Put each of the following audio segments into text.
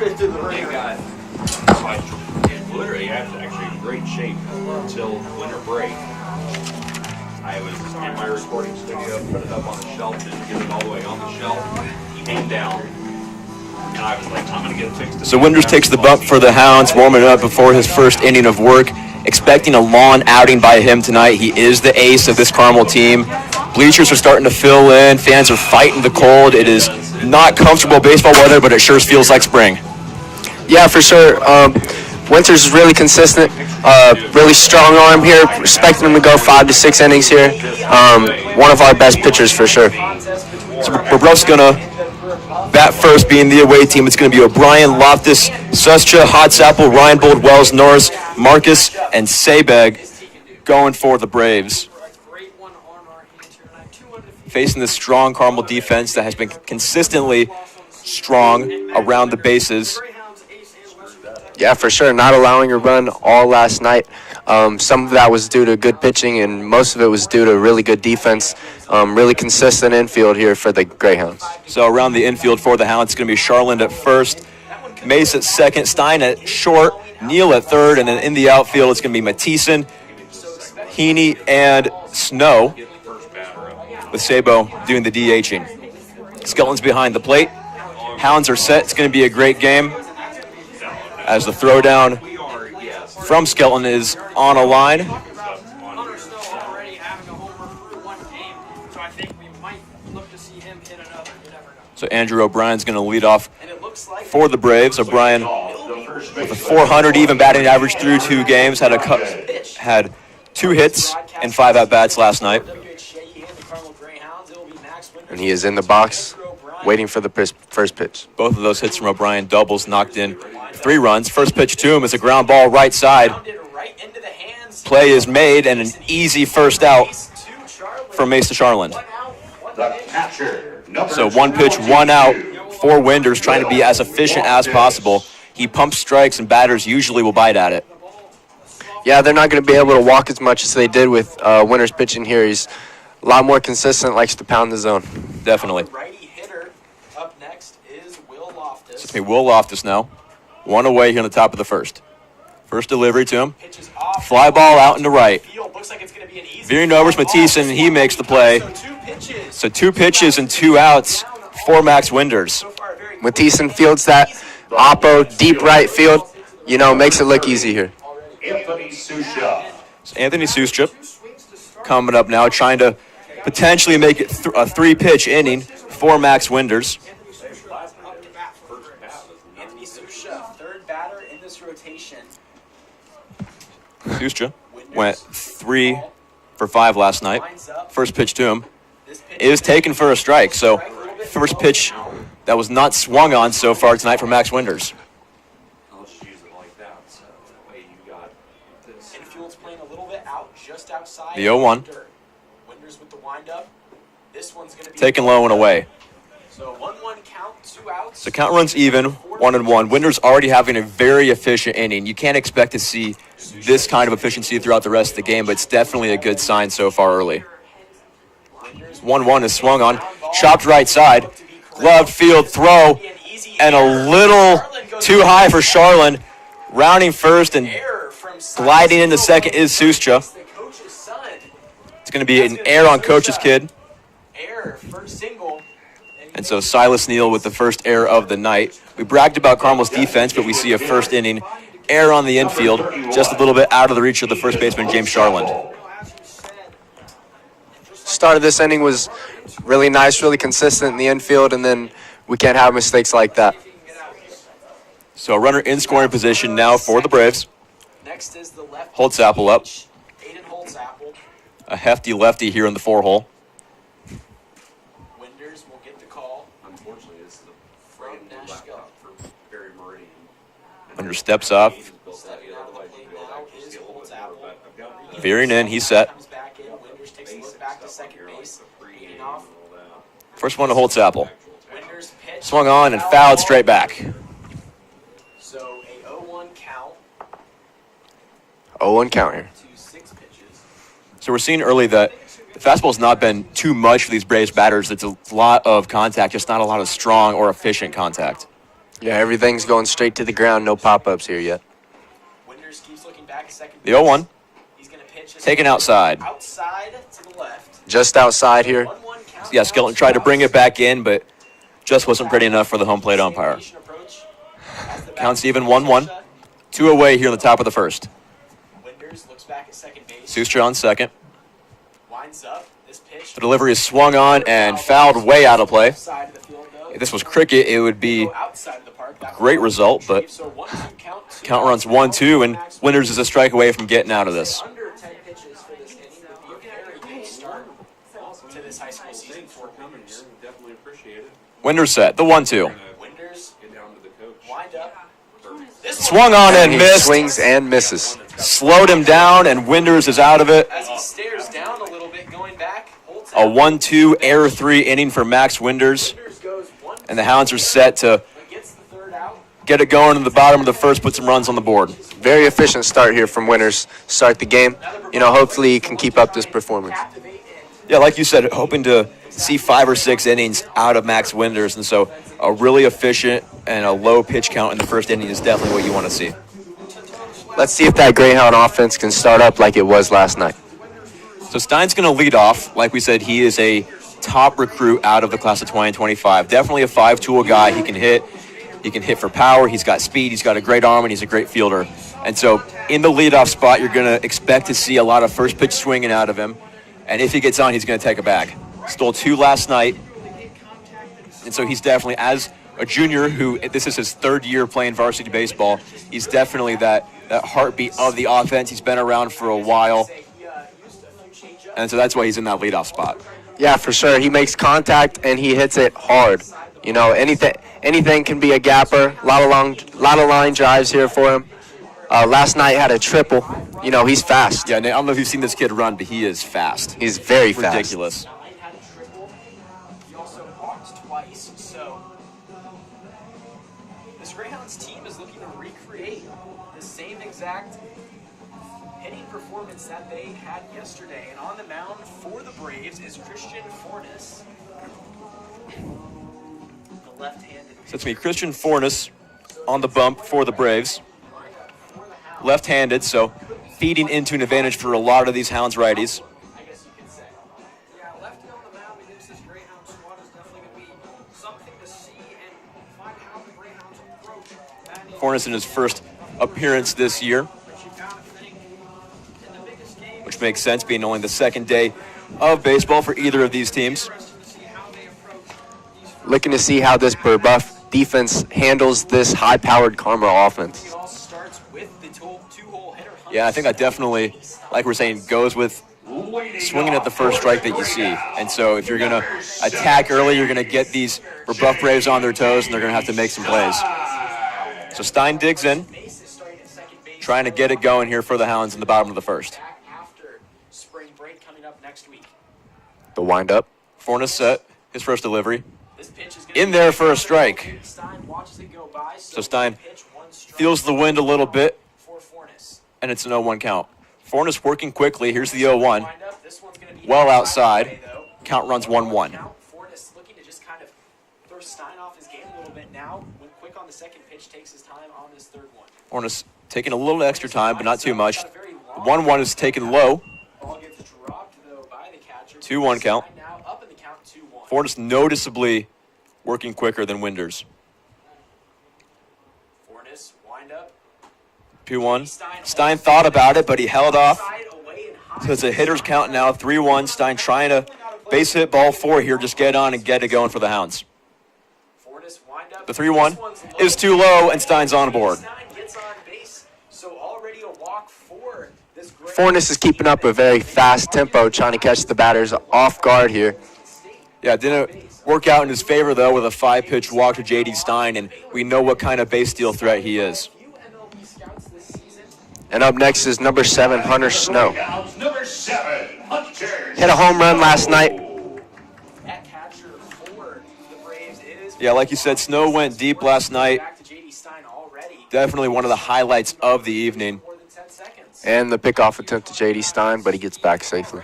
They got literally actually in great shape until winter break. I was in my recording studio, put it up on the shelf, didn't get it all the way on the shelf. He came down, and I was like, I'm going to get it fixed. So Winters takes the bump for the Hounds, warming up before his first inning of work. Expecting a long outing by him tonight. He is the ace of this Carmel team. Bleachers are starting to fill in. Fans are fighting the cold. It is not comfortable baseball weather, but it sure feels like spring. Yeah, for sure. Winters is really consistent, really strong arm here. Expecting him to go 5 to 6 innings here. One of our best pitchers for sure. So Brebeuf's going to bat first, being the away team. It's going to be O'Brien, Loftus, Suscha, Hotsapple, Ryan Bold, Wells, Norris, Marcus, and Sabeg going for the Braves. Facing the strong Carmel defense that has been consistently strong around the bases. Yeah, for sure. Not allowing a run all last night. Some of that was due to good pitching, and most of it was due to really good defense. Really consistent infield here for the Greyhounds. So around the infield for the Hounds, it's going to be Charland at first, Mace at second, Stein at short, Neal at third, and then in the outfield, it's going to be Mathieson, Heaney, and Snow, with Sabo doing the DHing. Skelton's behind the plate. Hounds are set. It's going to be a great game as the throwdown from Skelton is on a line. So Andrew O'Brien's going to lead off for the Braves. O'Brien with a 400 even batting average through 2 games, had 2 hits and 5 at-bats last night. And he is in the box, waiting for the first pitch. Both of those hits from O'Brien, doubles, knocked in 3 runs. First pitch to him is a ground ball right side. Play is made and an easy first out from Mace to Charland. So 1 pitch, 1 out for Winters, trying to be as efficient as possible. He pumps strikes and batters usually will bite at it. Yeah, they're not going to be able to walk as much as they did with Winters pitching here. He's a lot more consistent, likes to pound the zone. Definitely. Righty hitter up next is Will Loftus. So it's going to be Will Loftus now. 1 away here on the top of the first. First delivery to him. Fly ball out into right. Veering over to Mathieson, and he makes the play. So 2 pitches and 2 outs for Max Winters. Mathieson fields that oppo deep right field. You know, makes it look easy here. So Anthony Suscha coming up now, trying to potentially make it a 3-pitch inning for Max Winters. Anthony Suscha, third batter in this rotation. Suscha went 3 for 5 last night. First pitch to him is taken for a strike. So first pitch that was not swung on so far tonight for Max Winters. Infield's playing a little bit out, just outside. The 0-1. Winters with the windup. This one's going to be taken low and away. So 1-1 count, 2 outs. So count runs even, 1-1. Winters already having a very efficient inning. You can't expect to see this kind of efficiency throughout the rest of the game, but it's definitely a good sign so far early. 1-1 is swung on, chopped right side, gloved field throw, and a little too high for Charland. Rounding first and gliding into second is Suscha. It's going to be an error on Coach's kid. And so Silas Neal with the first error of the night. We bragged about Carmel's defense, but we see a first inning error on the infield, just a little bit out of the reach of the first baseman, James Charland. Start of this inning was really nice, really consistent in the infield, and then we can't have mistakes like that. So a runner in scoring position now for the Braves. Next is the left. Holtzapple up. Aiden Holtzapple. A hefty lefty here in the 4-hole. Winters will get the call. Unfortunately, this is a from Nashville. Under steps off. Veering in, he's set. First one to Holtzapple. Swung on and fouled straight back. So a 0-1 count. 0-1 count here. So we're seeing early that the fastball's not been too much for these Braves batters. It's a lot of contact, just not a lot of strong or efficient contact. Yeah, everything's going straight to the ground. No pop-ups here yet. Winters keeps looking back a second. The 0-1. He's going to pitch Taken outside. Outside to the left. Just outside here. 1-1 count. Yeah, Skelton tried to bring it back in, but just wasn't pretty enough for the home plate umpire. Counts even 1-1. 2 away here in the top of the first. Winters looks back at second base. Sustra on second. Winds up. This pitch. The delivery is swung on and fouled way out of play. Side of the field, though. If this was cricket, it would be Go outside of the park. a great result, but So 1-2 count. count runs 1-2, and Winters is a strike away from getting out of this. Under 10 pitches for this inning would be a very good start to this high school season for Winters. Definitely appreciate it. Winters set, the 1-2. Winters Get down to the coach. wind up. This Swung on and He missed. swings and misses. Slowed him down, and Winters is out of it. as he stares down a little bit, going back. Holds A 1-2 error 3 inning for Max Winters, Winters goes one, and the Hounds are set to but gets the third out. get it going in the bottom of the first, put some runs on the board. Very efficient start here from Winters. Start the game. You know, hopefully he can keep up this performance. Captivate and Yeah, like you said, hoping to see 5 or 6 innings out of Max Winters, and so a really efficient and a low pitch count in the first inning is definitely what you want to see. Let's see if that Greyhound offense can start up like it was last night. So Stein's going to lead off. Like we said, he is a top recruit out of the class of 2025. Definitely a 5-tool guy. He can hit. He can hit for power. He's got speed. He's got a great arm, and he's a great fielder. And so in the leadoff spot, you're going to expect to see a lot of first pitch swinging out of him. And if he gets on, he's going to take a bag. Stole 2 last night. And so he's definitely, as a junior who, this is his 3rd year playing varsity baseball, he's definitely that heartbeat of the offense. He's been around for a while. And so that's why he's in that leadoff spot. Yeah, for sure. He makes contact and he hits it hard. You know, anything can be a gapper. A lot of line drives here for him. Last night had a triple. You know, he's fast. Yeah, I don't know if you've seen this kid run, but he is fast. He's very fast. Ridiculous. Knight had a triple. He also walked twice. So this Greyhounds team is looking to recreate the same exact hitting performance that they had yesterday. And on the mound for the Braves is Christian Fornes. The left-handed. So it's me, Christian Fornes, on the bump for the Braves. Left-handed, so feeding into an advantage for a lot of these Hounds righties. I guess you could say. Yeah, lefty on the mound against this Greyhound squad is definitely going to be something to see and find how the Greyhounds approach. Fornes in his first appearance this year, which makes sense, being only the 2nd day of baseball for either of these teams. Looking to see how this Brebeuf defense handles this high-powered Carmel offense. It all starts with the two-hole hitter. Yeah, I think that definitely, like we're saying, goes with swinging at the first strike that you see. And so if you're going to attack early, you're going to get these Brebeuf Braves on their toes, and they're going to have to make some plays. So Stein digs in, trying to get it going here for the Hounds in the bottom of the first. After spring break coming up next week. The windup. Fornes set, his first delivery. This pitch is In there for a strike. Stein watches it go by. So Stein pitch, one strike feels the wind a little bit, for Fornes. and it's an 0-1 count. Fornes working quickly. Here's the 0-1. Wind up. This one's gonna be Well outside. way, though. Count runs 1-1. Count. Fornes looking to just kind of throw Stein off his game a little bit now. Went quick on the second pitch, takes his time on his third one. Fornes taking a little extra time, but not too much. The 1-1 is taken low. Ball gets dropped though by the catcher. 2-1 count. Stein now up in the count 2-1. Fornes noticeably working quicker than Winters. Fornes wind up. 2-1. Stein thought about it, but he held off. Side away and high. So it's a hitter's count now, 3-1. Stein trying to base hit ball 4 here, just get on and get it going for the Hounds. Fornes wind up. The 3-1 is too low, and Stein's on board. Stein gets on base, so already a walk for this great. Fornes is keeping up a very fast tempo, trying to catch the batters off guard here. Yeah, didn't work out in his favor, though, with a 5-pitch walk to J.D. Stein, and we know what kind of base steal threat he is. And up next is number 7, Hunter Snow. Number 7, Hunter. Hit a home run last night. That catcher for the Braves is. Yeah, like you said, Snow went deep last night. Back to J.D. Stein already. Definitely one of the highlights of the evening. More than 10 seconds. And the pickoff attempt to J.D. Stein, but he gets back safely.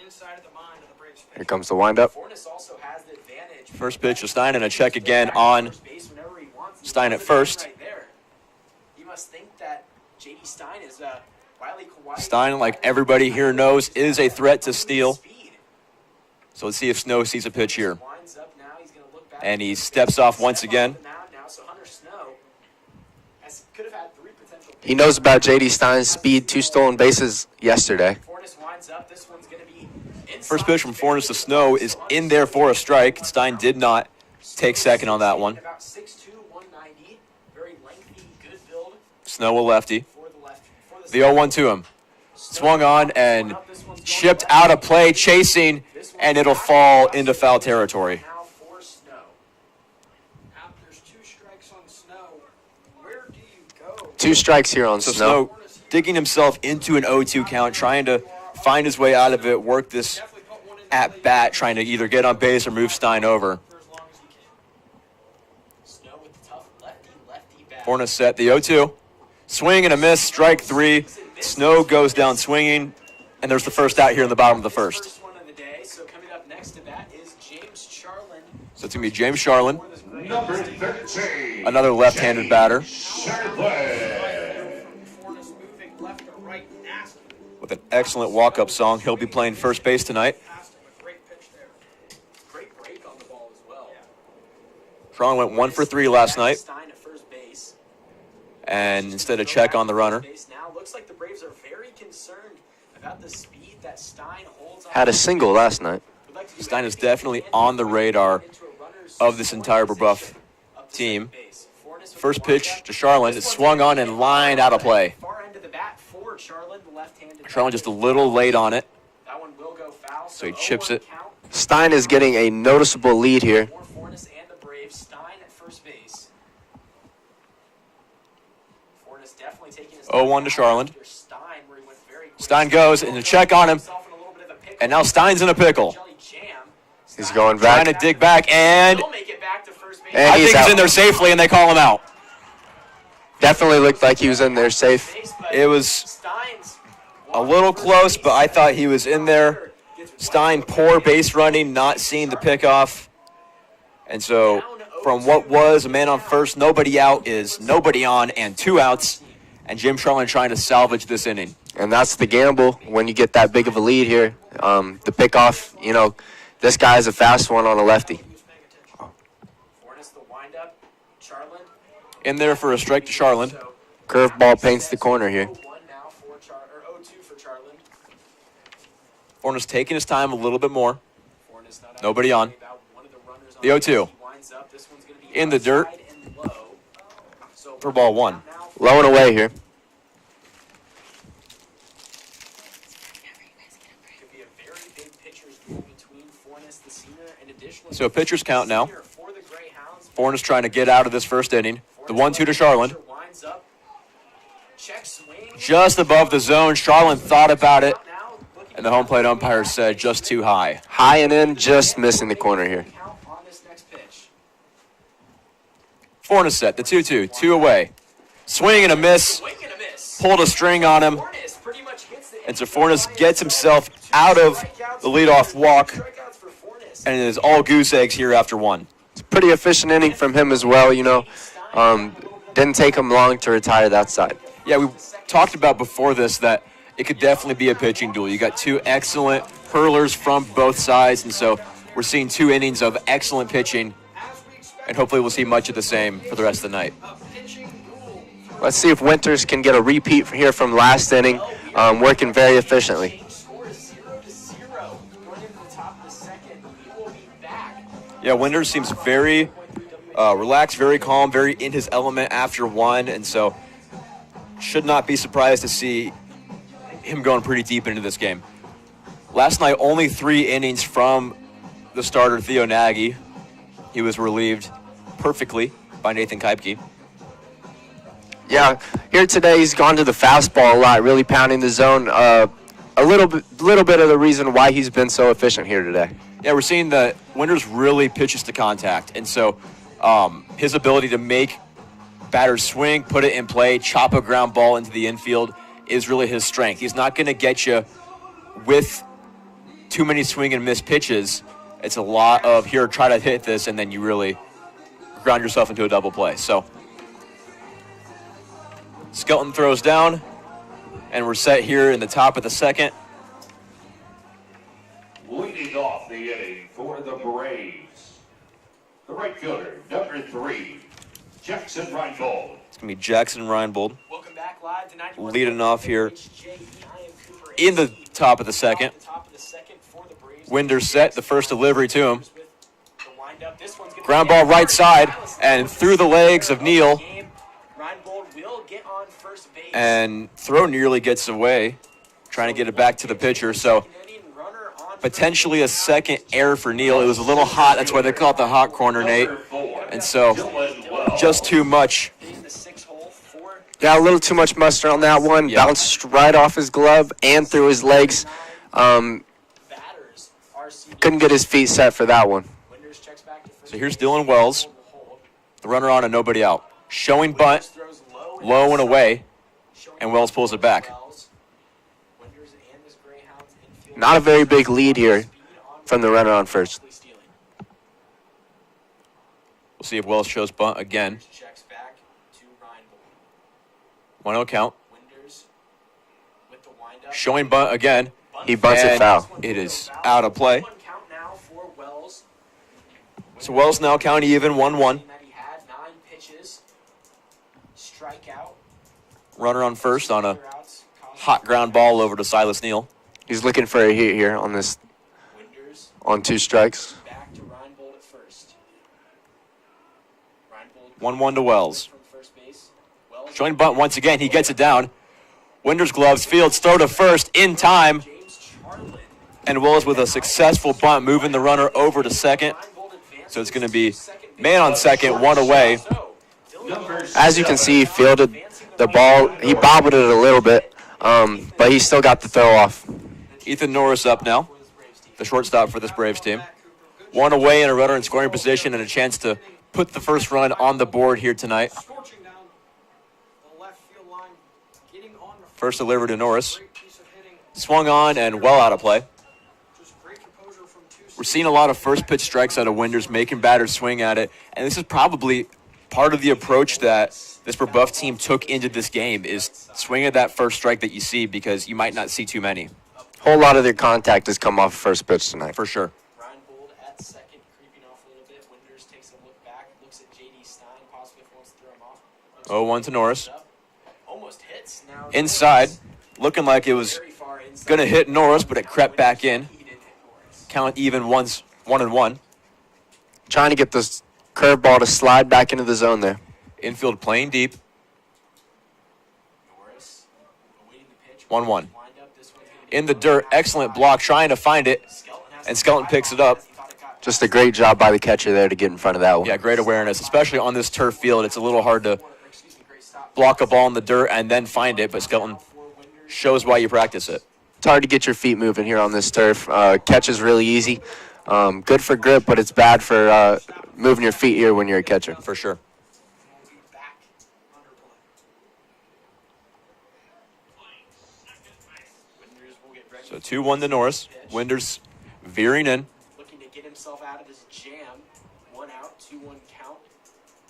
inside of the mind of the Braves. Here comes the windup. Fornes also has the advantage. First pitch to Stein, and a check again on Base whenever he wants. Stein at first. Right there. You must think that J.D. Stein is Wiley Kawhi. Stein, like everybody here knows, is a threat to steal. So let's see if Snow sees a pitch here. Winds up now. He's gonna look back. And he steps off once again. Now, so Hunter Snow could have had 3 potential. He knows about J.D. Stein's speed, 2 stolen bases yesterday. Fornes winds up. This one's gonna be inside. First pitch from Fornes to Snow is in there for a strike. Stein did not take second on that one. About 6'2", 190. Very lengthy, good build Snow a lefty. for the left. For The 0-1 to him. Swung on and chipped out of play, chasing, and it'll fall into foul territory. Now for Snow. There's 2 strikes on Snow. Where do you go? 2 strikes here on So Snow. Snow digging himself into an 0-2 count, trying to find his way out of it, work this Definitely put one in at bat, trying to either get on base or move Stein over. for as long as he can. Snow with the tough lefty bat. Fornes set the 0-2. Swing and a miss, strike 3. Snow goes down swinging, and there's the first out here in the bottom of the first. First one of the day. So coming up next to that is James Charlin. So it's going to be James Charlin, Number 13. another left-handed batter, Charlotte. Fornes moving left or right, nasty. with an excellent walk-up song. He'll be playing first base tonight. Past him, a great pitch there. Great break on the ball as well. Charlin went 1 for 3 last night, Stein at first base. and instead of check on the runner. Now looks like the Braves are very concerned about the speed that Stein holds on. Had a single last night. Would like to do Stein is everything definitely they can on the to radar into a runner's of this entire Brebeuf up to team. second base. Fornes with First the pitch windup. to Charlin. It's swung on and lined out of play. Far end of the bat for Charlin, the left-handed. Charlin just a little late on it, That one will go foul. so he chips it. Count Stein is getting a noticeable lead here. for Fornes and the Braves. Stein at first base. Fornes definitely taking his 0-1 to Charlin. after Stein, where he went very quick. Stein goes, and a check on him, Himself in a little bit of a pickle. and now Stein's in a pickle. Jelly jam. He's Stein going Trying back. to dig back, and will make it back to first base. And I he's think he's out. in there safely, and they call him out. Definitely looked like he was in there safe. It was Stein's a little close, but I thought he was in there. Stein, poor base running, not seeing the pickoff. And so from what was a man on first, nobody out is nobody on, and 2 outs. And Jim Charlin trying to salvage this inning. And that's the gamble when you get that big of a lead here. The pickoff, you know, this guy is a fast one on a lefty. Fornes the windup. Charlin. In there for a strike to Charlin. So Curveball paints the corner here. 0-1 now for or 0-2 for Charlin. Fornes taking his time a little bit more. Fornes not out Nobody on. about one of the runners on The 0-2. He winds up. This one's gonna be In the dirt. outside and low. So For ball 1. now Low and away here. could be a very big pitcher's duel between Fornes the senior and additionally So pitcher's count now. senior for the Greyhounds. Fornes trying to get out of this first inning. The 1-2 to Charlin. Winds up. Check swing. Just above the zone. Charlin thought about it, Now looking and the home plate umpire said just too high. High and in, just missing the corner here. count on this next pitch. Fornes set the 2-2, 2 away. Swing and a miss. Swing and a miss. Pulled a string on him. Fornes pretty much gets the And so Fornes gets himself out of the leadoff walk, strikeouts for Fornes. and it is all goose eggs here after 1. It's a pretty efficient inning from him as well, you know. Didn't take him long to retire that side. Yeah, we talked about before this that it could definitely be a pitching duel. You got 2 excellent hurlers from both sides, and so we're seeing 2 innings of excellent pitching, and hopefully we'll see much of the same for the rest of the night. Let's see if Winters can get a repeat here from last inning, working very efficiently. Score is 0-0 going into the top of the second. We will be back. Yeah, Winters seems very relaxed, very calm, very in his element after 1, and so should not be surprised to see him going pretty deep into this game. Last night, only 3 innings from the starter, Theo Nagy. He was relieved perfectly by Nathan Keipke. Yeah, here today he's gone to the fastball a lot, really pounding the zone. A little bit of the reason why he's been so efficient here today. Yeah, we're seeing that Winters really pitches to contact, and so his ability to make batters swing, put it in play, chop a ground ball into the infield is really his strength. He's not going to get you with too many swing and miss pitches. It's a lot of here, try to hit this, and then you really ground yourself into a double play. So Skelton throws down, and we're set here in the top of the second. Leading off the inning for the Braves, the right fielder, number 3, Jackson Reinbold. It's going to be Jackson Reinbold Welcome back live to 91. leading off here HJE. I am Cooper in the AC. top of the second. Top of the second for the Braves. Winders set, the first delivery to him. With the windup. This one's gonna Ground be ball out. right side and through the legs of Neal. Reinbold will get on first base. And throw nearly gets away, trying to get it back to the pitcher. So potentially a second error for Neal. It was a little hot. That's why they call it the hot corner, Nate. And so just too much. Yeah, a little too much mustard on that one. Yeah. Bounced right off his glove and through his legs. Couldn't get his feet set for that one. So here's Dylan Wells, the runner on and nobody out. Showing bunt, low and away, and Wells pulls it back. Not a very big lead here from the runner on first. We'll see if Wells shows bunt again. 1-0 count. Showing bunt again. He bunts it And foul. it is out of play. So Wells now count even 1-1. Runner on first on a hot ground ball over to Silas Neal. He's looking for a hit here on this, on 2 strikes. 1-1 to Wells. Showing bunt once again. He gets it down. Winders gloves, Fields throw to first in time. And Wells with a successful bunt, moving the runner over to second. So it's going to be man on second, 1 away. As you can see, he fielded the ball. He bobbled it a little bit, but he still got the throw off. Ethan Norris up now, the shortstop for this Braves team. 1 away and a runner in scoring position and a chance to put the first run on the board here tonight. Scorching down the left field line, getting on the First delivery to Norris. great piece of hitting. Swung on and well out of play. Just great composure from 2 We're seeing a lot of first pitch strikes out of Winders, making batters swing at it. And this is probably part of the approach that this Brebeuf team took into this game is swing at that first strike that you see because you might not see too many. Whole lot of their contact has come off first pitch tonight. For sure. Reinbold at second, creeping off a little bit. Winders takes a look back, looks at JD Stein, possibly if he wants to throw him off. 0-1 to Norris. Almost hits. Now Inside, looking like it was very far inside. going to hit Norris, but it crept back in. He didn't hit Norris. Count even once, 1-1. Trying to get this curveball to slide back into the zone there. Infield playing deep, Norris awaiting the pitch. 1-1. Wind up. This one's gonna be In the dirt, excellent block, trying to find it, and Skelton picks it up. Just a great job by the catcher there to get in front of that one. Yeah, great awareness, especially on this turf field. It's a little hard to block a ball in the dirt and then find it, but Skelton shows why you practice it. It's hard to get your feet moving here on this turf. Catch is really easy. Good for grip, but it's bad for moving your feet here when you're a catcher. For sure. Back under play. Winders will get ready. So 2-1 to Norris. Winders veering in. Looking to get himself out of his jam. 1 out, 2-1 count.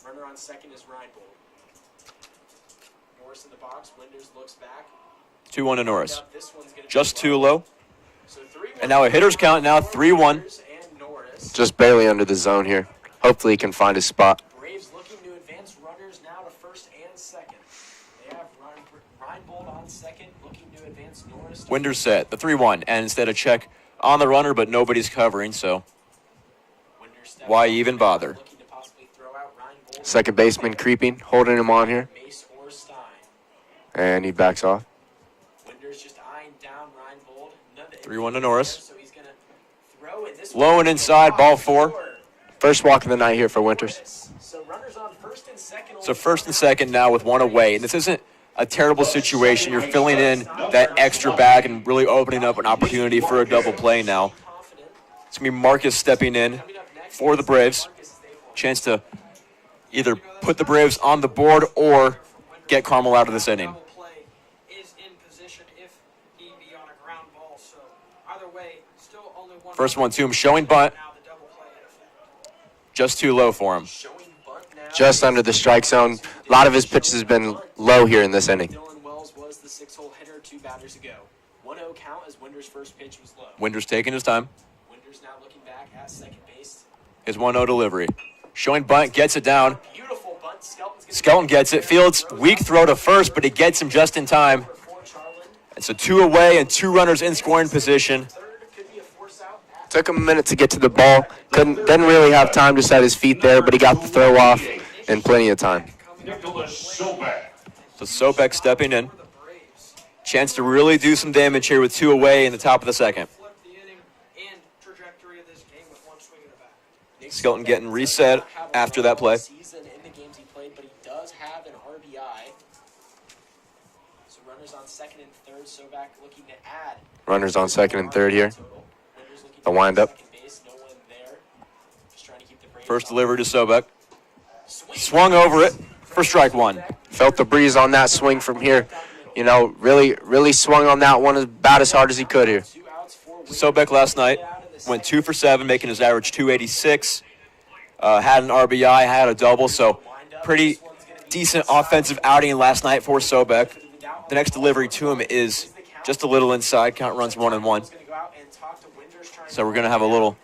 Runner on second is Reinbold. Norris in the box. Winders looks back. 2-1 to Norris. This one's gonna Just be too low. So 3-1 And now a hitter's count, now 3-1. Winders and Norris. Just barely under the zone here. Hopefully he can find his spot. Braves looking to advance runners now to first and second. They have Reinbold on second, looking to advance Norris. to Winders set, the 3-1. And instead a check on the runner, but nobody's covering, so Winders steps why up, even bother? looking to possibly throw out Reinbold. Second baseman creeping, holding him on here, Mace or Stein. and he backs off. Winders just eyeing down Reinbold. 3-1 to Norris. So he's gonna throw it. This Low and inside, ball 4. First walk of the night here for Winters. So runners on first and second. So first and second now with 1 away. And this isn't a terrible situation. You're filling in that extra bag and really opening up an opportunity for a double play now. It's going to be Marcus stepping in for the Braves. Chance to either put the Braves on the board or get Carmel out of this inning. Double play is in position if he be on a ground ball. So either way, still only one. First one to him, showing bunt. Now the double play in effect. Just too low for him. Showing bunt now. Just under the strike zone. A lot of his pitches have been low here in this inning. Dylan Wells was the 6-hole hitter 2 batters ago. 1-0 count as Winder's first pitch was low. Winders taking his time. Winder's now looking back at second base. His 1-0 delivery. Showing bunt, gets it down. Beautiful bunt. Skelton gets it. Fields, weak throw to first, but he gets him just in time. And so 2 away and 2 runners in scoring position. Took him a minute to get to the ball. Didn't really have time to set his feet there, but he got the throw off in plenty of time. So Sobek stepping in. Chance to really do some damage here with 2 away in the top of the second. Skelton getting reset after that play. Season in the games he played, but he does have an RBI. So runners on second and third. Sobek looking to add. Runners on second and third here. The windup. First delivery to Sobek. Swung over it for strike 1. Felt the breeze on that swing from here. You know, really swung on that one about as hard as he could here. Sobek last night went 2 for 7, making his average 286. Had an RBI, had a double, so pretty decent offensive outing last night for Sobek. The next delivery to him is just a little inside. Count runs 1-1. So we're going to have a little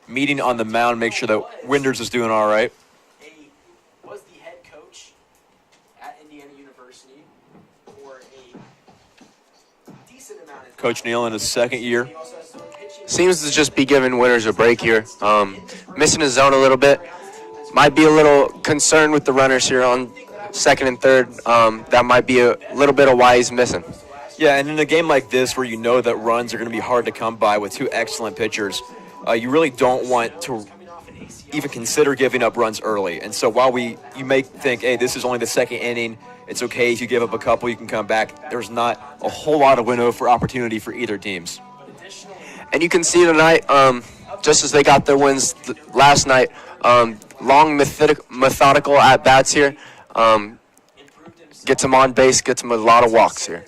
meeting on the mound, make sure that Winders is doing all right. Was the head coach at Indiana University for a decent amount of Coach Neal in his second year. Seems to just be giving Winters a break here. Missing his zone a little bit. Might be a little concerned with the runners here on second and third. That might be a little bit of why he's missing. Yeah, and in a game like this where you know that runs are going to be hard to come by with 2 excellent pitchers, you really don't want to even consider giving up runs early. And so while you may think, hey, this is only the second inning, it's okay if you give up a couple, you can come back. There's not a whole lot of window for opportunity for either teams. And you can see tonight, just as they got their wins last night, long methodical at-bats here. Gets them on base, gets them a lot of walks here.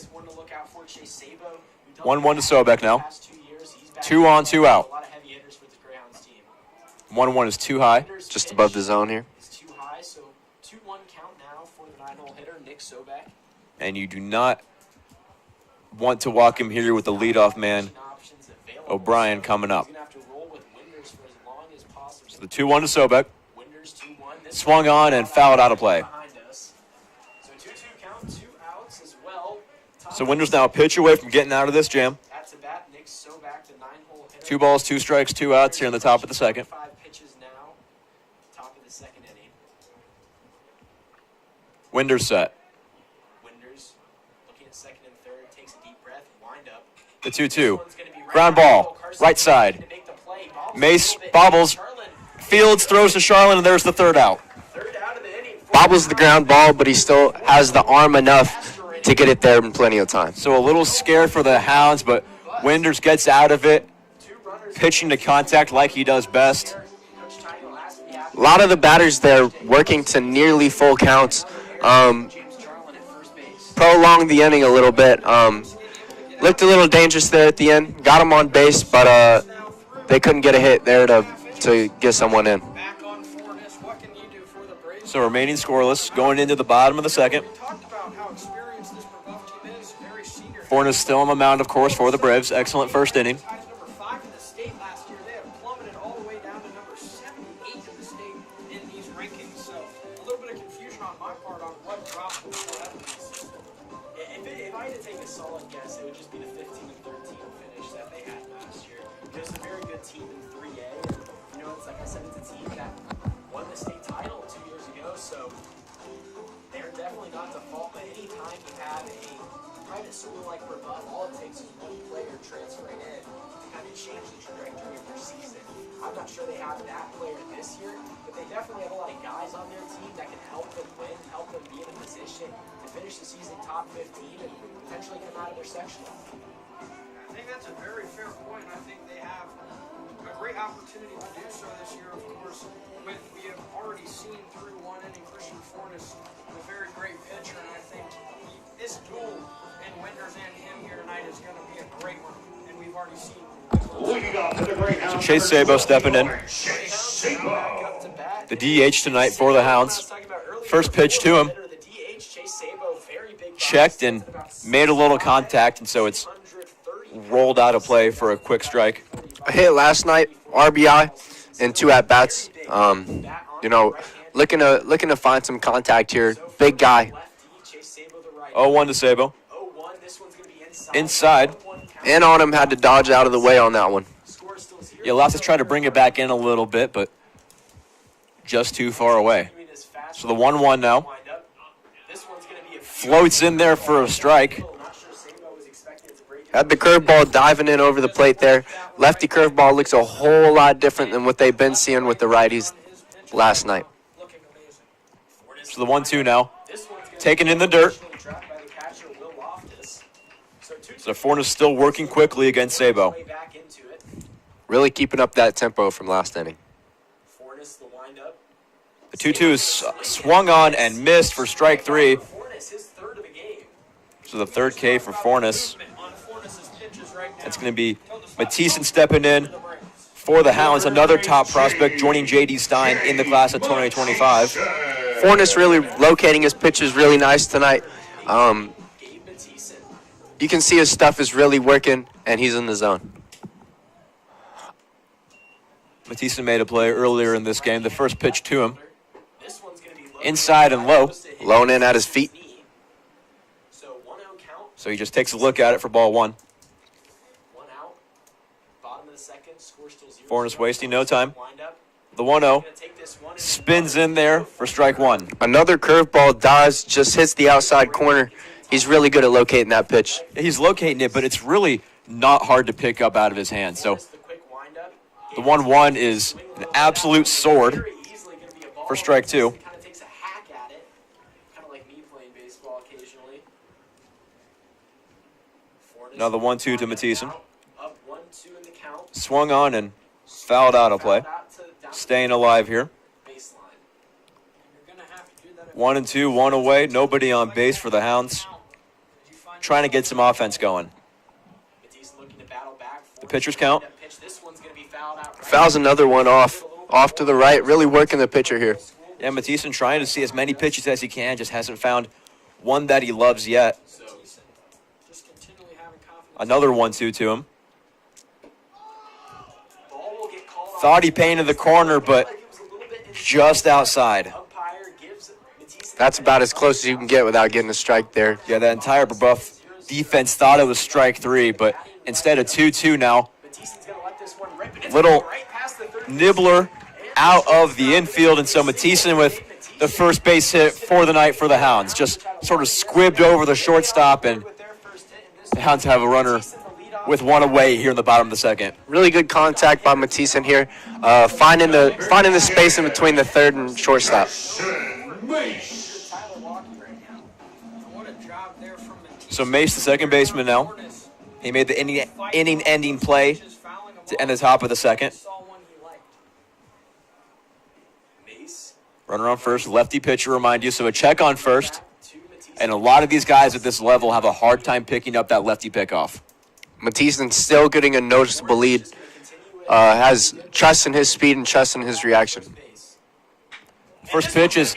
1-1 to Sobek now. 2 on, 2 out. 1-1 is too high. Just above the zone here. Too high, so 2-1 count now for the 9-hole hitter, Nick Sobek. And you do not want to walk him here with the leadoff man, O'Brien, coming up. So the 2-1 to Sobek. Swung on and fouled out of play. So Winders now a pitch away from getting out of this jam. 2 balls, 2 strikes, 2 outs here in the top of the second. Winders set. Winders looking at second and third, takes a deep breath, wind up. The 2-2. Ground ball, right side. Mace bobbles. Fields throws to Charlin, and there's the 3rd out. Bobbles the ground ball, but he still has the arm enough to get it there in plenty of time. So a little scared for the Hounds, but Winders gets out of it, pitching to contact like he does best. A lot of the batters there working to nearly full counts. Prolonged the inning a little bit. Looked a little dangerous there at the end. Got him on base, but they couldn't get a hit there to get someone in. So remaining scoreless, going into the bottom of the second. Forn is still on the mound, of course, for the Braves. Excellent first inning. Number 5 in the state last year. They have plummeted all the way down to number 78 in the state in these rankings. So a little bit of confusion on my part on what dropped before that system. If I had to take a solid guess, it would just be the 15 and 13 finish that they had last year. It was a very good team in 3A. You know, it's like I said, it's a team that won the state title 2 years ago. So they're definitely not to fault. But any time you have a private school like Brebeuf, all it takes is one player transferring in to kind of change the trajectory of their season. I'm not sure they have that player this year, but they definitely have a lot of guys on their team that can help them win, help them be in a position to finish the season top 15 and potentially come out of their sectional. I think that's a very fair point. I think they have a great opportunity to do so this year. Of course, we have already seen through one inning Christian Fornes, a very great pitcher, and I think this duel in Winders and him here tonight is going to be a great one, and we've already seen. So Chase Sabo stepping in. The DH tonight for the Hounds. First pitch to him. checked and made a little contact, and so it's rolled out of play for a quick strike. A hit last night, RBI, and 2 at-bats. You know, looking to find some contact here. Big guy. 0-1 to Sabo. Inside. And on him, had to dodge out of the way on that one. Yeah, Loftus tried to bring it back in a little bit, but just too far away. So the 1-1 now. Floats in there for a strike. Had the curveball diving in over the plate there. Lefty curveball looks a whole lot different than what they've been seeing with the righties last night. So the 1-2 now. Taken in the dirt. So Fornes still working quickly against Sabo. Really keeping up that tempo from last inning. The 2-2 is swung on and missed for strike 3. So the third K for Fornes. That's going to be Mathisen stepping in for the Hounds. Another top prospect joining J.D. Stein in the class of 2025. Fornes really locating his pitches really nice tonight. You can see his stuff is really working, and he's in the zone. Mathisen made a play earlier in this game. The first pitch to him. Inside and low. Low and in at his feet. So he just takes a look at it for ball 1. Fornes wasting no time. The 1-0 spins in there for strike 1. Another curveball dives, just hits the outside corner. He's really good at locating that pitch. He's locating it, but it's really not hard to pick up out of his hand. So the 1-1 is an absolute sword for strike 2. Now the 1-2 to Mathisen. Swung on and fouled out of play. Staying alive here. 1-2, 1 away. Nobody on base for the Hounds. Trying to get some offense going. The pitcher's count. Fouls another one off to the right. Really working the pitcher here. Yeah, Mathisen trying to see as many pitches as he can. Just hasn't found one that he loves yet. Another 1-2 to him. Thought he painted the corner, but just outside. That's about as close as you can get without getting a strike there. Yeah, that entire Brebeuf defense thought it was strike 3, but instead of 2-2 now. Little nibbler out of the infield, and so Mathisen with the first base hit for the night for the Hounds. Just sort of squibbed over the shortstop, and the Hounds have a runner with 1 away here in the bottom of the second. Really good contact by Mathisen here, finding the space in between the third and shortstop. So Mace, the second baseman now. He made the inning-ending play to end the top of the second. Runner on first, lefty pitcher, remind you. So a check on first. And a lot of these guys at this level have a hard time picking up that lefty pickoff. Mathisen still getting a noticeable lead. Has trust in his speed and trust in his reaction. First pitch is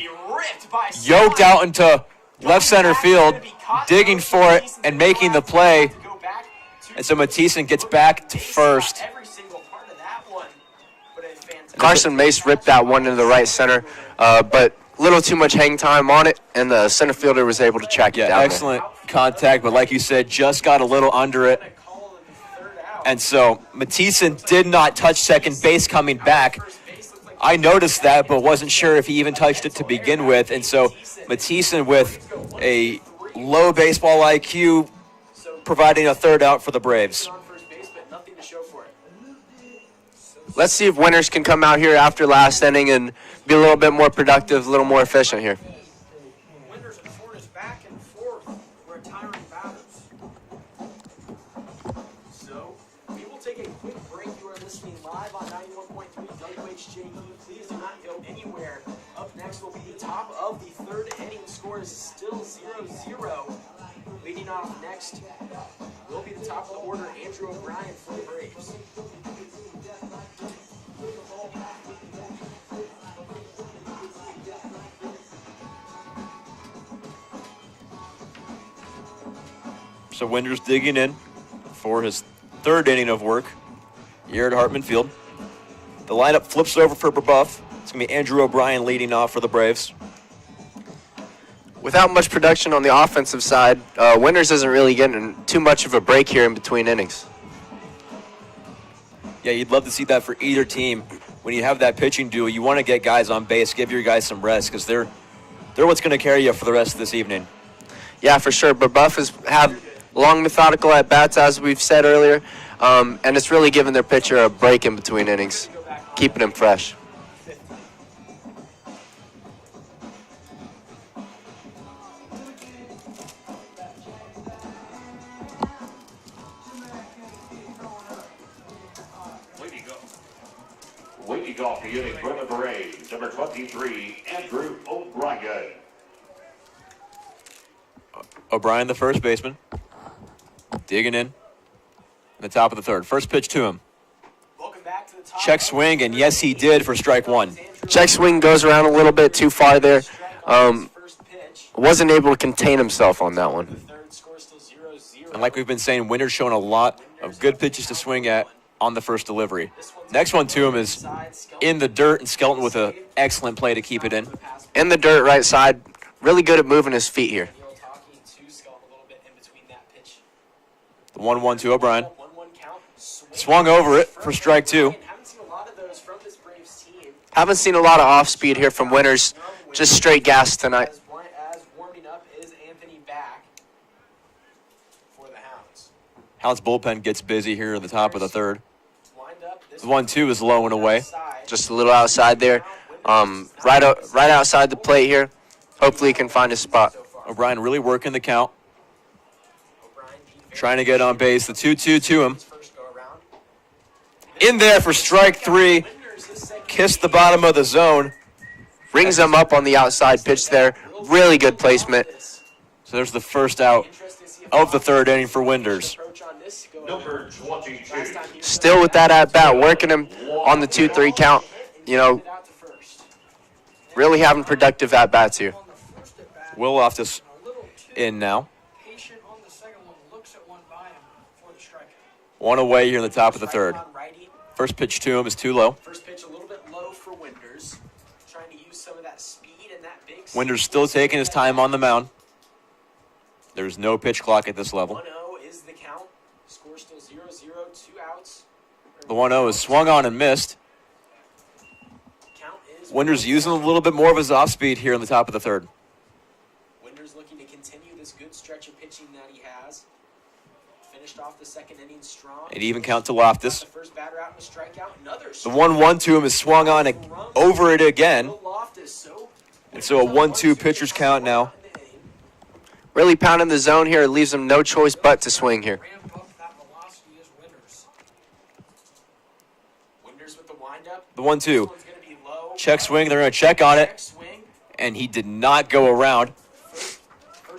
yoked out into left center field, digging for it and making the play. And so Mathisen gets back to first. Carson Mace ripped that one into the right center, but a little too much hang time on it, and the center fielder was able to track it down. Excellent contact, but like you said, just got a little under it. And so Mathisen did not touch second base coming back. I noticed that, but wasn't sure if he even touched it to begin with. And so Mathisen, with a low baseball IQ, providing a third out for the Braves. Let's see if Winters can come out here after last inning and be a little bit more productive, a little more efficient here. Winters and Fornes back and forth, retiring batters. So, we will take a quick break. You are listening live on 91.3 WHJE. Please do not go anywhere. Up next will be the top of the third inning. Score is still 0-0. Leading off next will be the top of the order, Andrew O'Brien for the Braves. So Winders digging in for his third inning of work here at Hartman Field. The lineup flips over for Brebeuf. It's going to be Andrew O'Brien leading off for the Braves. Without much production on the offensive side, Winters isn't really getting too much of a break here in between innings. Yeah, you'd love to see that for either team. When you have that pitching duel, you want to get guys on base, give your guys some rest, because they're what's going to carry you for the rest of this evening. Yeah, for sure. Brebeuf have long, methodical at-bats, as we've said earlier, and it's really giving their pitcher a break in between innings, keeping him fresh. Leading off the inning for the Braves, number 23, Andrew O'Brien. O'Brien, the first baseman, digging in the top of the third. First pitch to him. Welcome back to the top. Check swing, and yes, he did for strike one. Check swing goes around a little bit too far there. First pitch. Wasn't able to contain himself on that one. Third score still 0-0. And like we've been saying, Winters showing a lot of good pitches to swing at on the first delivery. Next one to him is in the dirt, and Skelton with an excellent play to keep it in. In the dirt, right side. Really good at moving his feet here. The 1-1 to O'Brien. Swung over it for strike two. Haven't seen a lot of off-speed here from Winters. Just straight gas tonight. As warming up is Anthony back for the Hounds. Hounds bullpen gets busy here at the top of the third. The 1-2 is low and away. Just a little outside there. Right outside the plate here. Hopefully he can find his spot. O'Brien really working the count. Trying to get on base. The 2-2 to him. In there for strike three. Kissed the bottom of the zone. Rings him up on the outside pitch there. Really good placement. So there's the first out of the third inning for Winters. Number 22. Still with that at-bat, working him on the 2-3 count. You know, really having productive at-bats here. Will Loftus in now. One away here in the top of the third. First pitch to him is too low. First pitch a little bit low for Winters. Trying to use some of that speed and that big. Winters still taking his time on the mound. There's no pitch clock at this level. 1-0 is the count. Score still 0-0, 2 outs. The 1-0 is swung on and missed. Count is Winters using a little bit more of his off speed here in the top of the third. Winters looking to continue this good stretch of pitching that he has. Finished off the second inning strong. An even count to Loftus. The first batter out and a strikeout. Another The 1-1 to him is swung on over it again. And so a 1-2 pitcher's count now. Really pounding the zone here. It leaves him no choice but to swing here. Winters with the windup. The 1-2. Check swing. They're going to check on it. And he did not go around.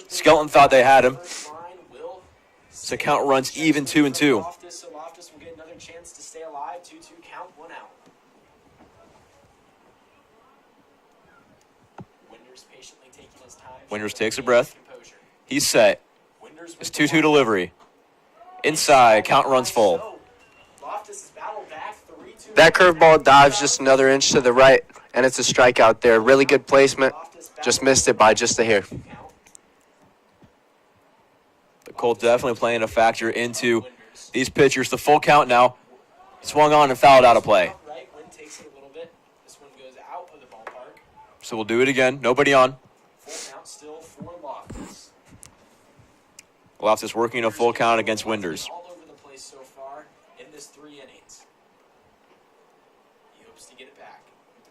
Skelton thought they had him. So count runs even 2-2. Loftus will get another chance to stay alive. 2-2 count, 1 out. Winters patiently taking his time. Winters takes a breath. He's set. His 2-2 delivery. Inside, count runs full. That curveball dives just another inch to the right, and it's a strikeout there. Really good placement. Just missed it by just a hair. The cold definitely playing a factor into these pitchers. The full count now. Swung on and fouled out of play. So we'll do it again. Nobody on. Full count still for Loftus. Loftus working a full count against Winters. All over the place so far in this 3 innings. He hopes to get it back.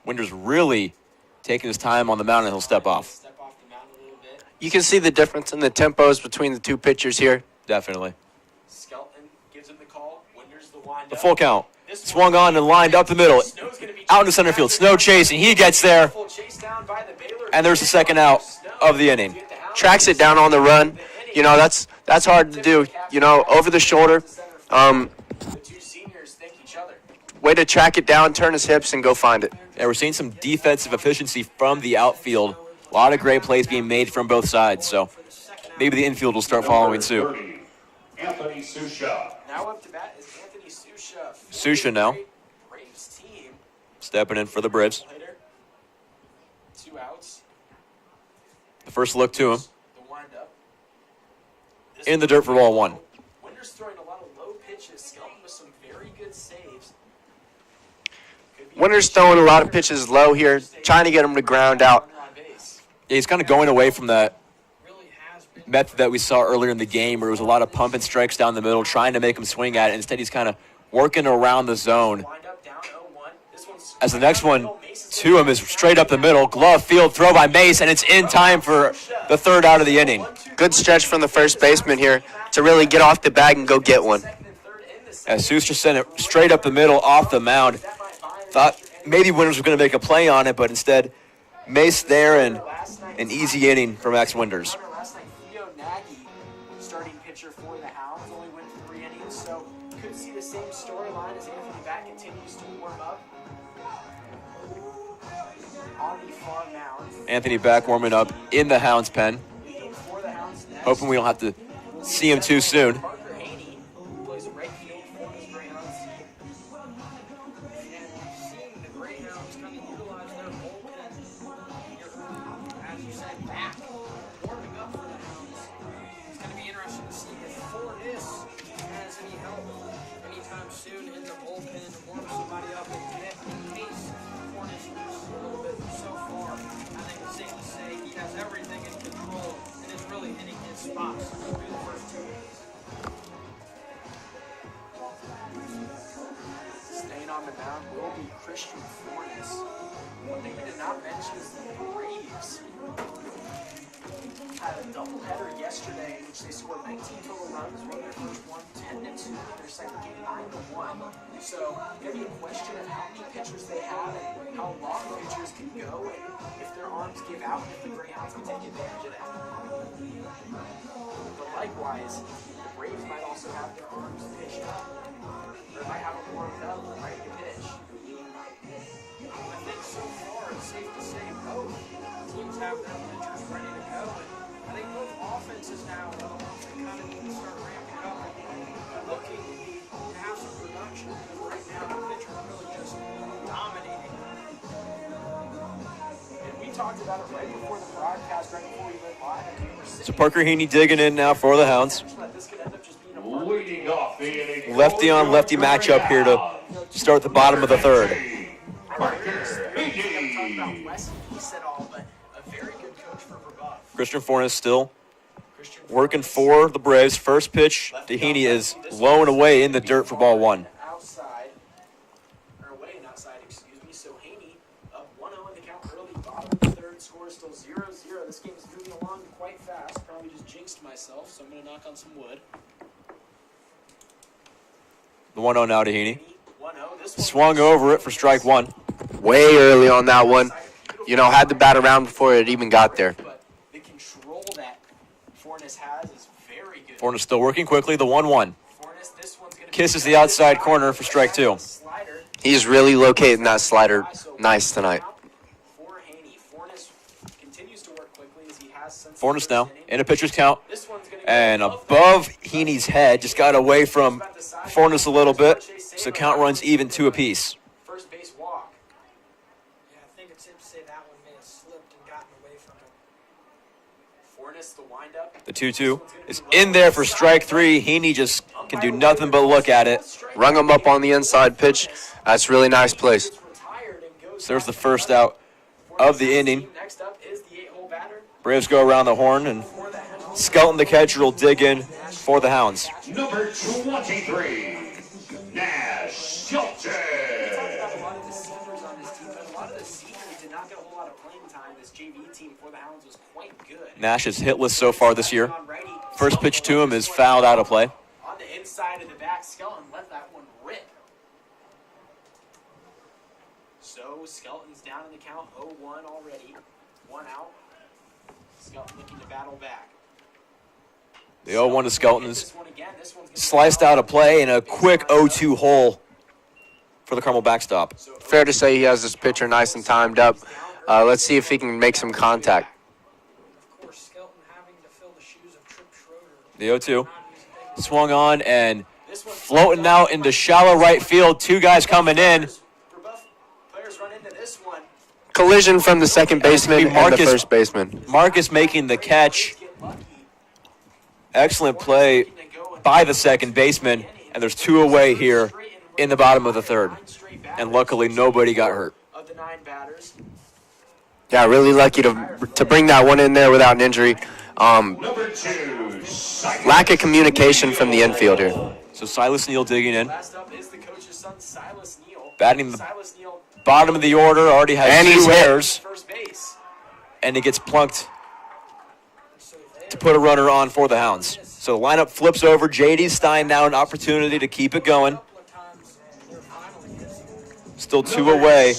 Winters really taking his time on the mound, and he'll step off. Step off the mound a little bit. You can see the difference in the tempos between the two pitchers here. Definitely. Skelton gives him the call. Winters the wind The up. full count. Swung on and lined up the middle. Out into center field. Snow chasing. He gets there. And there's the second out of the inning. Tracks it down on the run. You know, that's hard to do. You know, over the shoulder. The two seniors think each other. Way to track it down, turn his hips, and go find it. And we're seeing some defensive efficiency from the outfield. A lot of great plays being made from both sides. So maybe the infield will start following suit. Anthony Susha. Now up to bat is Anthony Susha. Susha now. Braves team. Stepping in for the Braves. Later. 2 outs. The first look to him. The windup. In the dirt for ball 1. Winter's throwing a lot of low pitches. Skelton with some very good saves. Winter's throwing a lot of pitches low here, trying to get him to ground out. Yeah, he's kind of going away from that Really has been. method that we saw earlier in the game where it was a lot of pumping strikes down the middle, trying to make him swing at it. Instead, he's kind of working around the zone. Windup down 0-1. This one's As the next one to him is straight up the middle. Glove field throw by Mace, and it's in time for the 3rd out of the inning. Good stretch from the first baseman here to really get off the bag and go get one. As Seuss just sent it straight up the middle off the mound. Thought maybe Winters was going to make a play on it, but instead Mace there and an easy inning for Max Winters. Last night, Theo Nagy, starting pitcher for the Hounds, only went 3 innings, so could see the same storyline as Anthony Back continues to warm up on the far mound. Anthony back warming up in the Hounds pen. Leading for the Hounds next. Hoping we don't have to see him too soon. Parker Haney, who plays right field for his Greyhounds. And seeing the Greyhounds kind of utilize their bullpen, as you said, back, warming up for the Hounds. It's going to be interesting to see if Fortis has any help anytime soon in the bullpen to warm somebody up and get in case Fortis loses a little bit. So far, I think it's safe to say he has everything in control and is really hitting his spots through the first 2 innings. Staying on the mound will be Christian Fortis. One thing we did not mention is the Braves had a doubleheader yesterday in which they scored 19 total runs, won their first one 10-2, and their second game 9-1. So gonna be a question of how many pitchers they have and how long pitchers can go and if their arms give out and if the Greyhounds can take advantage of that. But likewise, the Braves might also have their arms pitched up. Or might have them warmed up, ready to pitch. I think so far it's safe to say both teams have their pitchers ready to go. And I think both offenses now kind of need to start ramping up and looking to have some production. Because right now the pitchers are really just dominating. And we talked about it right before the broadcast, right before we went live. We were So sitting Parker Haney digging in now for the Hounds. that this could end up just being a Leading off the inning. Lefty on lefty matchup here to start the bottom of the 3rd. Parker talking about Haney. West East at all, but a very good coach for Brebeuf. Christian Fornes still Christian working for the Braves. First pitch to Haney is low and away in the dirt for ball 1. Outside, or away and outside, excuse me. So Haney up 1-0 in the count early, bottom of the 3rd, score is still 0-0. This game is moving along quite fast. Probably just jinxed myself, so I'm going to knock on some wood. The 1-0 now to Haney. 1-0. This one Swung over it for strike 1. Way early on that one. You know, had the bat around before it even got there. but the control that Fornes has is very good. Fornes still working quickly. The 1-1. Fornes, this one's gonna Kisses be the outside corner for strike 2. Slider. He's really locating that slider nice tonight. For Haney, Fornes continues to work quickly as he has since Fornes the now first inning. in a pitcher's count. This one's gonna go And above above Haney's head, just got away from Fornes a little bit. So count runs even 2 apiece. first base walk. Yeah, I think it's safe to say that one may have slipped and gotten away from him. Fornes, the windup. The 2-2 is in there for strike 3. Haney just can do nothing but look at it. Rung him up on the inside pitch. That's really nice place. Retired and goes So there's the back. first out of the inning. Next up is the 8-hole batter Braves go around the horn, and for the Hounds. Skelton, the catcher, will dig in for the Hounds. Number 23, Nash Shelton. A lot of the seniors on this team, but a lot of the seniors did not get a whole lot of playing time. This JV team for the Hounds was quite good. Nash is hitless so far this year. On righty, First pitch to him is fouled out of play. on the inside of the back, Skelton let that one rip. So Skelton's down in the count, 0-1 already. 1 out. Skelton looking to battle back. The 0-1 to Skelton is This one again. This one's gonna sliced out of play and a quick 0-2 hole for the Carmel backstop. Fair to say he has this pitcher nice and timed up. Let's see if he can make some contact. Of course, Skelton having to fill the shoes of Trip Schroeder. The 0-2 Not his biggest Swung on and floating out into shallow right field. Two guys coming in. Brebeuf players run into this one. Collision from the second baseman and the Marcus- first baseman. Marcus making the catch. Get lucky. Excellent play by the second baseman. And there's two away here in the bottom of the third. And luckily, nobody got hurt. Of the 9 batters. Yeah, really lucky to bring that one in there without an injury. Number 2, Silas. Lack of communication from the infield here. So Silas Neal digging in. Last up is the coach's son, Silas Neal. Batting the Silas Neal, bottom of the order, already has And he's two hit. errors. first base. And he gets plunked to put a runner on for the Hounds. So the lineup flips over. J.D. Stein now an opportunity to keep it going. Still two away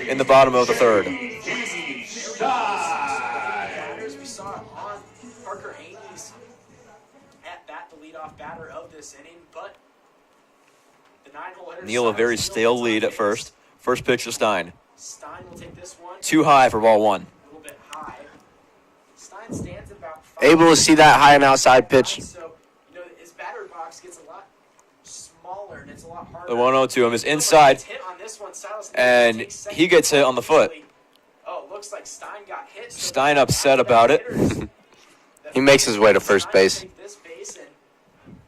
in the bottom of the third. J.D. Stein. Batters we saw on Parker Haney's at bat, the leadoff batter of this inning, but the 9-hole hitter. Neal a very stale lead at first. First pitch to Stein. Stein will take this one. Too high for ball one. A little bit high. Stein stands at about 5. Able to see that high and outside pitch. So, his battery box gets a lot smaller and it's a lot harder. The 1-0 to him is inside, Hit on this one, Silas and takes second. he gets hit on the foot. Oh, it looks like Stein got hit. So Stein upset about it. He makes his way to first base. Stein will take this base, and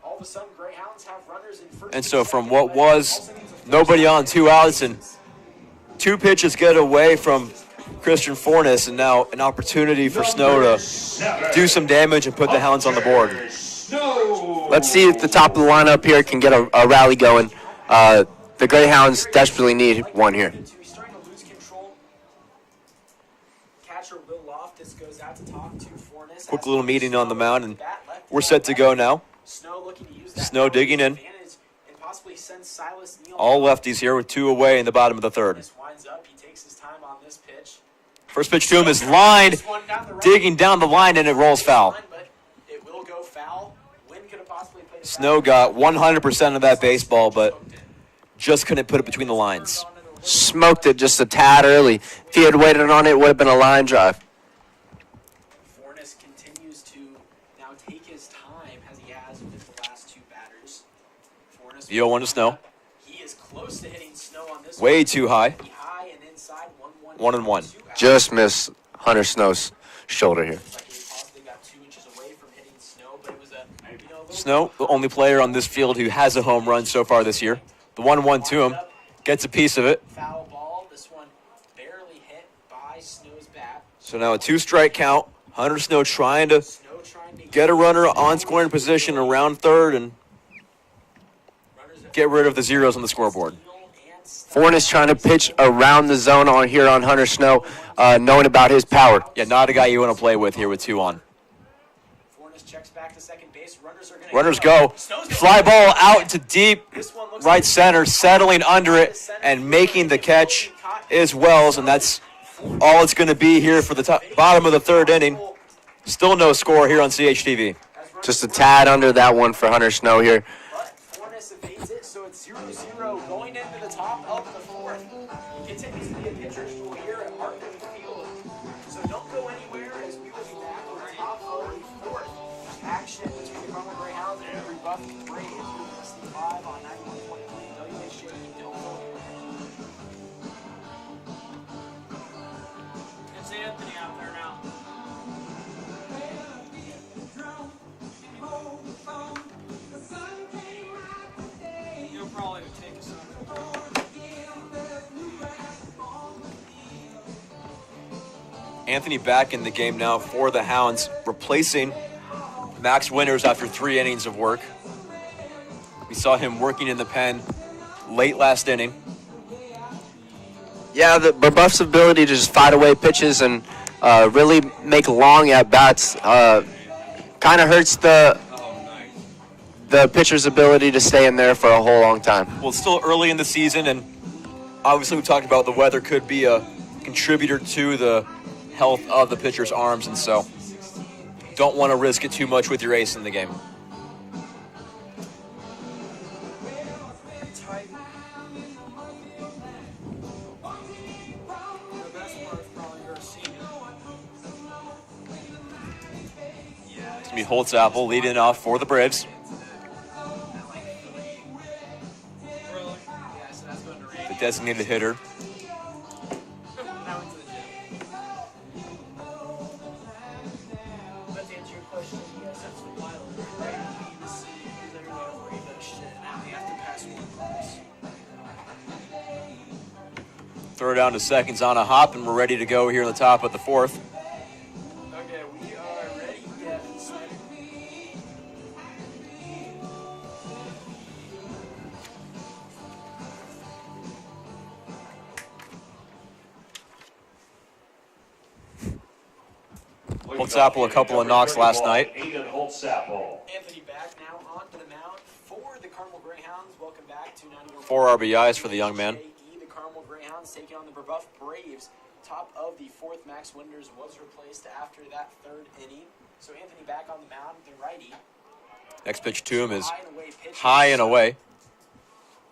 all of a sudden, Greyhounds have runners in first And so and from second, what but was also needs a first nobody on, out. 2 outs, and 2 pitches get away from Christian Fornes, and now an opportunity for Snow to do some damage and put the Hounds on the board. Snow. Let's see if the top of the lineup here can get a rally going. The Greyhounds desperately need one here. He's starting to lose control. Catcher Will Loftus goes out to talk to Fornes. Quick little meeting on the mound, and we're set to go now. Snow looking to use that Snow digging in. advantage and possibly send Silas Neal. All lefties here with 2 away in the bottom of the third. This winds up. He takes his time on this pitch. First pitch to him is lined, This one down the right. digging down the line, and it rolls foul. But it will go foul. Wind could have possibly played a Snow foul. got 100% of that baseball, but just couldn't put it between the lines. Smoked it just a tad early. If he had waited on it, it would have been a line drive. Fornes continues to now take his time as he has with the last 2 batters. Fornes 0-1 to Snow. He is close to hitting Snow on this Way one. too high. High and inside 1-1. 1-1. 2 outs. Just missed Hunter Snow's shoulder here. Like he possibly got 2 inches away from hitting Snow, but it was a little Snow, the only player on this field who has a home run so far this year. The 1-1 to him, gets a piece of it. foul ball. This one barely hit by Snow's bat. So now a 2-strike count. Hunter Snow trying to Snow trying to get a runner on scoring position around third and get rid of the zeros on the scoreboard. Fornes trying to pitch around the zone on here on Hunter Snow, knowing about his power. Yeah, not a guy you want to play with here with 2 on. Fornes checks back to second base. Runners are going Runners go. Fly ball out to deep right center, settling under it and making the catch is Wells, and that's all it's going to be here for the bottom of the third inning. Still no score here on CHTV. Just a tad under that one for Hunter Snow here. But Fornes evades it, so it's 0-0 going into the top of the 4th. It continues to be a pitcher's duel here at Hartman Field. So don't go anywhere as we will be back on the top of the 4th. Action between the Carmel Greyhounds and the Brebeuf Braves. You're listening live on 91.3 WHJ Dillon. It's Anthony out there now. He'll probably take us on. Anthony back in the game now for the Hounds, replacing Max Winters after 3 innings of work. We saw him working in the pen late last inning. Yeah, the Brebeuf's ability to just fight away pitches and really make long at-bats kind of hurts the pitcher's ability to stay in there for a whole long time. Well, it's still early in the season, and obviously we talked about the weather could be a contributor to the health of the pitcher's arms, and so don't want to risk it too much with your ace in the game. The best part is probably your senior. It's going to be Holtzapfel leading off for the Braves. the designated hitter. Now into the gym. But to answer your question, yes, that's the pilot. Right? We see they're not worried about shit. Now they have to pass one pass. Throw down to seconds on a hop, and we're ready to go here in the top of the fourth. Okay, we are ready. Yeah, Snyder. Holtzapfel a couple of knocks last night. Aiden Holtzapfel. Anthony back now onto the mound for the Carmel Greyhounds. Welcome back to 91. 4 RBIs for the young man. The Carmel Greyhounds taking on the Brebeuf Braves. Top of the fourth, Max Winters was replaced after that third inning. So Anthony back on the mound, the righty. Next pitch to him is High and away pitch. high and away.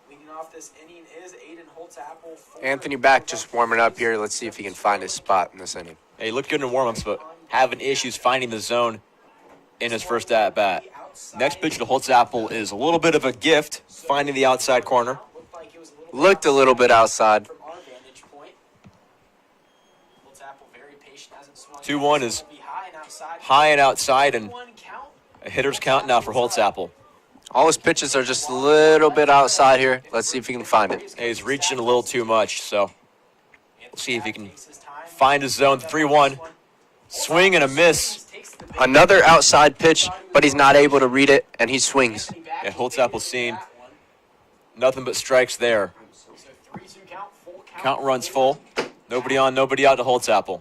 Leading off this inning is Aiden Holtzapfel. for Anthony the back Brebeuf just warming up here. Braves. Let's see if he can find his spot in this inning. Hey, he looked good in warm-ups, but having issues finding the zone in his first at-bat. Next pitch to Holtzapfel is a little bit of a gift, finding the outside corner. Looked a little bit outside. From our vantage point. Holtzapfel very patient, hasn't swung. 2-1 is Be high and outside. high and outside, and 1 count. a hitter's count now for Holtzapfel. All his pitches are just a little bit outside here. Let's see if he can find it. Hey, he's reaching a little too much, so we'll see if he can find his zone. 3-1. Swing and a miss. Another outside pitch, but he's not able to read it, and he swings. Yeah, Holtzapfel seen nothing but strikes there. Count runs full. Nobody on, nobody out to Holtzapfel.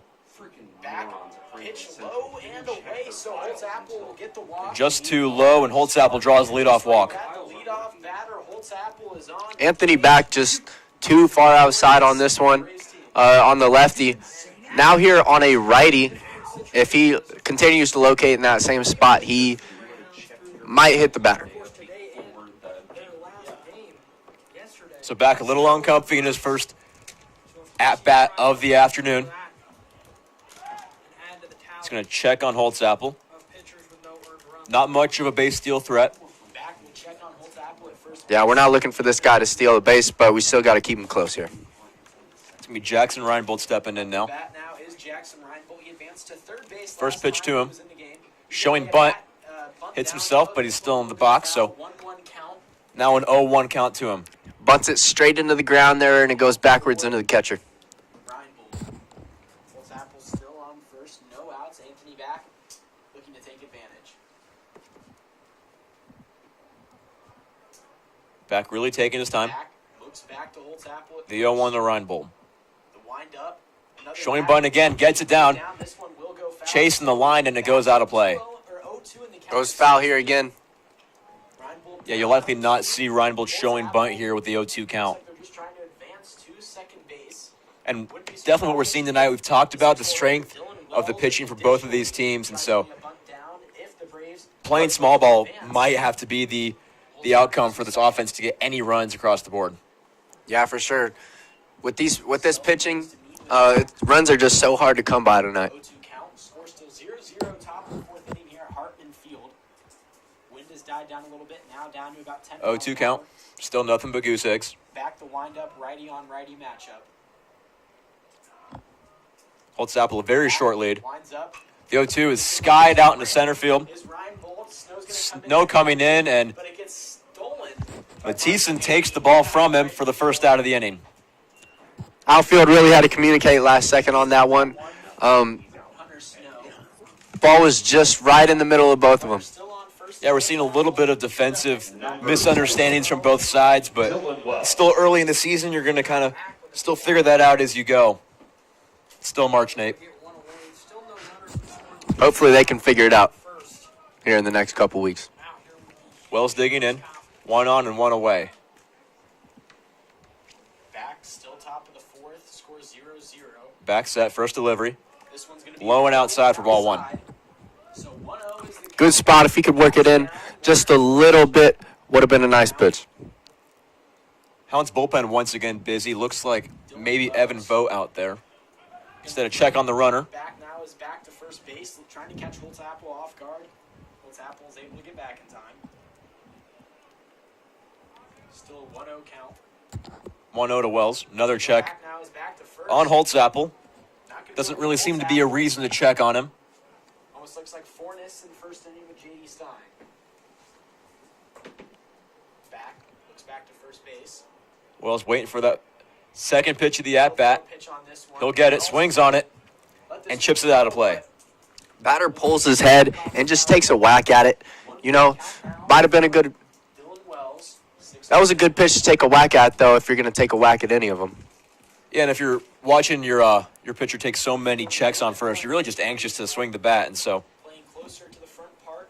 Back, pitch low and away, so Holtzapfel will get the walk. Just too low, and Holtzapfel draws the leadoff walk. The leadoff batter, Holtzapfel is on. Anthony back just too far outside on this one, on the lefty. Now here on a righty, if he continues to locate in that same spot, he might hit the batter. So back a little uncomfy in his first at-bat of the afternoon. He's going to check on Holtzapfel. Not much of a base steal threat. Back will check on Holtzapfel at first. Yeah, we're not looking for this guy to steal a base, but we still got to keep him close here. It's going to be Jackson Reinbold stepping in now. Bat now is Jackson Reinbold. He advanced to third base. First last pitch time to he him. was in the game. Showing bunt. Hits himself, but he's still in the box, so 1-1 count. now an 0-1 count to him. Bunts it straight into the ground there, and it goes backwards into the catcher. Reinbold. Holtzapfel still on first. No outs. Anthony back, looking to take advantage. Back really taking his time. Back, looks back to Holtzapfel. at The 0-1 to Reinbold. The wind up. Another Showing back. bunt again, gets it down. This one will go foul. Chasing the line, and it goes out of play. Or 0-2 in the count. Goes foul here again. Reinbold Yeah, you'll likely not see Reinbold showing bunt here with the 0-2 count. They're just trying to advance to second base. And definitely what we're seeing tonight, we've talked about the strength of the pitching for both of these teams, and so playing small ball might have to be the outcome for this offense to get any runs across the board. Yeah, for sure. With this pitching, runs are just so hard to come by tonight. 0-2 count. Score still 0-0. Top of the fourth inning here at Hartman Field. Wind has died down a little bit. Now down to about 10. 0-2 count. Still nothing but goose eggs. Back the wind up righty on righty matchup. Holtzapfel a very short lead. Winds up. The 0-2 is skied out into center field. Is Reinbold. Snow's gonna come in. Snow coming in, and But it gets stolen. Mathieson takes the ball from him for the first out of the inning. Outfield really had to communicate last second on that one. Hunter Snow. Ball was just right in the middle of both of them. Still on first. Yeah, we're seeing a little bit of defensive misunderstandings from both sides, but it's still early in the season. You're going to kind of still figure that out as you go. It's still March, Nate. Hopefully they can figure it out here in the next couple weeks. Wells digging in. 1 on and 1 away. Back still top of the fourth. Score 0-0. Back set, first delivery. This one's gonna be Low and outside for ball 1. So 1-0 is the Good spot. If he could work it in just a little bit, would have been a nice pitch. Hounds bullpen once again busy. Looks like maybe Evan Vogt out there. Instead of check on the runner. back now is back to first base, trying to catch Holtzapfel off guard. Holtzapfel is able to get back in time. Still a 1-0 count. 1-0 to Wells. Another check Back now is back to first. on Holtzapfel. Not gonna Doesn't go really with seem to be a Holtzapfel. reason to check on him. Almost looks like Fornes in the first inning with J.D. Stein. Back. Looks back to first base. Wells waiting for that second pitch of the at-bat. Pitch on this one. He'll get it, swings on it, Let this and chips it out of play. Batter pulls his head and just takes a whack at it. You know, might have been a good. Dylan Wells. That was a good pitch to take a whack at, though, if you're going to take a whack at any of them. Yeah, and if you're watching your pitcher take so many checks on first, you're really just anxious to swing the bat, and so Playing closer to the front part.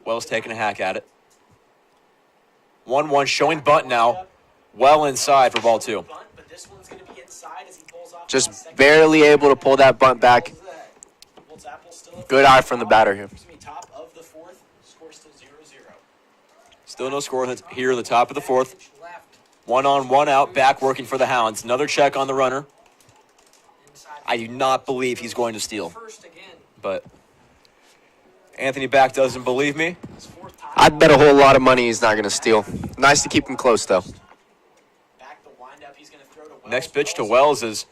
Wells taking a hack at it. 1-1, showing bunt now, well inside for ball 2. Bunt, but this one's going to be inside as he pulls off. Just barely able to pull that bunt back. Good eye from the batter here. Top of the fourth, score still 0-0. Still no score here in the top of the 4th. 1 on, 1 out, back working for the Hounds. Another check on the runner. I do not believe he's going to steal, but Anthony Back doesn't believe me. I'd bet a whole lot of money he's not going to steal. Nice to keep him close, though. Next pitch to Wells is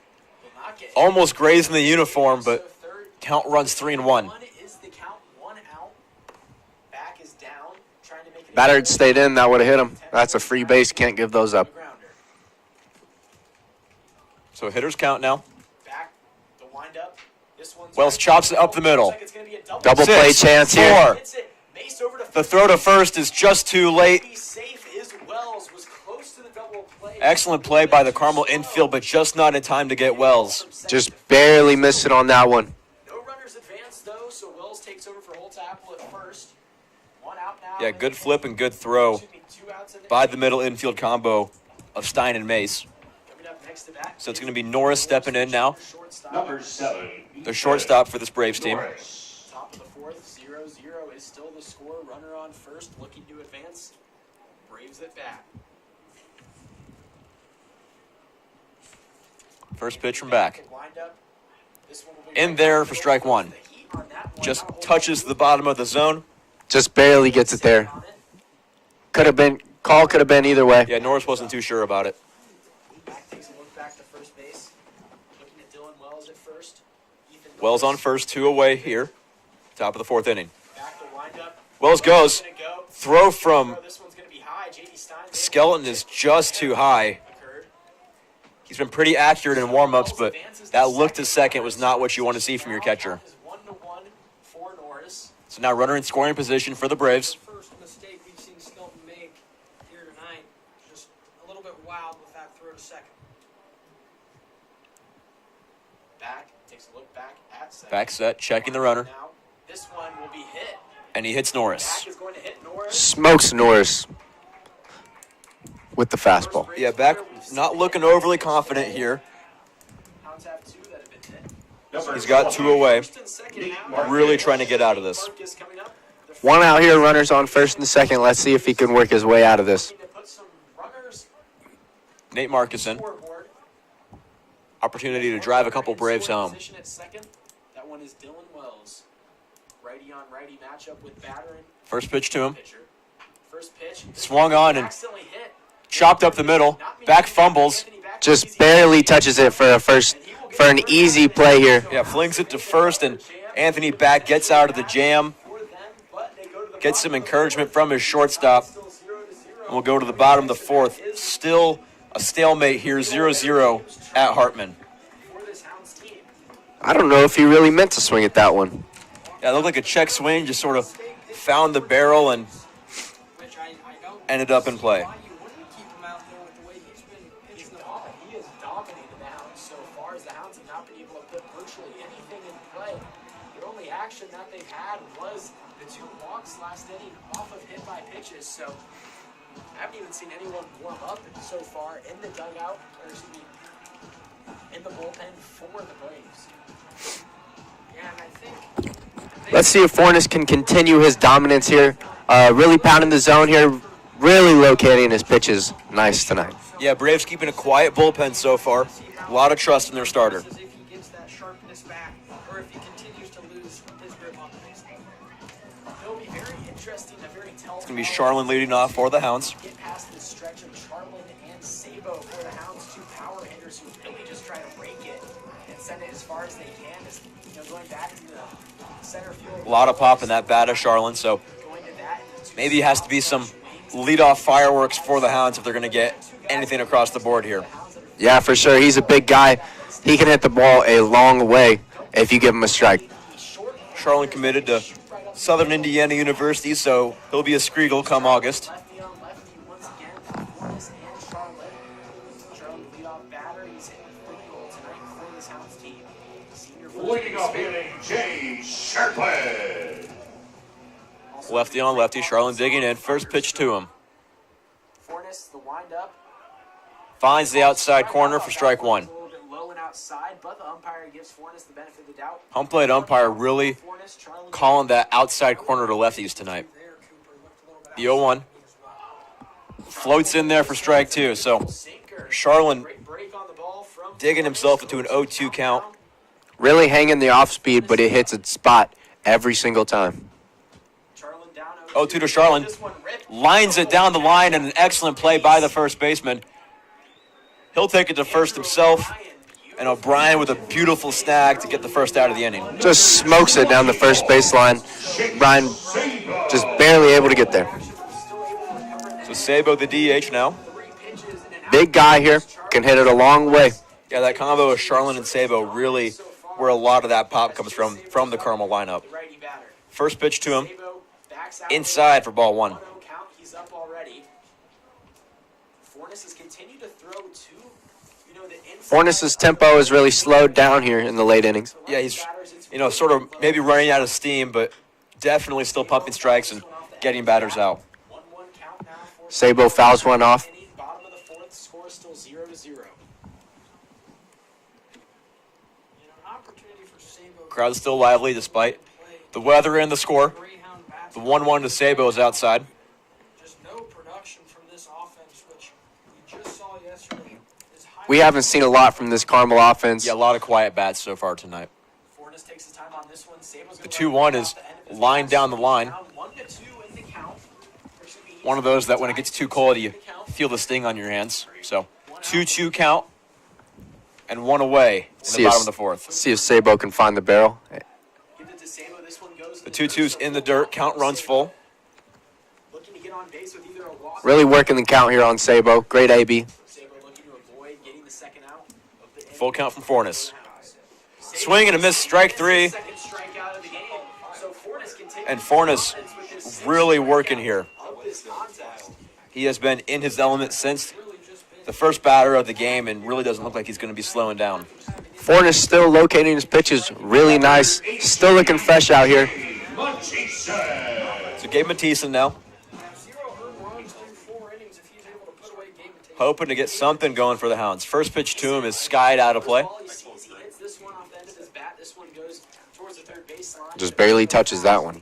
almost grazing the uniform, but count runs 3-1. Batter had stayed in, that would have hit him. That's a free base, can't give those up. So hitters count now. The windup. This one's Wells chops it up the middle. Looks like it's gonna be a Double 6, play chance here. 4. Hits it. Mace over to The throw to first is just too late. Be safe is Wells. Was close to the double play. Excellent play by the Carmel infield, but just not in time to get Wells. Just barely missed it on that one. No runners advance though, so Wells takes over for Holtzapfel at first. 1 out now. Yeah, good flip and good throw Excuse me, 2 outs in the by the middle infield combo of Stein and Mace. Coming up next to bat. So it's going to be Norris stepping in now, Shortstop. Number 7. the shortstop for this Braves team. Norris. Top of the fourth, 0-0 is still the score. Runner on first, looking to advance. Braves at bat. First pitch from Back. Wind up. This one will be In right there back. for strike 1. The heat on that one. Just Not touches the bottom of the zone. Just barely gets it there. on it. Could have been, call could have been either way. Yeah, Norris wasn't too sure about it. Back takes a look back to first base. Looking at Dylan Wells at first. Ethan Wells on Norris. first, 2 away here. Top of the 4th inning. Back to wind up. Wells goes. Gonna go. Throw from This one's gonna be high. J.D. Stein. Skeleton is just too high. Occurred. He's been pretty accurate in warm-ups, but that look to second was not what you want to see from your catcher. Is 1-1 for Norris. So now runner in scoring position for the Braves. First mistake we've seen Skelton make here tonight. Just a little bit wild with that throw to second. Back takes a look back at second. Back set, checking the runner, Now, this one will be hit. and he hits Norris. Back is going to hit Norris. Smokes Norris with the fastball. Yeah, Back not looking overly confident here. Hounds have 2 that have been hit. Number He's got 2 away. First and second out. Really trying to get out of this. Marcus coming up. The 1 out here, runners on first and second. Let's see if he can work his way out of this. need to put some runners Nate Markison, scoreboard. opportunity to drive a couple Braves home. Position at second. That one is Dylan Wells. Righty on righty matchup with batter and First pitch to him. pitcher. First pitch. Swung on and Accidentally hit. chopped up the middle. Back fumbles. Just barely touches it for an easy play here. Yeah, flings it to first, and Anthony Back gets out of the jam. Gets some encouragement from his shortstop. And we'll go to the bottom of the 4th. Still a stalemate here, 0-0 at Hartman. I don't know if he really meant to swing at that one. Yeah, it looked like a check swing, just sort of found the barrel and Which I don't ended up in play. why you wouldn't keep him out there with the way he's been pitching the ball. He has dominated the Hounds so far as the Hounds have not been able to put virtually anything in play. The only action that they've had was the 2 walks last inning off of hit by pitches. So I haven't even seen anyone warm up so far in the dugout, or excuse me, in the bullpen for the Braves. Yeah, and I think Let's see if Fornes can continue his dominance here. Really pounding the zone here. Really locating his pitches nice tonight. Yeah, Braves keeping a quiet bullpen so far. A lot of trust in their starter. as if he gets that sharpness back, or if he continues to lose his grip on the baseball. It'll be very interesting, a very telltale. It's going to be Charlin leading off for the Hounds. Get past the stretch of Charlin and Sabo for the Hounds, two power hitters who really just try to break it and send it as far as they can. As, going back to the center field. A lot of pop in that bat of Charlin, so maybe it has to be some leadoff fireworks for the Hounds if they're going to get anything across the board here. Yeah, for sure. He's a big guy. He can hit the ball a long way if you give him a strike. Charlin committed to Southern Indiana University, so he'll be a Skriegel come August. Lefty on lefty once again for Forrest and Charlotte. Charlotte leadoff batter. He's hitting the goal tonight for this Hounds team. Senior Leading off hitting, Jay Sharpless. Lefty on lefty, Charlin digging in. First pitch to him. Forrest, the windup. Finds the outside corner for strike one. A little bit low and outside, but the umpire gives Forrest the benefit of the doubt. Home plate umpire really calling that outside corner to lefties tonight. The 0-1 floats in there for strike two. So Charlin digging himself into an 0-2 count. Really hanging the off speed, but it hits its spot every single time. 0-2 to Charlin. Lines it down the line, and an excellent play by the first baseman. He'll take it to first himself, and O'Brien with a beautiful snag to get the first out of the inning. Just smokes it down the first baseline. Brian just barely able to get there. So Sabo the DH now. Big guy here, can hit it a long way. Yeah, that combo of Charlin and Sabo really where a lot of that pop comes from the Carmel lineup. First pitch to him, inside for ball one. He's up already. Forrest has continued to throw two. Fornes's tempo is really slowed down here in the late innings. Yeah, he's sort of maybe running out of steam, but definitely still pumping strikes and getting batters out. Sabo fouls one off. Bottom of the fourth, score is still 0-0. Crowd's still lively despite the weather and the score. The 1-1 to Sabo is outside. Just no production from this offense, which we just saw yesterday. We haven't seen a lot from this Carmel offense. Yeah, a lot of quiet bats so far tonight. Forrest takes his time on this one. The 2-1 is lined down the line. 1-2 in the count. One of those that when it gets too cold, you feel the sting on your hands. So 2-2 count and one away in the bottom of the fourth. See if Sabo can find the barrel. The 2-2's in the dirt. Count runs full. Looking to get on base with either a walk. Really working the count here on Sabo. Great AB. Sabo looking to avoid getting the second out of the Full count from Fornes. Swing and a miss, strike three. second strikeout of the game. So Forrest can take And Fornes really working here. of this contest. He has been in his element since the first batter of the game and really doesn't look like he's going to be slowing down. Fornes still locating his pitches really nice. Still looking fresh out here. So Gabe Matisse now. Hoping to get something going for the Hounds. First pitch to him is skied out of play. He hits this one off the end of his bat. This one goes towards the third baseline. Just barely touches that one.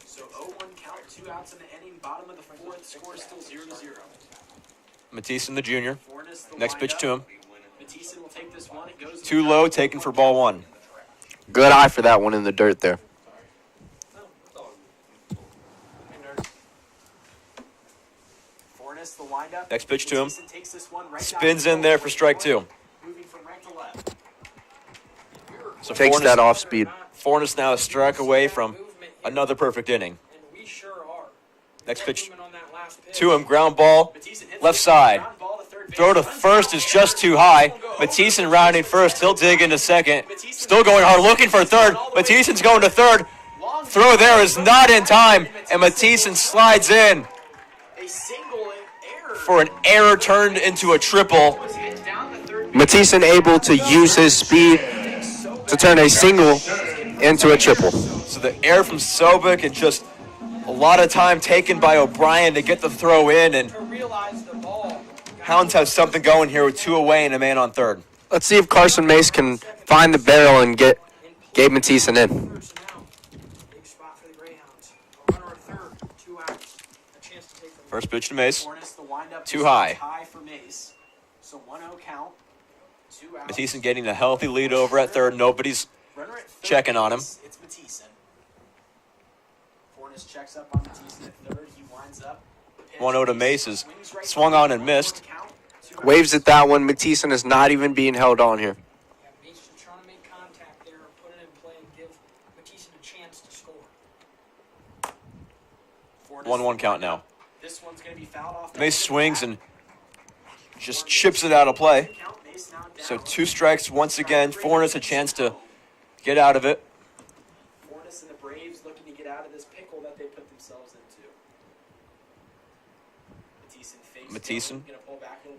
So 0-1 count, 2 outs in the inning. Bottom of the fourth, score is still 0-0. Matisse the junior. Forrest, the Next pitch to him. Matisse will take this one. It goes Too low, taken for ball one. Good eye for that one in the dirt there. Forrest, the windup. Next pitch to him. Matisse takes this one right Spins down in there for strike two. moving from right to left. So Takes that off speed. Fornes now a strike away from another perfect inning. And we sure are. Next pitch Movement on that last pitch. to him, ground ball, Matisse hits left it. side. Ground ball to third base. Throw to first is just too high. Matisse rounding first. He'll dig into second. Still going hard, looking for third. Matisse's going to third. Throw there is not in time, and Matisse slides in A single error. for an error turned into a triple. Was hit down the third Matisse able to use his speed to turn a single into a triple. So the error from Sobek and just a lot of time taken by O'Brien to get the throw in, and To realize the ball. Hounds have something going here with 2 away and a man on third. Let's see if Carson Mace can find the barrel and get Gabe Matisse in. First and out. Big spot for the Greyhounds. A runner at third. 2 outs. A chance to take the First pitch to Mace. Forrest, the windup. Too high. High for Mace. So 1-0 count. 2 outs. Matisse getting a healthy lead over at third. Nobody's Runner at third checking on him. base, It's Matisse. Fornes checks up on Matisse at third. He winds up. 1-0 to Mace's. Swung on and missed. Waves at that one. Matisse is not even being held on here. Yeah, Mace just trying to make contact there, put it in play, and give Matisse a chance to score. 1-1 count now. This one's going to be fouled off. Mace swings and just chips it out of play. So 2 strikes once again. Fornes a chance to get out of it. Fornes and the Braves looking to get out of this pickle that they put themselves into. Mathieson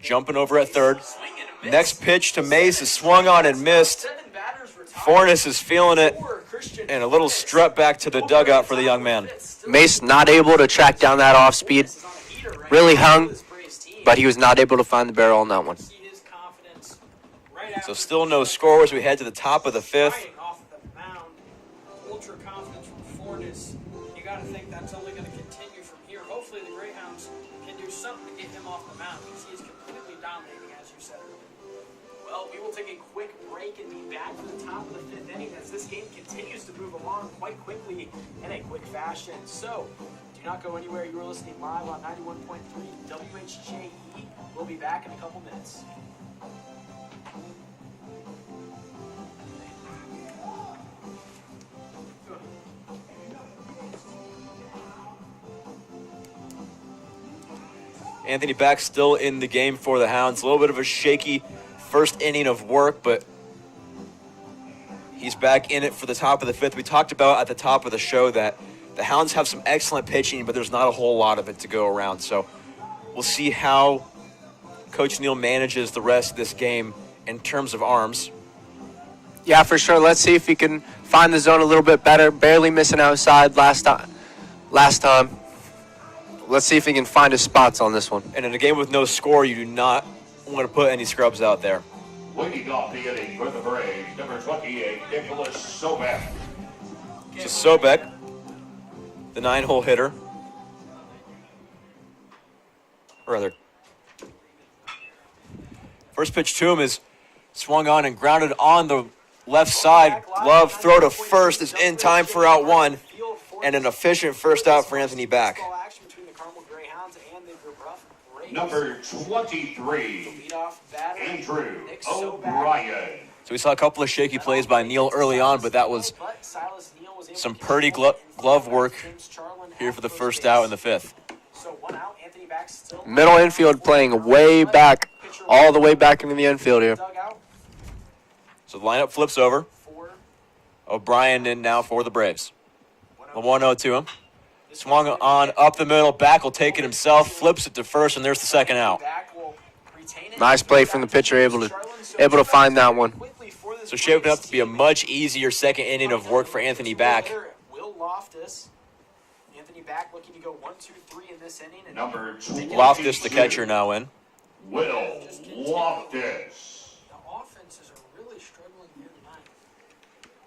jumping over at third. Next pitch to Mace is swung on and missed. Fornes is feeling it, and a little strut back to the dugout for the young man. Mace not able to track down that off speed. Really hung, but he was not able to find the barrel on that one. So still no score as we head to the top of the 5th. Off the mound, ultra confidence from Fornes. You got to think that's only going to continue from here. Hopefully the Greyhounds can do something to get him off the mound because he is completely dominating, as you said earlier. Well, we will take a quick break and be back for the top of the 5th inning as this game continues to move along quite quickly in a quick fashion. So, do not go anywhere. You are listening live on 91.3 WHJE. We'll be back in a couple minutes. Anthony back still in the game for the Hounds. A little bit of a shaky first inning of work, but he's back in it for the top of the 5th. We talked about at the top of the show that the Hounds have some excellent pitching, but there's not a whole lot of it to go around. So we'll see how Coach Neal manages the rest of this game in terms of arms. Yeah, for sure. Let's see if he can find the zone a little bit better. Barely missing outside last time. Let's see if he can find his spots on this one. And in a game with no score, you do not want to put any scrubs out there. Leading off the inning for the Braves, number 28, Nicholas Sobek. So Sobek, the 9-hole hitter. Or rather, first pitch to him is swung on and grounded on the left side. Glove throw to first is in time for out 1. And an efficient first out for Anthony back. Number 23, Andrew O'Brien. So we saw a couple of shaky plays by Neal early on, but that was some pretty glove work here for the first out in the 5th. Middle infield playing way back, all the way back into the infield here. So the lineup flips over. O'Brien in now for the Braves. The 1-0 to him. Swung on up the middle. Back will take it himself. Flips it to first, and there's the second out. Nice play from the pitcher, able to find that one. So shaping up to be a much easier second inning of work for Anthony back. Will Loftus. Anthony back looking to go 1, 2, 3 in this inning. And Number 22, Loftus, the catcher, now in. Will Loftus. The offenses are really struggling here tonight.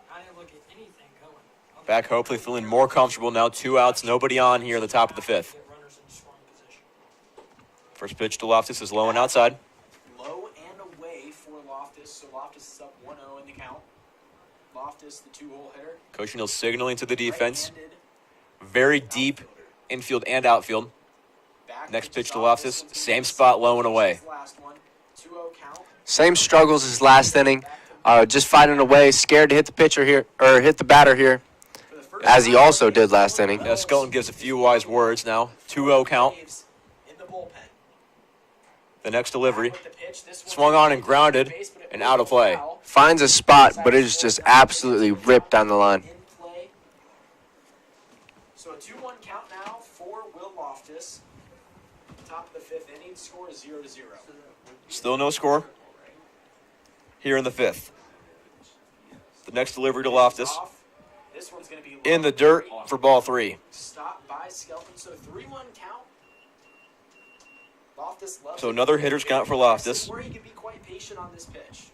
Not able to get anything going. Back hopefully feeling more comfortable now. 2 outs, nobody on here at the top of the 5th. Get runners in scoring position. First pitch to Loftus is low and outside. Low and away for Loftus. So Loftus is up 1-0 in the count. Loftus, the 2-hole hitter. Coach Neal signaling to the defense. Right-handed. Very deep infield and outfield. Back Next pitch to Loftus, same spot, low and away. Last one. 2-0 count. Same struggles as last inning. Just fighting away, scared to hit the pitcher here, or hit the batter here, as he also did last inning. Yeah, Skelton gives a few wise words now. 2-0 count. In the bullpen. The next delivery. With the pitch, this one's Swung on and grounded and out of play. Finds a spot, but it is just absolutely ripped down the line. In play. So a 2-1 count now for Will Loftus. Top of the 5th inning, score is 0-0. Still no score here in the 5th. The next delivery to Loftus. This one's going to be In the dirt for ball 3. Stopped by Skelton, so 3-1 count. Loftus loves So it. another hitter's count for Loftus. Or he could be quite patient on this pitch.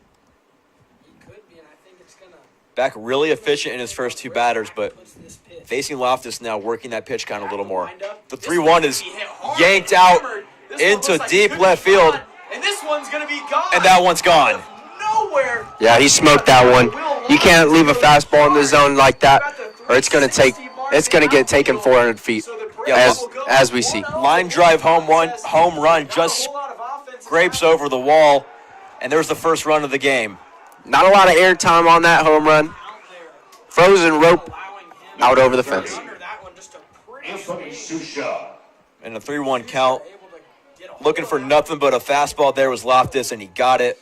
He could be, and I think it's going to Back really efficient in his first 2 batters, but puts this pitch. facing Loftus now, working that pitch count a little more. The This one's 3-1 gonna is be hit hard yanked and out hammered. This one into looks like it deep could left be field. gone, and this one's going to be gone. And that one's gone. Nowhere. Yeah, he smoked that one. You can't leave a fastball in the zone like that, or it's going to take it's going to get taken 400 feet, as we see. Line drive home run just scrapes over the wall, and there's the first run of the game. Not a lot of air time on that home run. Frozen rope out over the fence. Anthony Susha. And a 3-1 count. Looking for nothing but a fastball there was Loftus, and he got it.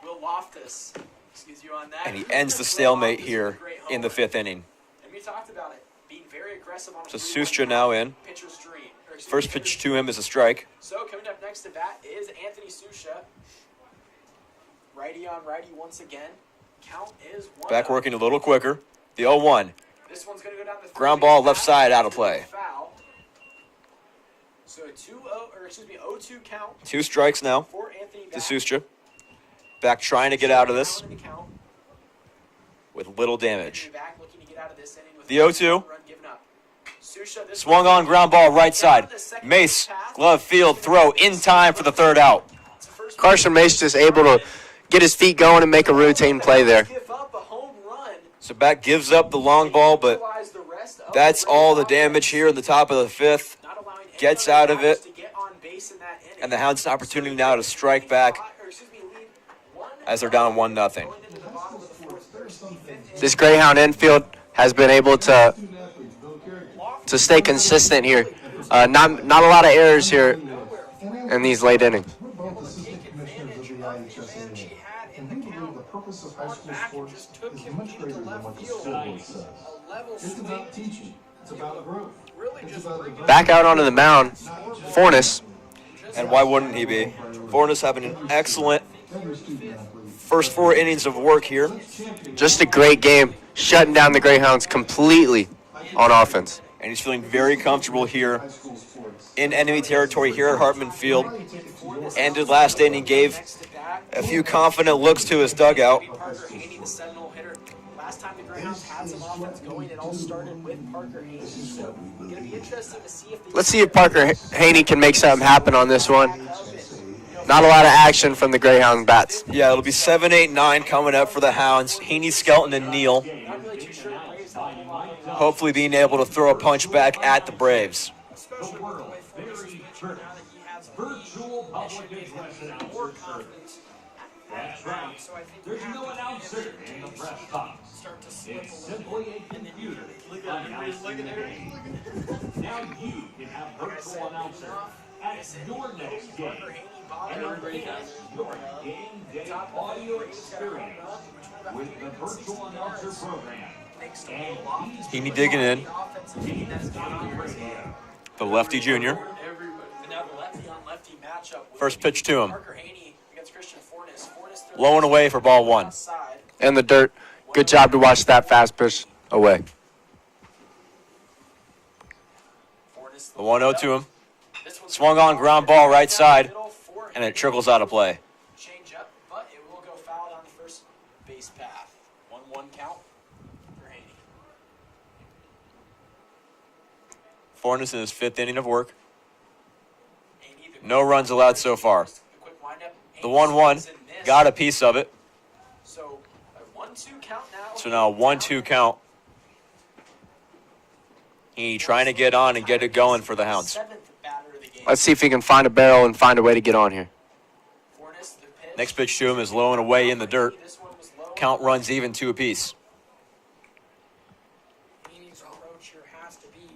Will Loftus, excuse you on that. And he ends the stalemate here in the 5th inning. And we talked about it, being very aggressive on So Sustra now in. pitcher's dream. First pitch to him is a strike. So coming up next to bat is Anthony Susha. Righty on righty once again. Count is 1. Back working a little quicker. The 0-1. This one's going to go down the Ground ball left side out of play. Foul. So a 0-2 count 2 strikes now for Anthony to Sustra. Back trying to get out of this with little damage. Back looking to get out of this inning with The 0-2. run given up. Susha, this Swung on ground ball right side. Mace, glove field throw in time for the 3rd out. Carson Mace just able to get his feet going and make a routine play there. give up a home run. So back gives up the long ball, but Equalize the rest of that's the all the Braves damage here in the top of the 5th. not allowing any Gets other out of guys it. to get on base in that inning. And the Hounds an opportunity now to strike back Lead 1-0 as they're down 1-0. going into the bottom of the 4th. This Greyhound infield has been able to stay consistent here. Not a lot of errors here in these late innings. Take advantage of the advantage he had in the count. On back and just took him into the left field. A level swing. teaching. It's about growth. Really just bring it Back out onto the mound, Fornes. And why wouldn't he be? Fornes having an excellent first 4 innings of work here. Just a great game, shutting down the Greyhounds completely on offense. And he's feeling very comfortable here in enemy territory here at Hartman Field. Ended last inning, gave a few confident looks to his dugout. Parker Haney, the Sentinel hitter. Last time the Greyhounds had some offense going, it all started with Parker Haney. So it's going to be interesting to see if they Let's see if Parker Haney can make something happen on this one. Not a lot of action from the Greyhound bats. Yeah, it'll be 7, 8, 9 coming up for the Hounds. Heaney, Skelton, and Neal. not really too sure the Braves have a lot of Hopefully being able to throw a punch back at the Braves. especially with the way Forrest is pitching now that he has a Virtual public address announcer. more confidence. That's right. So I think There's you have no to announcer in the press box. start to slip It's a little simply a computer announcing the game. Now you can have virtual announcer at your next game and enhance your game day audio experience with the virtual announcer program. And Heaney digging in. The lefty junior. And now the lefty on lefty matchup with First pitch to him. Parker Haney against Christian Fornes. Fornes throws Low and away for ball 1. outside. In the dirt. Good job to watch that fast pitch away. Fornes The 1-0 to him. This one's Swung on ground ball right side, middle for and it trickles out of play. change up, but it will go foul on the first base path. 1-1 count for Haney. Fornes in his 5th inning of work. Haney, the No runs allowed so far. the quick windup. The Haney 1-1 swings and misses. got a piece of it. So a 1-2 count now. So now a 1-2 count. He trying to get on and get it going for the Hounds. 7th batter of the game. Let's see if he can find a barrel and find a way to get on here. Fornes, the pitch. Next pitch to him is low and away in the dirt. This one was low. Count runs even 2 apiece. Haney's approach here has to be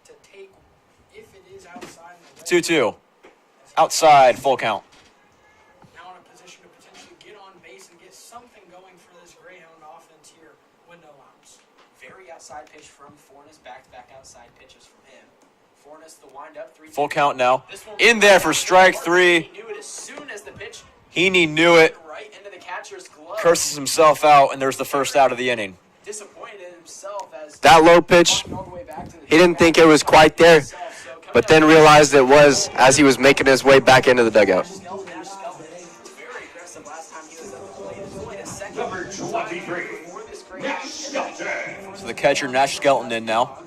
to take, if it is outside the 2-2. Outside, full count. now in a position to potentially get on base and get something going for this Greyhound offense here with no outs. Very outside pitch from Fornes. Back outside pitches from him. Fornes, the windup. 3-2. Full count now. This one In there for strike 3. He knew it as soon as the pitch Heaney knew it. right into the catcher's glove. Curses himself out, and there's the first out of the inning. Disappointed in himself as That low pitch, all the way back to the he didn't think it was quite there, but then realized it was as he was making his way back into the dugout. Skelton, very aggressive last time he was at the plate. It's only a second Number 23, for this great Matt Skelton. So the catcher, Nash Skelton, in now.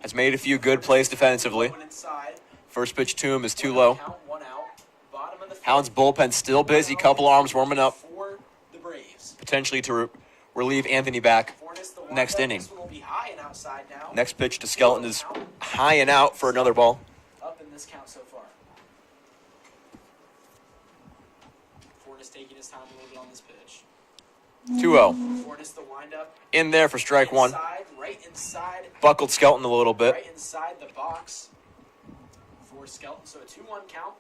Has made a few good plays defensively. going inside. First pitch to him is too low. Count 1 out. Bottom of the fifth Hounds bullpen still busy. Couple arms warming up. for the Braves. Potentially to relieve Anthony back. Fornes, the next inning. This one will be high and outside now. Next pitch to Skelton is high and out for another ball. Up in this count so far. Ford is taking his time a little bit on this pitch. 2-0. Ford is the windup. In there for strike one. Inside, right inside. Buckled Skelton a little bit. Right inside the box for Skelton. So a 2-1 count.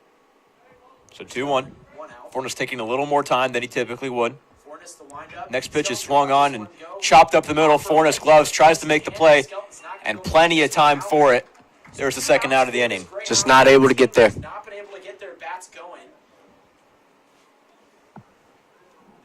So 2-1. 1 out. Fornes taking a little more time than he typically would. Fornes the windup. Next pitch is swung on and chopped up the middle. Fornes gloves, tries to make the play, and plenty of time for it. There's the second out of the inning. Just not able to get there. Not been able to get their bats going.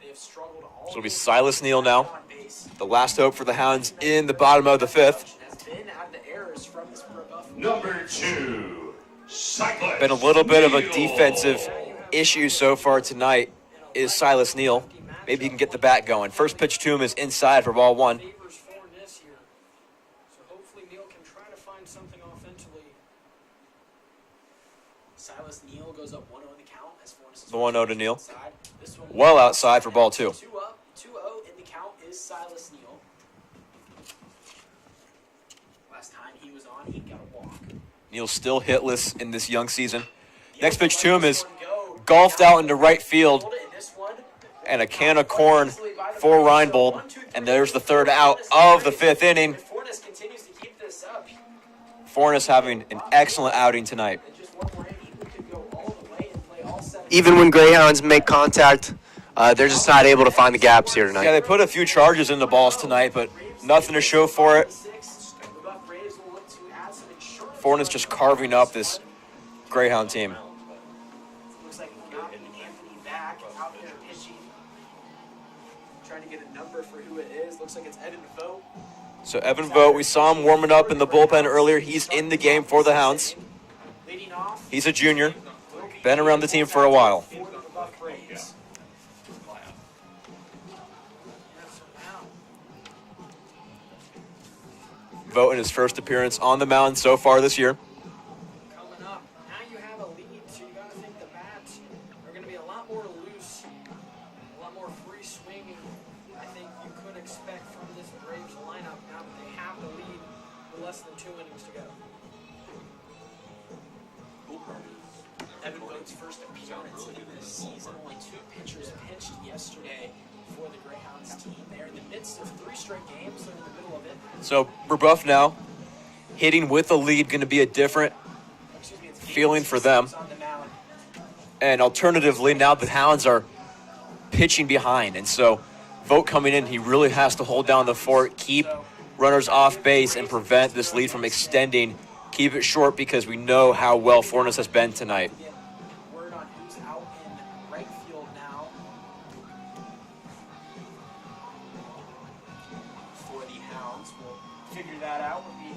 They have struggled all So it'll be Silas Neal now. on base. The last hope for the Hounds in the bottom of the fifth. Has been out of the errors from this Brebeuf. Number 2, Cyclist. Been a little bit of a Neal. defensive issue so far tonight is Silas Neal. Maybe he can get the bat going. First pitch to him is inside for ball one. Favors Fornes here. So hopefully Neal can try to find something offensively. Silas Neal goes up 1-0 in the count as Fornes is The 1-0 to Neal. inside. This one Well outside for ball two. 2 up, 2-0 in the count is Silas Neal. Last time he was on, he got a walk. Neal's still hitless in this young season. Next pitch to him is golfed out into right field, and a can of corn for Reinbold. And there's the third out of the fifth inning. Fornes continues to keep this up. Fornes having an excellent outing tonight. And just one more inning, he could go all the way and play all 7. Even when Greyhounds make contact, they're just not able to find the gaps here Yeah, tonight. they put a few charges in the balls tonight, but nothing to show for it. Fornes just carving up this Greyhound team. Looks like we got Anthony back out there pitching. Trying to get a number for who it is. Looks like it's Evan Vogt. So Evan Vogt, we saw him warming up in the bullpen earlier. He's in the game for the Hounds. Leading off. He's a junior. Been around the team for a while. For the Brebeuf Braves. Vogt in his first appearance on the mound so far this year. Coming up. Now you have a lead, so you got to think the bats are going to be a lot more loose, a lot more free swinging. I think you could expect from this Braves lineup now that they have the lead with less than 2 innings to go. Evan Vogt's first appearance in this season. Only 2 pitchers pitched yesterday for the Greyhounds team. They're in the midst of 3 straight games. They're in the middle of it. So Brebeuf now hitting with a lead, going to be a different It's feeling for them. on the mound. And alternatively, now the Hounds are pitching behind. And so Vogt coming in, he really has to hold down the fort, keep runners off base, and prevent this lead from extending. Keep it short because we know how well Fornes has been tonight. Get word on who's out in right field now for the Hounds. We'll figure that out when we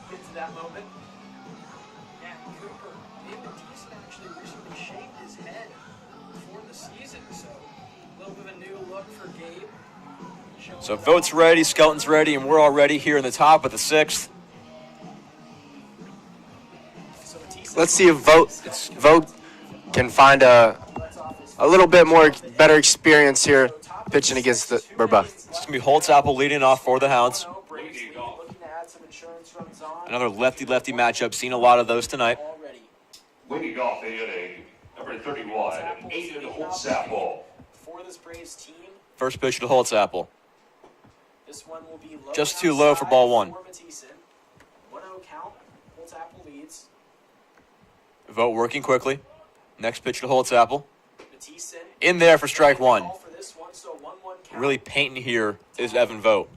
get to that moment. Yeah, Cooper, Gabe Batista actually recently shaved his head before the season, so a little bit of a new look for Gabe. Showing So off. Vogt's ready, Skelton's ready, and we're all ready here in the top of the 6th. So Batista Let's see if Vogt can find a little bit more better experience here pitching against the Brebeuf. It's going to be Holtzapfel leading off for the Hounds. Braves looking to add some insurance runs on Another lefty-lefty matchup. Seen a lot of those tonight. already. Leading off the inning, number 31, Aiden Holtzapfel. For this Braves team, First pitch to Holtzapfel. this one will be low Just too low for ball one. For Batista. 1-0 count. Holtzapfel leads. Vogt working quickly. Next pitch to Holtzapfel. Batista In there for strike one. call for this one, so 1-1 count. Really painting here is Evan Vogt.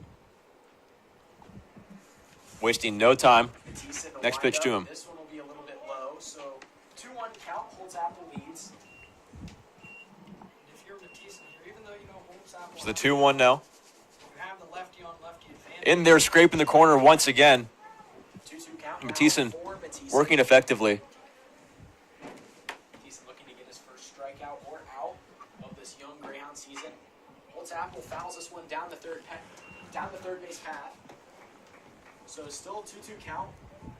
Wasting no time. Batista in the Next pitch to windup. him. This one will be a little bit low, so 2-1 count. Holtzapfel leads. If you're Batista here, even though you know Holtzapfel, So the 2-1 now. you have the lefty on lefty advantage. In there scraping the corner once again. 2-2 count. now Batista for Batista. working effectively. Batista looking to get his first strikeout or out of this young Greyhound season. Holtzapfel fouls this one down the third base path. So it's still a 2-2 count.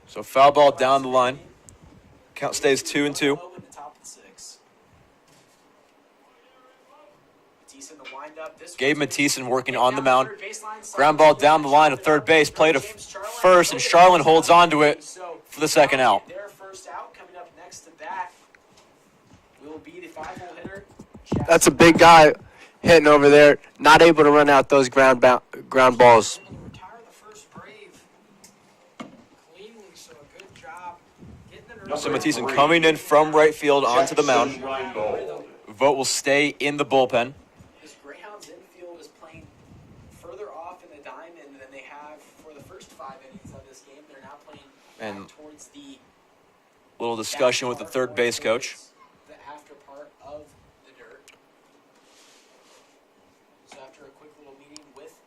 So foul ball down the line. Count stays 2-2. Low in the top of the 6th. Batista Gabe Mathisen working on the mound. Ground ball down the line of third base. Play to first, and Charlin holds on to it for the second out. Their first out coming up next to bat will be the 5-hole hitter. That's a big guy hitting over there. Not able to run out those ground balls. Retire the first Brave cleanly, so a good job getting it early. So Mathisen coming in from right field onto the mound. Reinbold. Vogt will stay in the bullpen. This Greyhounds infield is playing further off in the diamond than they have for the first 5 innings of this game. They're now playing And back towards the little discussion with the third base coach. the after part of the dirt. So after a quick little meeting with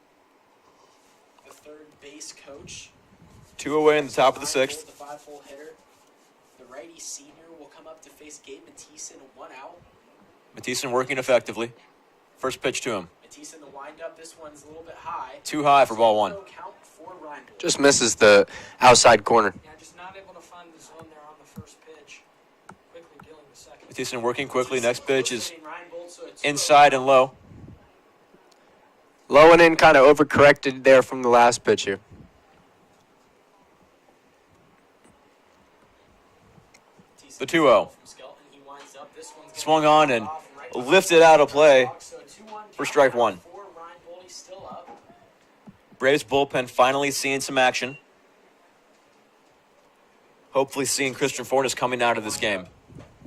the third base coach, 2 away in the top of the 6th. the 5-hole hitter, the righty senior will come up to face Gabe Mathisen, 1 out. Mathisen working effectively. First pitch to him. Mathisen the windup. This one's a little bit high. Too high for ball 1. Count for Reinbold. Just misses the outside corner. Yeah, just not able to find the zone there on the first pitch. Quickly dealing the second. Mathisen working quickly. Next pitch is Reinbold, so it's inside and low. Low and in, kind of overcorrected there from the last pitch here. The 2-0. from Skelton. He winds up. This one's Swung on and lifted out of play for strike 1. For Reinbold, he's still up. Braves bullpen finally seeing some action. Hopefully seeing Christian Fornes coming out of this game.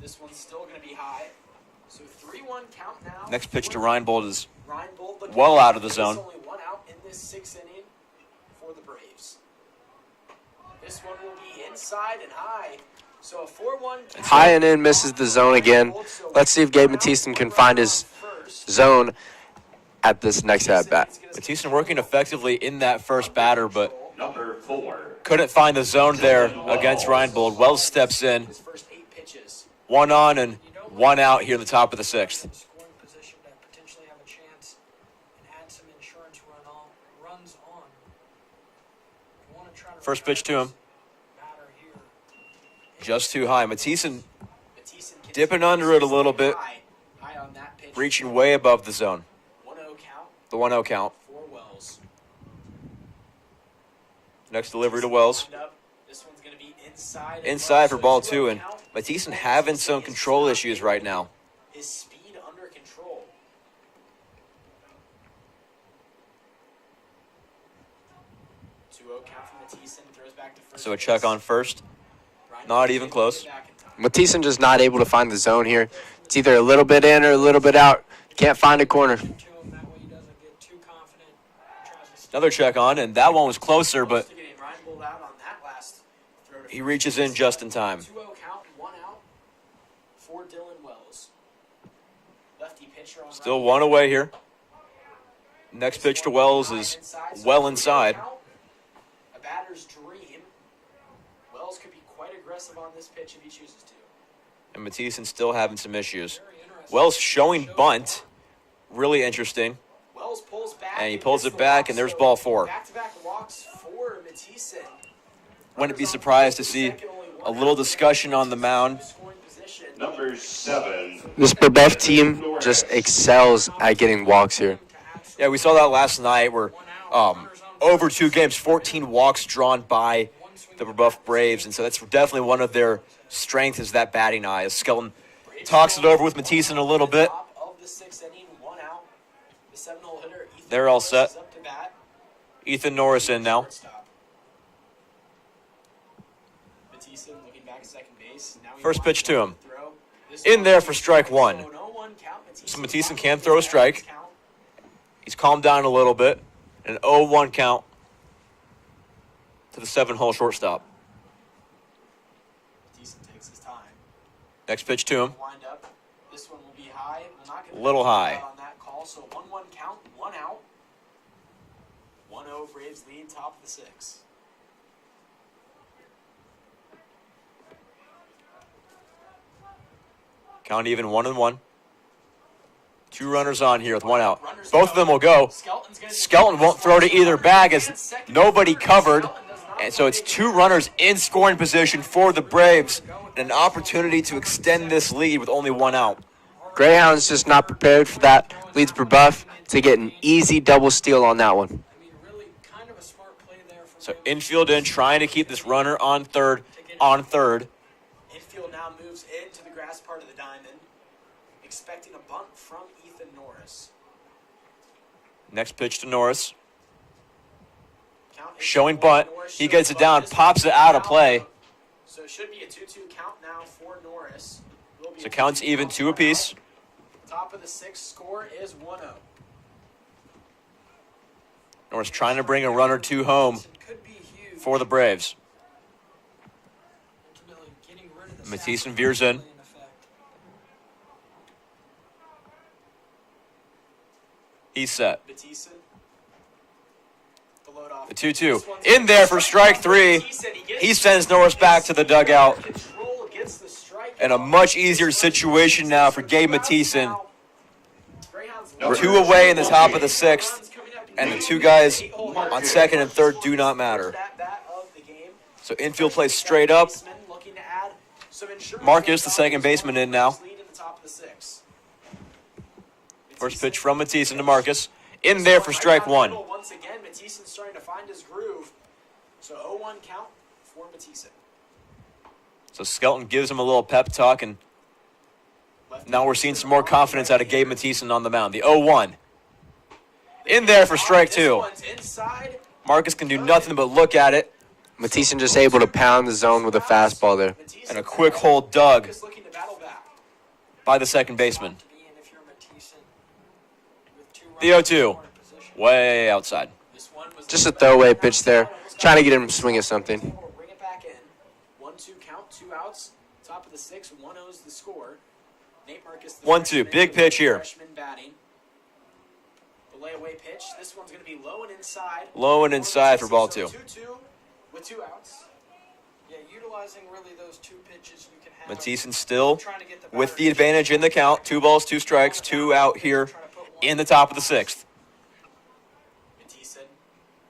This one's still going to be high. So 3-1 count now. Next pitch to Reinbold is Reinbold looking well out of the There's zone. only 1 out in this 6th inning for the Braves. This one will be inside and high. So a 4-1 High and in, misses the zone again. Let's see if Gabe Mathisen can find his zone at this next at-bat. Mathisen working effectively in that first batter, but Number 4. couldn't find the zone there against Reinbold. Wells steps in. his first 8 pitches. 1 on and 1 out here in the top of the 6th. Scoring position to potentially have a chance and add some insurance runs on. You want to try to First pitch to him. batter here. Just too high. Mathisen Mathisen can dipping under it a little bit, high on that pitch. reaching way above the zone. 1-0 count The 1-0 count. for Wells. Next delivery to Wells. This one's going to be inside. Inside for ball 2, and Mathisen having some control issues right now. His speed under control. Count from Mathisen, throws back to first. So a check on first. Not even close. Mathisen just not able to find the zone here. It's either a little bit in or a little bit out. Can't find a corner. To him, that way he doesn't get too confident. Tries to Another check on, and that one was closer, but Getting Reinbold out on that last throw to he reaches in just in time. 2-0 count, 1 out for Dylan Wells. Lefty pitcher on Still right. 1 away here. Next pitch to Wells is well inside. A batter's dream. Wells could be quite aggressive on this pitch if he chooses to. And Mathisen still having some issues. Wells showing bunt. Really interesting. Wells pulls back. And he pulls it back, and there's ball 4. Back-to-back walks for Mathisen. Wouldn't be surprised to see a little discussion on the mound. Scoring position. Number 7. This Brebeuf team just excels at getting walks here. Yeah, we saw that last night where over 2 games, 14 walks drawn by the Brebeuf Braves. And so that's definitely one of their strengths is that batting eye. As Skelton talks it over with Mathisen a little bit. Top of the 6th inning, 1 out. The 7-hole hitter, Ethan They're all Norris set. is up to bat. Ethan Norris in now. Shortstop. Mathisen looking back at second base. Now he First pitch to him. throw. This In one there is for strike 1. so 0-1 count. So Mathisen can throw a strike. Count. He's calmed down a little bit. An 0-1 count to the 7-hole shortstop. Mathisen takes his time. Next pitch to him. Wind up. This one will be high. Will not get Little high. on that call. So 1-1 count, 1 out. 1-0 Braves lead, top of the 6th. Count even 1-1. 2 runners on here with 1 out. Both of them will go. Skelton won't throw to either bag as nobody covered. And so it's 2 runners in scoring position for the Braves. And an opportunity to extend this lead with only 1 out. Greyhounds just not prepared for that. leads Brebeuf to get an easy double steal on that one. I mean, really kind of a smart play there from So Roew. infield in, trying to keep this runner on third. On third. Infield now moves into the grass part of the diamond, expecting a bunt from Ethan Norris. Next pitch to Norris. Count is Showing 2-1. bunt. Norris He shows gets it bunt. down, This pops one it out of is play. So it should be a 2-2 count now for Norris. Will be So a counts 2-2 even, count 2 for apiece. now. Top of the sixth, score is 1-0. Norris trying to bring a runner to home Could be huge. for the Braves. Ultimately getting rid of the Mathisen sack veers in. effect. He's set. Mathisen. The load off. The 2-2. This one's In there for strike three. Mathisen, gets He sends Norris back to the dugout. control, gets the strike. And a much easier situation now for Gabe Mathisen. Greyhounds 2 away in the top of the sixth. And the 2 guys on second and third do not matter. So infield plays straight up. Marcus, the second baseman, in now. First pitch from Mathisen to Marcus. In there for strike 1. Once again, Mathissen's starting to find his groove. So 0-1 count for Mathisen. So Skelton gives him a little pep talk, and now we're seeing some more confidence out of Gabe Mathisen on the mound. The 0-1. In there for strike 2. Marcus can do nothing but look at it. Mathisen just able to pound the zone with a fastball there. And a quick hold dug by the second baseman. The 0-2. Way outside. Just a throwaway pitch there. Trying to get him to swing at something. Bring it back in. 1-2 count, 2 outs. Top of the sixth, 1-0's the score. Nate Marcus, the 1-2. freshman, Big pitch here. freshman batting. The layaway pitch. This one's going to be low and inside. Low and inside for ball 2. 2-2 with 2 outs. Yeah, utilizing really those 2 pitches you can have. Mathisen still Trying to get the with batter the advantage in the count. 2 balls, 2 strikes, 2 out here in the top of the 6th. Mathisen,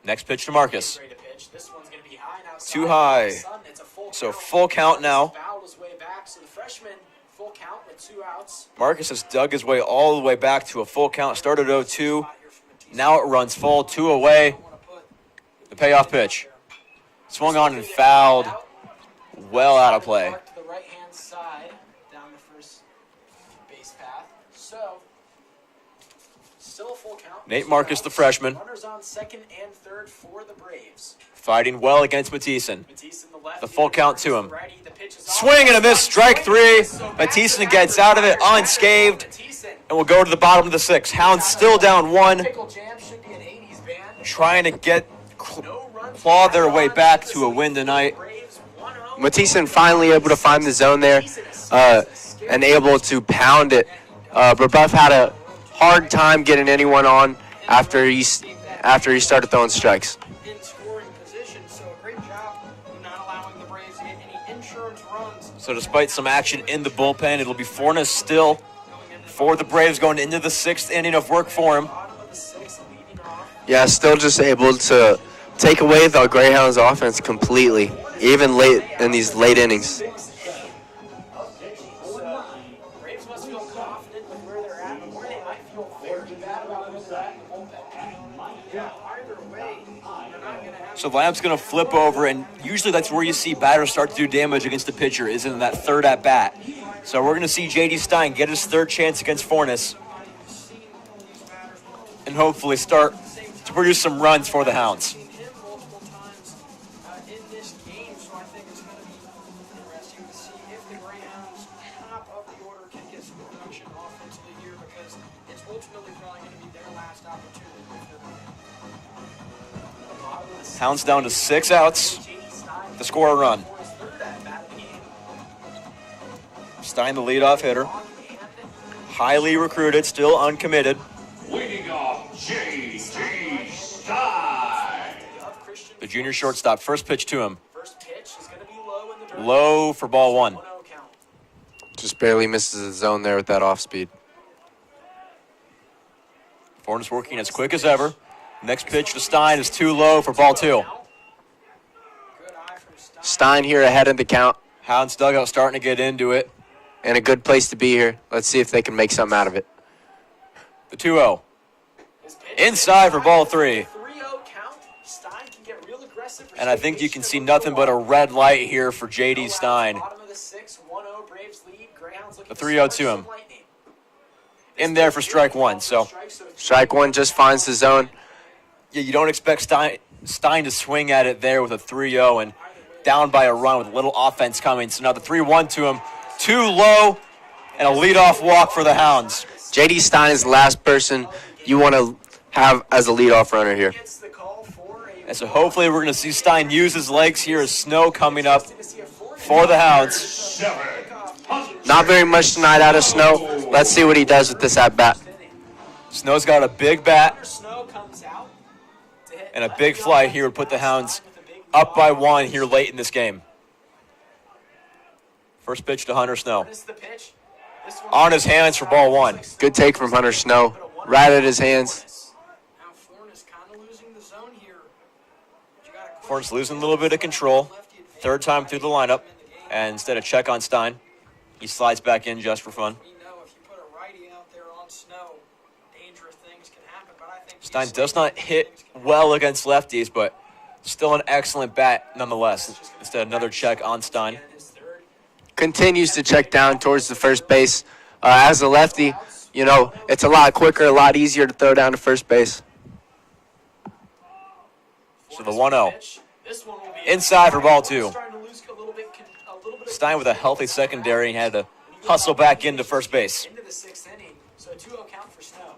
Next pitch to Marcus. ready to pitch. This one's going to be high and outside. Too high. It's a full So count. full count now. Fouled his way back, so the freshman full count with 2 outs. Marcus has dug his way all the way back to a full count. Started 0-2. Now it runs full. 2 away. The payoff pitch. Swung on and fouled. Well out of play. To the right-hand side, down the first base path. So, still a full count. Nate Marcus, the freshman, Runners on second and third for the Braves. fighting well against Mathisen. Mathisen, the lefty, The full count to him. righty, the pitch is off. Swing and a miss. Strike 3. Mathisen gets out of it unscathed and will go to the bottom of the 6th. Hounds still down 1. Pickle Jam should be an 80s band. Trying to get No runs claw their way back to a win tonight. Braves 1-0. Mathisen finally able to find the zone there and able to pound it. Brebeuf had a hard time getting anyone on after he started throwing strikes. in scoring position. So a great job of not allowing the Braves to get any insurance runs So despite some action in the bullpen, it'll be Fornes still going into for the Braves going into the 6th inning of work for him. Bottom of the 6th, leading off. Yeah, still just able to take away the Greyhounds offense completely, even late in these late innings. Braves must feel confident with where they're at, or they might feel very bad about what's at in the bullpen. Yeah, either way, they're not going to have. So Lamb's going to flip over, and usually that's where you see batters start to do damage against the pitcher, is in that third at bat. So we're going to see J.D. Stein get his 3rd chance against Fornes and hopefully start to produce some runs for the Hounds. Seen him multiple times in this game, so I think it's going to be interesting to see if the Greyhounds, top of the order, can get some production offensively here, because it's ultimately probably going to be their last opportunity if they're going to. Hounds down to 6 outs to score a run. Stein, the leadoff hitter. Highly recruited, still uncommitted. Leading off, J.G. Stein. The junior shortstop, first pitch to him. First pitch is going to be low in the dirt. Low for ball 1. 1-0 count. Just barely misses the zone there with that off speed. Fornes working as quick as ever. Next pitch to Stein is too low for ball 2. Good eye from Stein. Stein here ahead of the count, Hounds dugout starting to get into it. and a good place to be here. Let's see if they can make something out of it. The 2-0. His pitch Inside for ball 3. 3-0 count. Stein can get real aggressive. And I think you can see nothing but a red light here for J.D. Stein. Bottom of the 6, 1-0 Braves lead. Greyhounds looking The 3-0 to him. In there for strike 1. So, Strike one just finds the zone. yeah, you don't expect Stein to swing at it there with a 3-0 and down by a run with a little offense coming. So now the 3-1 to him. Too low and a leadoff walk for the Hounds. J.D. Stein is the last person you want to have as a leadoff runner here. And so hopefully we're going to see Stein use his legs here as snow coming up for the Hounds. Not very much tonight out of Snow. Let's see what he does with this at-bat. Snow's got a big bat and a big fly here would put the Hounds up by 1 here late in this game. First pitch to Hunter Snow. On his hands for ball 1. Good take from Hunter Snow. Right at his hands. Now Fornes kind of losing the zone here. Fornes losing a little bit of control. Third time through the lineup. And instead of check on Stein, he slides back in just for fun. We know if you put a righty out there on Snow, dangerous things can happen. But I think Stein does not hit well against lefties, but still an excellent bat nonetheless. Instead, another check on Stein. Continues to check down towards the first base. As a lefty, you know, it's a lot quicker, a lot easier to throw down to first base. So the 1-0. Inside for ball 2. Stein with a healthy secondary and had to hustle back into first base. Into the 6th inning, so a 2-0 count for Snow.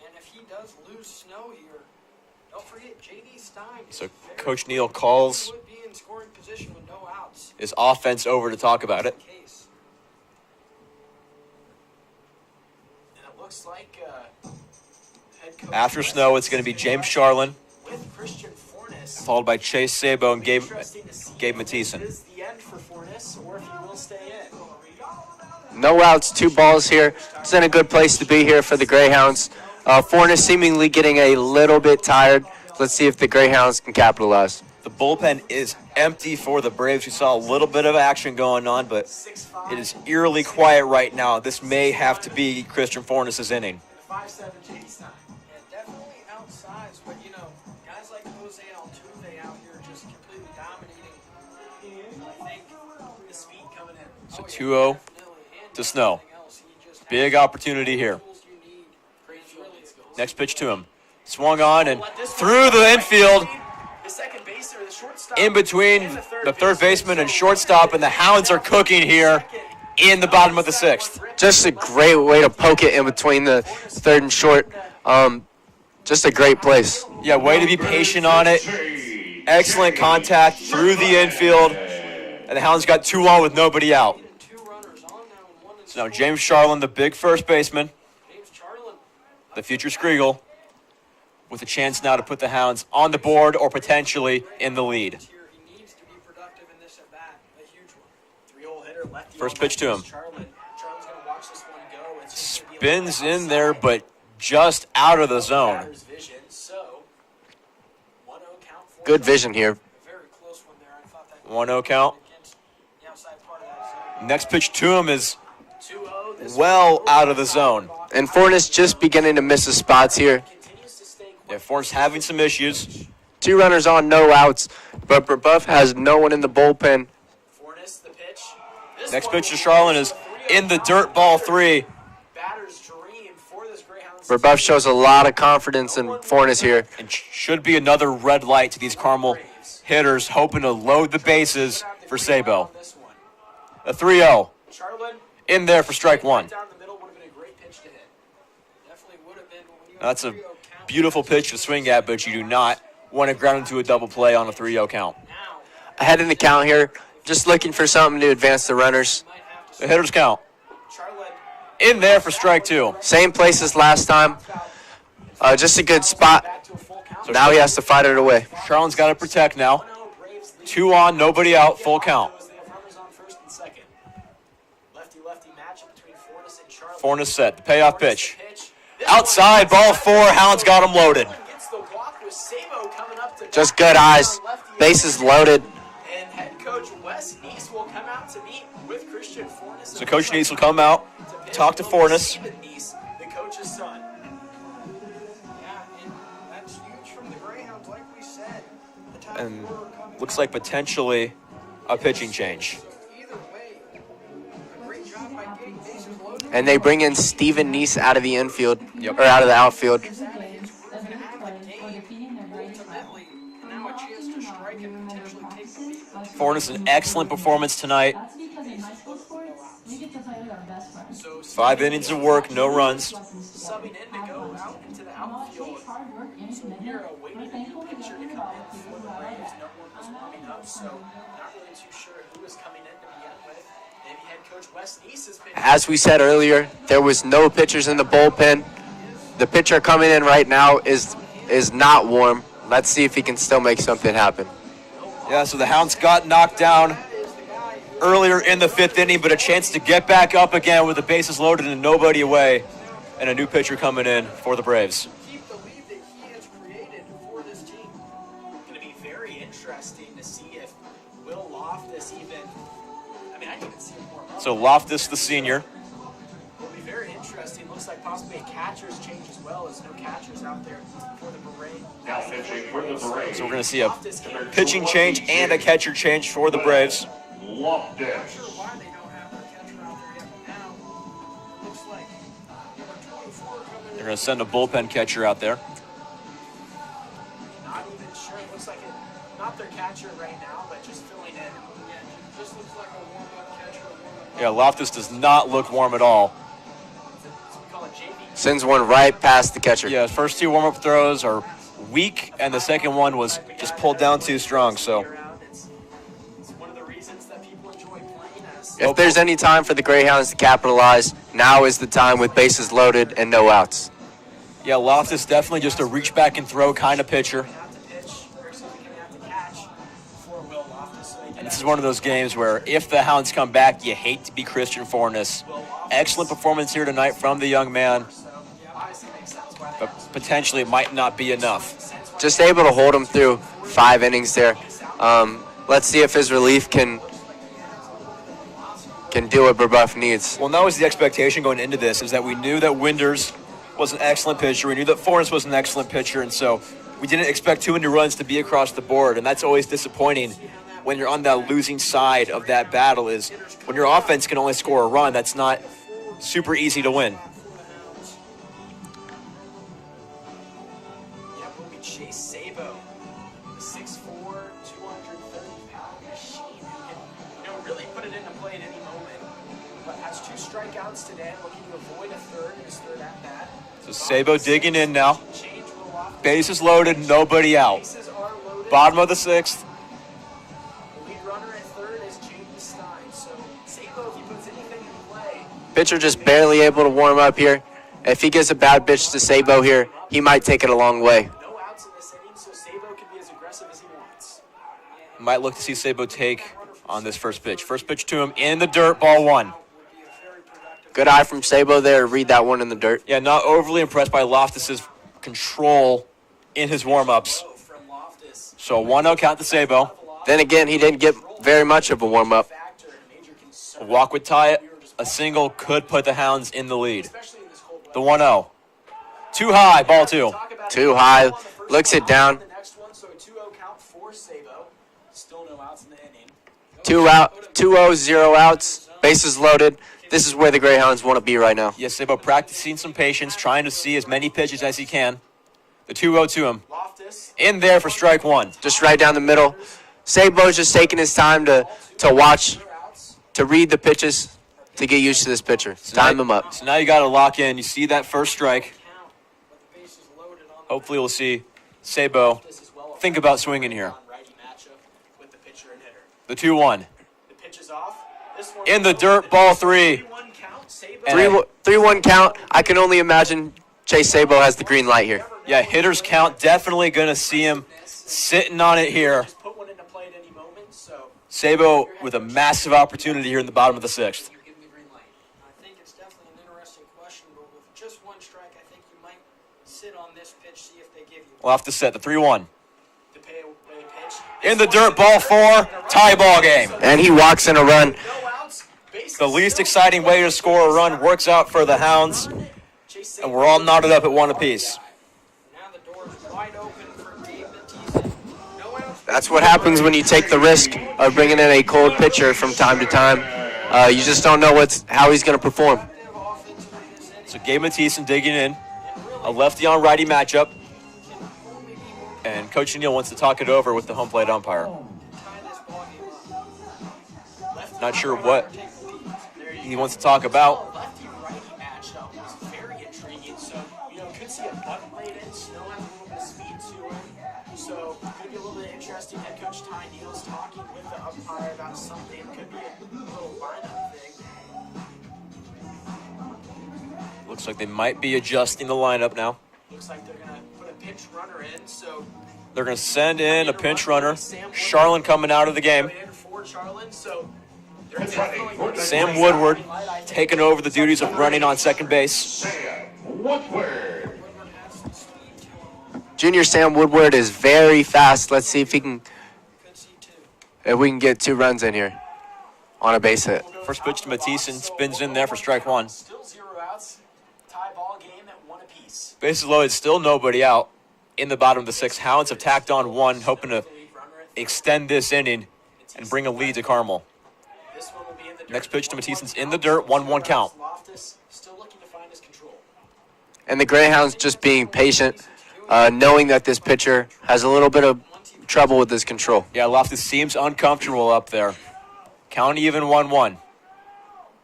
And if he does lose Snow here, don't forget J.D. Stein. So Coach Neal calls Would be in scoring position with no outs. his offense over to talk about it. Case. And it looks like head coach After Snow, it's going to be James Charlin, with Christian Fornes. followed by Chase Sabo and Gabe Mathieson. Is the end for Fornes, or if he will stay in? No outs, 2 balls here. It's in a good place to be here for the Greyhounds. Fornes seemingly getting a little bit tired. Let's see if the Greyhounds can capitalize. The bullpen is empty for the Braves. We saw a little bit of action going on, but it is eerily quiet right now. This may have to be Christian Fornes' inning. 5-7 J.D. Stein. Yeah, definitely outsized, but you know, guys like Jose Altuve out here just completely dominating. I think The speed coming in. So 2-0 to Snow. Big opportunity here. Next pitch to him. Swung on and through the infield, The second baser, the shortstop. in between the third baseman and shortstop, and the Hounds are cooking here in the bottom of the 6th. Just a great way to poke it in between the third and short. Just a great place. Yeah, way to be patient on it. Excellent contact through the infield, and the Hounds got 2 on with nobody out. So now James Charlin, the big first baseman, the future Griego, with a chance now to put the Hounds on the board or potentially in the lead. He needs to be productive in this at bat. A huge one. 3-hole hitter, lefty First on pitch to him. Charlin's gonna watch this one go. It's just gonna be a Spins little in there, outside. but just out of the zone. Batter's vision, so 1-0 count for Good vision here. A very close one there. I thought that 1-0 count. against the outside part of that zone. Next pitch to him is 2-0. This well one out of the zone. And Fornes just beginning to miss his spots here. continues to stay Yeah, Fornes having some issues. 2 runners on, no outs. But Brebeuf has no one in the bullpen. Fornes, the pitch. This Next one pitch to will be Charlin is 3-0 in the count. dirt, ball 3. Batter's dream for this Greyhounds. Brebeuf shows a lot of confidence in Fornes here. And should be another red light to these Carmel hitters, hoping to load the bases for Sabo. This one. A 3-0 Charlin in there for strike 1. down the middle would have been a great pitch to hit. Definitely would have been. When you That's a 3-0 count, beautiful pitch to swing at, but you do not want to ground into a double play on a 3-0 count. now Ahead in the count here. Just looking for something to advance the runners. might have to The hitters count. Charlin In there for strike 2. Same place as last time. Just a good spot. back to a full count. Now he has to fight it away. Charlin's got to protect now. 1-0 Braves lead. 2 on, nobody out, full count. They have runners on first and second. Lefty-lefty matchup between Fornes and Charlin. Fornes set. The payoff Fornes pitch. the pitch. This Outside, one- ball 4. Hounds got him loaded. Gets the walk with Sabo coming up to Just bat. good eyes. Lefty- Bases loaded. And head coach Wes Neese will come out to meet with Christian Fornes. So Coach Neese will come out, talk to Fornes. Neese, the coach's son. And looks like potentially a pitching change. Either way, a great job by getting bases loaded. And they bring in Steven Neese out of the infield, Yep. or out of the outfield. Ultimately, now a chance to strike and potentially take the lead. Fornes, an excellent performance tonight. That's because in high school sports, we get to play with our best friends. So 5 innings of work, no runs. subbing in to go out into the outfield. Hard work and Here, commitment. waiting We're a new thankful to pitcher to get come involved in for the Braves. No one was warming up, so not really too sure who was coming in to begin with. Maybe head coach Wes Neese has been. As we said earlier, there was no pitchers in the bullpen. The pitcher coming in right now is not warm. Let's see if he can still make something happen. Yeah, so the Hounds got knocked down earlier in the 5th inning, but a chance to get back up again with the bases loaded and nobody away. And a new pitcher coming in for the Braves. Keep the lead that he has created for this team. Going to be very interesting to see if Will Loftus even. I mean, I didn't even see him warm up. So Loftus, the senior. It'll be very interesting. Looks like possibly a catcher's change as well, as no catchers out there for the Braves. Now pitching for the Braves. So we're going to see a Loftus came pitching change and a catcher change for the Braves. Loftus. Not sure why they don't have their catcher out there yet, but now looks like number 24 coming in. They're going to send a bullpen catcher out there. Not even sure. It looks like not their catcher right now, but just filling in. Yeah, just looks like a warm-up catcher, a warm-up. Yeah, Loftus does not look warm at all. So we call it JV. Sends one right past the catcher. Yeah, his first 2 warm-up throws are weak, and the second one was just pulled down too strong. So It's one of the reasons that people enjoy playing us. If there's any time for the Greyhounds to capitalize, now is the time with bases loaded and no outs. yeah, Loftus definitely just a reach back and throw kind of pitcher. Have to pitch versus coming out to catch for Will Loftus. So they And did this is one of those games where if the Hounds come back, you hate to be Christian Fornes. Excellent performance here tonight from the young man, so obviously makes sense why they but potentially it might not be enough. Just able to hold him through 5 innings there. Let's see if his relief can do what Brebeuf needs. Well, that was the expectation going into this, is that we knew that Winders was an excellent pitcher. We knew that Fornes was an excellent pitcher, and so we didn't expect too many runs to be across the board, and that's always disappointing when you're on that losing side of that battle, is when your offense can only score a run, that's not super easy to win. Yeah, will be Chase Sabo, the 6'4", 230-pound machine who can, really put it into play at any moment. But has 2 strikeouts today, looking to avoid a third in his third at bat. So Sabo digging in now. Change will off. Bases loaded, nobody out. Bases are loaded. Bottom of the 6th. The lead runner at third is James Stein. So Sabo, if he puts anything in play, Pitcher just barely able to warm up here. If he gives a bad pitch to Sabo here, he might take it a long way. no outs in this inning, so Sabo can be as aggressive as he wants. Might look to see Sabo take on this first pitch. First pitch to him in the dirt, ball 1. Good eye from Sabo there to read that one in the dirt. Yeah, not overly impressed by Loftus's control in his warm-ups. From Loftus, So 1-0 count to Sabo. Then again, he didn't get very much of a warm up. factor and a major A concern, walk would tie it. A single could put the Hounds in the lead. especially in this cold weather. The 1-0. Too high, ball 2. Talk about Too it. high, On the first looks one, it down. The next one, so a 2-0 count for Sabo. Still no outs in the inning. 2 out, 2-0, 0 outs, bases loaded. This is where the Greyhounds want to be right now. Yes, Sabo practicing some patience, trying to see as many pitches as he can. The 2-0 to him. Loftus, In there for strike 1. Just right down the middle. Sabo's just taking his time to watch, to read the pitches, to get used to this pitcher. Time him up. So now you got to lock in. You see that first strike. count with the bases loaded on Hopefully we'll see Sabo this as well. think about swinging here. Righty matchup with the pitcher and hitter. The 2-1. The pitch is off. This one In the dirt, ball 3. 3-1 count. Sabo. And 3-1 count. I can only imagine Chase Sabo has the green light here. yeah, hitters count. Definitely going to see him sitting on it here. Just put one into play at any moment. So Sabo with a massive opportunity here in the bottom of the 6th. You give me green light. I think it's definitely an interesting question, but with just 1 strike, I think you might sit on this pitch, see if they give you. We'll have to set the 3-1. to pay a pitch. In the dirt, ball 4. Tie ball game. And he walks in a run. No outs. Bases The least still exciting way to score a run works out for the Hounds. Chase And we're all knotted up at 1 apiece. Now the door is wide open for Dave Matisse. No outs That's what happens when you take the risk of bringing in a cold pitcher from time to time. You just don't know how he's going to perform. So Gabe Mathieson digging in. A lefty on righty matchup. And Coach Neal wants to talk it over with the home plate umpire. Not sure what he wants to talk about. Lefty-righty matchup was very intriguing. So, could see a bunt plate in. Snow has a little bit of speed to him. So, could be a little bit interesting. Head coach Ty Neal's talking with the umpire about something. Could be a little lineup thing. Looks like they might be adjusting the lineup now. Looks like they're going to put a pinch runner in. So, They're going to send in a pinch runner. Charlin coming out of the game. Sam Woodward taking over the duties of running on second base. Junior Sam Woodward is very fast. Let's see if we can get 2 runs in here on a base hit. First pitch to Mathieson, spins in there for strike 1. Still 0 outs. Tie ball game at 1 apiece. Bases loaded, still nobody out. In the bottom of the 6th, Hounds have tacked on 1, hoping to extend this inning and bring a lead to Carmel. Next pitch to Mathieson's in the dirt, 1-1 count. Still looking to find his control. And the Greyhounds just being patient, knowing that this pitcher has a little bit of trouble with his control. Yeah, Loftus seems uncomfortable up there. Count even 1-1.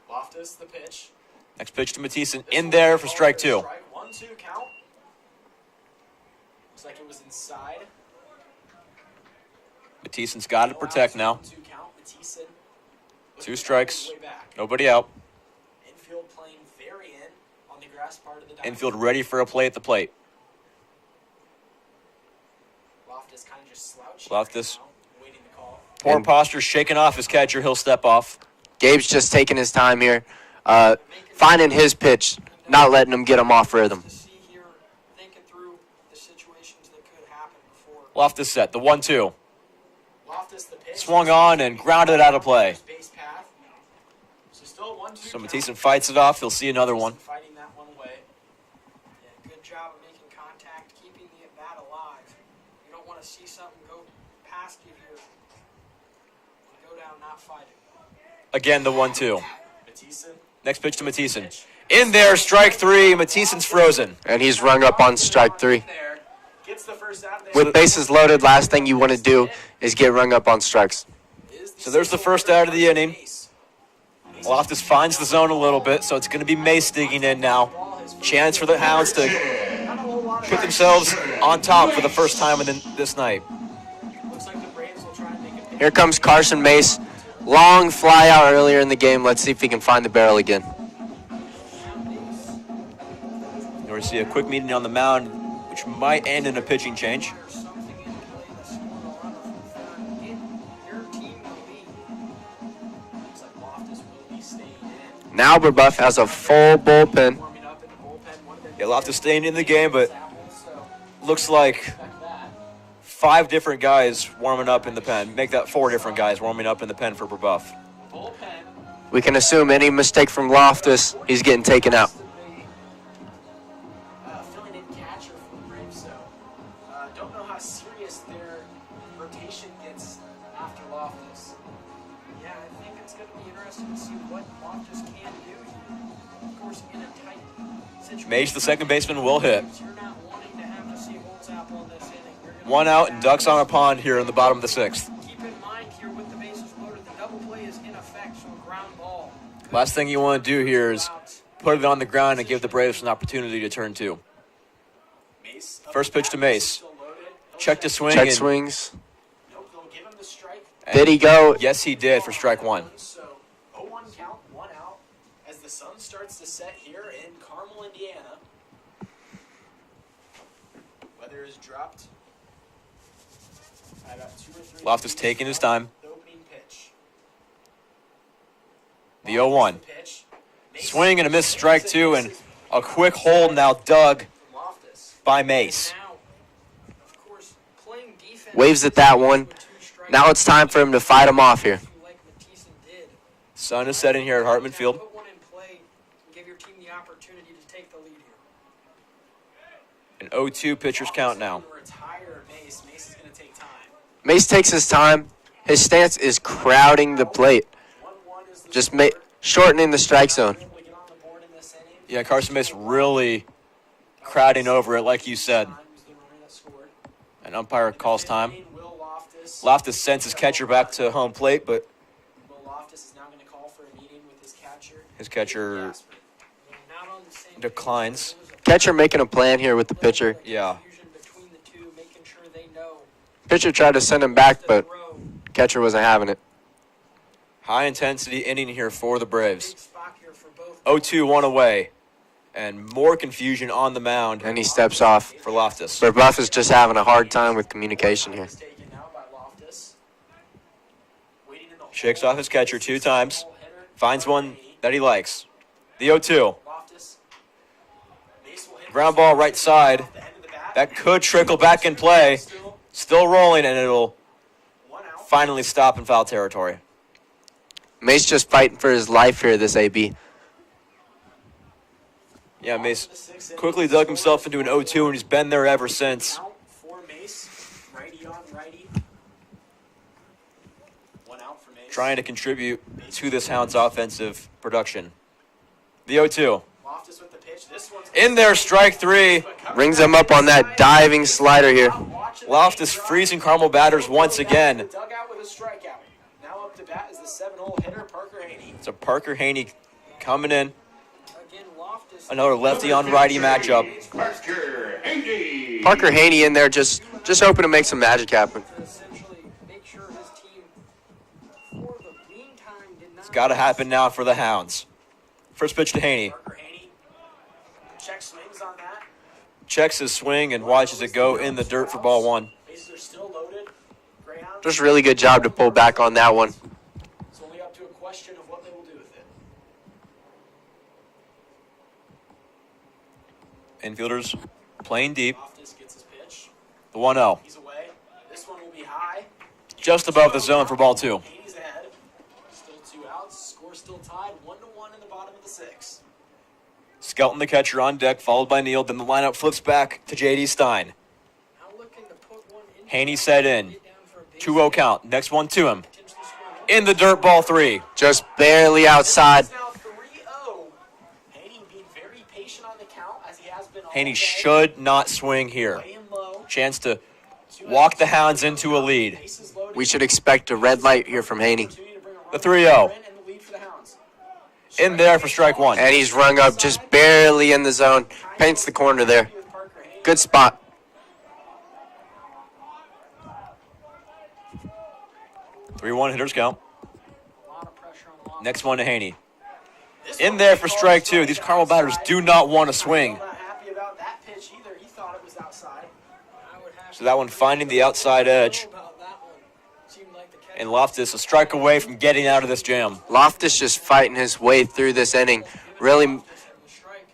Loftus, the pitch. Next pitch to Mathieson, in there for strike 2. 1-2 count. Looks like it was inside. Mathiesen's got to protect now. 2 count. Mathieson. 2 strikes, nobody out. Infield playing very in on the grass part of the diamond. Infield ready for a play at the plate. Loftus kind of just slouching. Loftus. Right now, waiting the call. Poor posture, shaking off his catcher. He'll step off. Gabe's just taking his time here, finding his pitch, not letting him get him off rhythm. To see here, thinking through the situations that could happen before. Loftus set, the 1-2. Loftus, the pitch. Swung on and grounded out of play. Base path. So still 1-2 So count. Mathieson fights it off. He'll see another one. Fighting that one away. Yeah, good job of making contact, keeping the at-bat alive. You don't want to see something go past you here. Go down not fighting. Again, the 1-2. Mathieson. Next pitch to Mathieson. In there, strike 3. Mathiesen's frozen. And he's rung up on strike 3. There. Gets the first out there. With bases loaded, last thing you want to do is get rung up on strikes. So there's the first out of the inning. Loftus finds the zone a little bit, so it's going to be Mace digging in now. Chance for the Hounds to put themselves on top for the first time this night. Looks like the Braves will try and make it. Here comes Carson Mace. Long fly out earlier in the game. Let's see if he can find the barrel again. You're going to see a quick meeting on the mound, which might end in a pitching change. Now Brebeuf has a full bullpen. Yeah, Loftus staying in the game, but looks like 5 different guys warming up in the pen. Make that 4 different guys warming up in the pen for Brebeuf. We can assume any mistake from Loftus, he's getting taken out. Filling in catcher for the Braves, so don't know how serious their rotation gets after Loftus. Yeah, I think it's going to be interesting to see what Loftus can do here. Of course, in a tight situation. Mage, the second baseman, will hit. You're not wanting to have to see Holtzapfel on this inning. You're gonna 1 out and ducks on a pond here in the bottom of the 6th. keep in mind here with the bases loaded, the double play is in effect, so a ground ball. Last thing you want to do here is put it on the ground and give the Braves an opportunity to turn 2. Mace. First pitch to Mace. Still loaded. Check to swing. Check and- swings. Nope, they'll give him the strike. and Did he go? Yes, he did for strike 1. So 0-1 count, 1 out, as the sun starts to set here in Carmel, Indiana. Weather is dropped. I got 2 or 3. Loftus taking his time. The opening pitch. The 0-1. Pitch. Mace. Swing and a missed strike 2, and a quick hold now dug From Loftus. by Mace. Now, of course, playing defense. Waves at that one. with 2 strikes, Now it's time for him to fight him off here. like Mathieson did. Sun is setting here at Hartman Field. Put one in play and give your team the opportunity to take the lead here. An 0-2 pitcher's count now. Retire Mace. Mace is going to take time. Mace takes his time. His stance is crowding the plate, 1-1 is the just score. shortening the strike zone. Able to get on the board in this inning. Yeah, Carson Mace really crowding over it, like you said. Time was the runner that scored. An umpire calls time. Will Loftus. Loftus sends his catcher back to home plate, but Will Loftus is now going to call for a meeting with his catcher. his catcher Jasper. Not on the same declines. Catcher making a plan here with the pitcher. Yeah. confusion between the two, making sure they know. Pitcher tried to send him back, but Roew, catcher wasn't having it. High intensity inning here for the Braves. big spot here for both. 0-2, 1 away. And more confusion on the mound And he steps off. for Loftus. Brebeuf is just having a hard time with communication here. Is taken now by Loftus. Waiting in the Shakes hole. off his catcher 2 times. Hole hitter. Finds one that he likes. The 0-2. Loftus. Mace will hit Ground ball right side. the end of the bat. That could trickle back in play. Still rolling, and it'll 1 out. finally stop in foul territory. Mace just fighting for his life here, this AB. Yeah, Mace quickly dug himself into an 0-2, and he's been there ever since. Count for Mace. Righty on righty. 1 out for Mace. Trying to contribute to this Hounds offensive production. The 0-2. Loftus with the pitch. This one's In there, strike 3. Brings him up on that diving slider here. Loftus freezing Carmel batters once again. Dugout with a strikeout. Now up to bat is the 7-hole hitter, Parker Haney. It's a Parker Haney coming in. Again, Loftus. Another lefty on righty matchup. Parker Haney. Parker Haney in there just hoping to make some magic happen. To essentially make sure his team, for the meantime, did not. It's got to happen now for the Hounds. First pitch to Haney. Parker Haney. Check swings on that. Checks his swing and watches it go in the dirt for ball 1. Bases are still loaded. Greyhounds. Just really good job to pull back on that one. It's only up to a question of what they will do with it. Infielders playing deep. Loftus gets his pitch. The 1-0. He's away. This one will be high. Just above the zone for ball 2. Haney's ahead. Still 2 outs. Score still tied. 1-1 in the bottom of the 6th. Skelton, the catcher, on deck, followed by Neal. Then the lineup flips back to J.D. Stein. Now looking to put one in. Haney set in. Get down for a base 2-0 count. Next one to him. Potentially scoring. In the dirt, ball 3. Just barely outside. It's now 3-0. Haney being very patient on the count as he has been all Haney day. should not swing here. Playing low. Chance to walk the Hounds into a lead. Bases loaded. We should expect a red light here from Haney. Opportunity to bring a The run 3-0. in and the lead for the Hounds. In there for strike 1. And he's rung up just barely in the zone. Paints the corner there. With Parker Haney. Good spot. 3-1 hitters count. A lot of pressure on Loftus. Next one to Haney. This In one there they for call strike 2. These Carmel batters outside. do not want to swing. Not happy about that pitch either. He thought it was outside. I would have So that one finding the outside edge. about that one. Seemed like the catcher. And Loftus a strike away from getting out of this jam. Loftus just fighting his way through this inning. Really, Strike.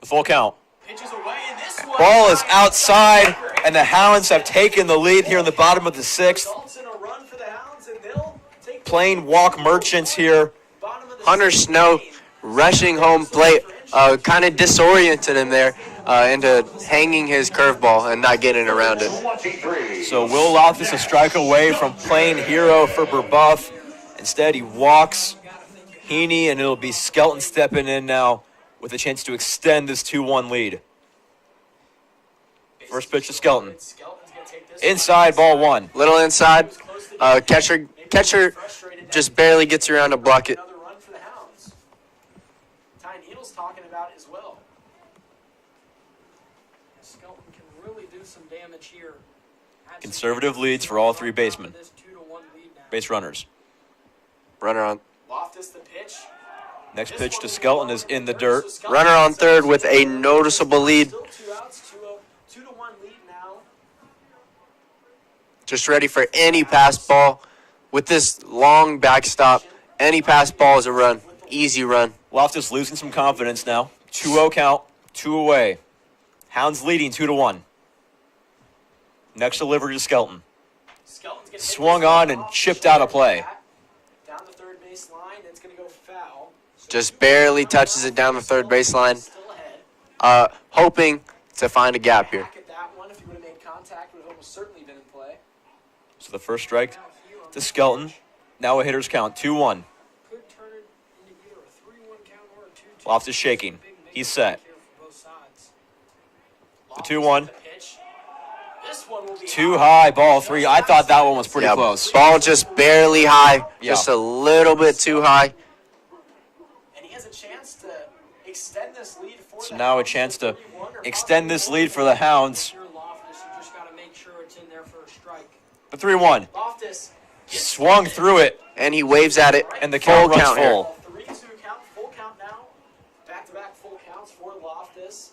The full count. Pitches away and this one. Ball is outside, and the Hounds have taken the lead here in the bottom of the 6th. Results in a run for the Hounds and they'll take the Playing walk merchants here. bottom of the Hunter 6th. Snow rushing home plate kind of disoriented him there into hanging his curveball and not getting around it. 23. So Will Loftus a strike away from playing hero for Brebeuf. Instead, he walks Haney, and it'll be Skelton stepping in now with a chance to extend this 2-1 lead. First pitch to Skelton. Skelton's gonna take this Inside, ball 1. Little inside. Catcher just barely gets around to block it. another run for the Hounds. Ty Needle's talking about it as well. Skelton can really do some damage here. Conservative leads for all 3 basemen. This 2-1 lead now. Base runners. Runner on Loftus the pitch. Next pitch to Skelton is in the dirt. runner on third with a noticeable lead. Still 2 outs, 2-1 lead now. Just ready for any pass ball. With this long backstop, any pass ball is a run. Easy run. Loftus losing some confidence now. 2-0 count, 2 away. Hounds leading 2-1. Next delivery to Skelton. Skelton's gonna hit Swung this one on and off, chipped out of play. Down the third base line, it's gonna go foul. So Just barely touches it down the third baseline. still ahead. Hoping to find a gap here. Back at that one, if he would have made contact, would have almost certainly been in play. So the first strike to Skelton. Now a hitter's count, 2-1. Could turn it into either a 3-1 count or a 2-2. Loftus shaking. He's set. Here for both sides. The 2-1. Pitch. This one will be Too high, ball 3. I thought that one was pretty close. Ball just barely high, Yeah. just a little bit too high. And he has a chance to extend this lead for So the now a Hounds chance to 3-1 or extend this lead for the Hounds. Here, Loftus, you just got to make sure it's in there for a strike. The 3-1. Loftus Swung through it, And he waves at it. and the Full count runs count here. full. 3-2 count, full count now. Back-to-back full counts for Loftus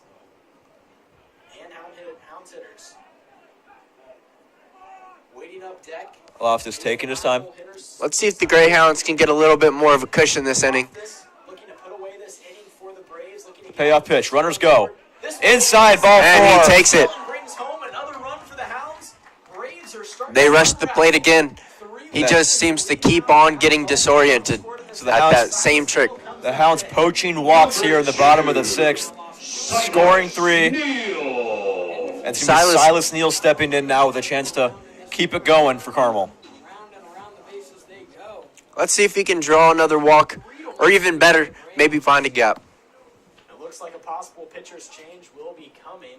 and Hounds hitters. Waiting up deck. Loftus taking his time. Let's see if the Greyhounds can get a little bit more of a cushion this inning. Loftus looking to put away this inning for the Braves. Looking to Payoff pitch. Runners go. This one Inside, ball 4. And he takes it. brings home another run for the Hounds. Braves are starting They to rush the plate again. He just seems to keep on getting disoriented So the at Hounds, that same trick. the Hounds poaching walks here in the bottom of the 6th. Scoring 3. Neal. And it's gonna be Silas Neal stepping in now with a chance to keep it going for Carmel. Round and around the bases they go. Let's see if he can draw another walk, or even better, maybe find a gap. It looks like a possible pitcher's change will be coming,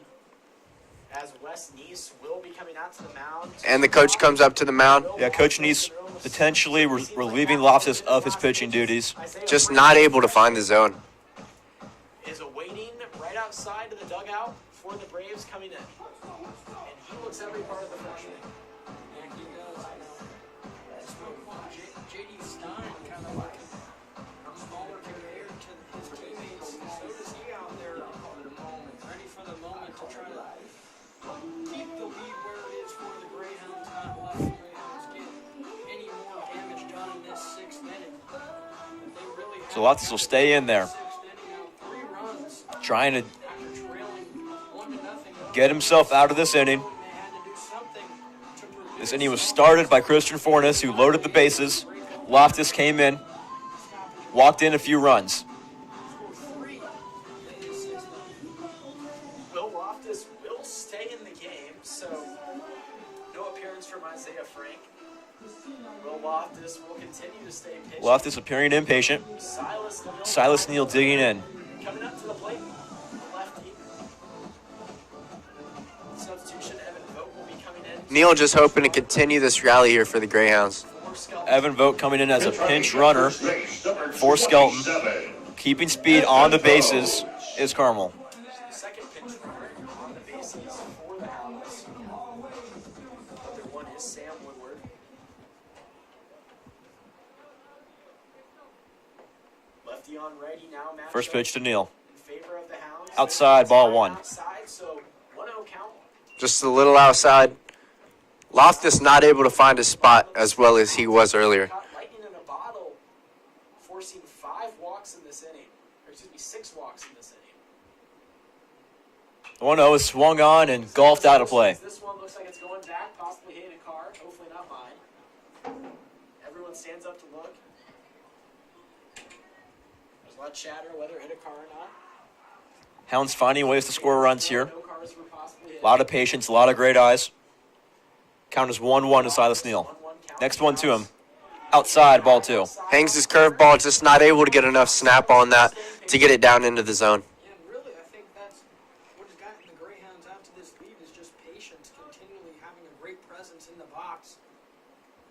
as Wes Neese will be coming out to the mound. And the coach comes up to the mound, Yeah, Coach Neese potentially relieving Loftus of his pitching duties. just not able to find the zone. Is awaiting right outside of the dugout for the Braves coming in. And he looks every part of the freshman. Yeah, he does. J.D. Stein kind of like smaller compared to his teammates. So does he out there ready for the moment to try to keep the lead where it is for the Greyhounds, not let the Greyhounds get any more damage done in this 6th inning. They really have So Loftus will stay in there, 6th inning now, 3 runs trying to after trailing 1-0. get himself out of this inning. They had to do something to produce. This inning was started by Christian Fornes, who loaded the bases. Loftus came in, walked in a few runs. Will Loftus will stay in the game, so no appearance from Isaiah Frank. Will Loftus will continue to stay pitching. Loftus appearing impatient. Silas Neal digging in. Coming up to the plate, lefty. Substitution, Evan Vogt will be coming in. Neal just hoping to continue this rally here for the Greyhounds. For Skelton. Evan Vogt coming in as a pinch runner for Skelton. Keeping speed on the bases is Carmel. Second pitch runner on the bases for the Hounds. Other one is Sam Woodward. Lefty on righty now. matched First up pitch to Neal. in favor of the Hounds. Outside, ball 1. Outside, so 1-0 count. Just a little outside. Loftus not able to find his spot as well as he was earlier. Caught lightning in a bottle, forcing 5 walks in this inning. Or excuse me, 6 walks in this inning. 1-0 is swung on and golfed out of play. This one looks like it's going back, possibly hitting a car. Hopefully not mine. Everyone stands up to look. There's a lot of chatter whether it hit a car or not. Hounds finding ways to score runs here. No cars were possibly hit. A lot of patience, a lot of great eyes. Count is 1-1 to Silas Neal. 1-1 count. Next one to him. Outside, ball 2. Hangs his curveball, just not able to get enough snap on that to get it down into the zone. Yeah, and really, I think that's what has gotten the Greyhounds out to this lead is just patience, continually having a great presence in the box,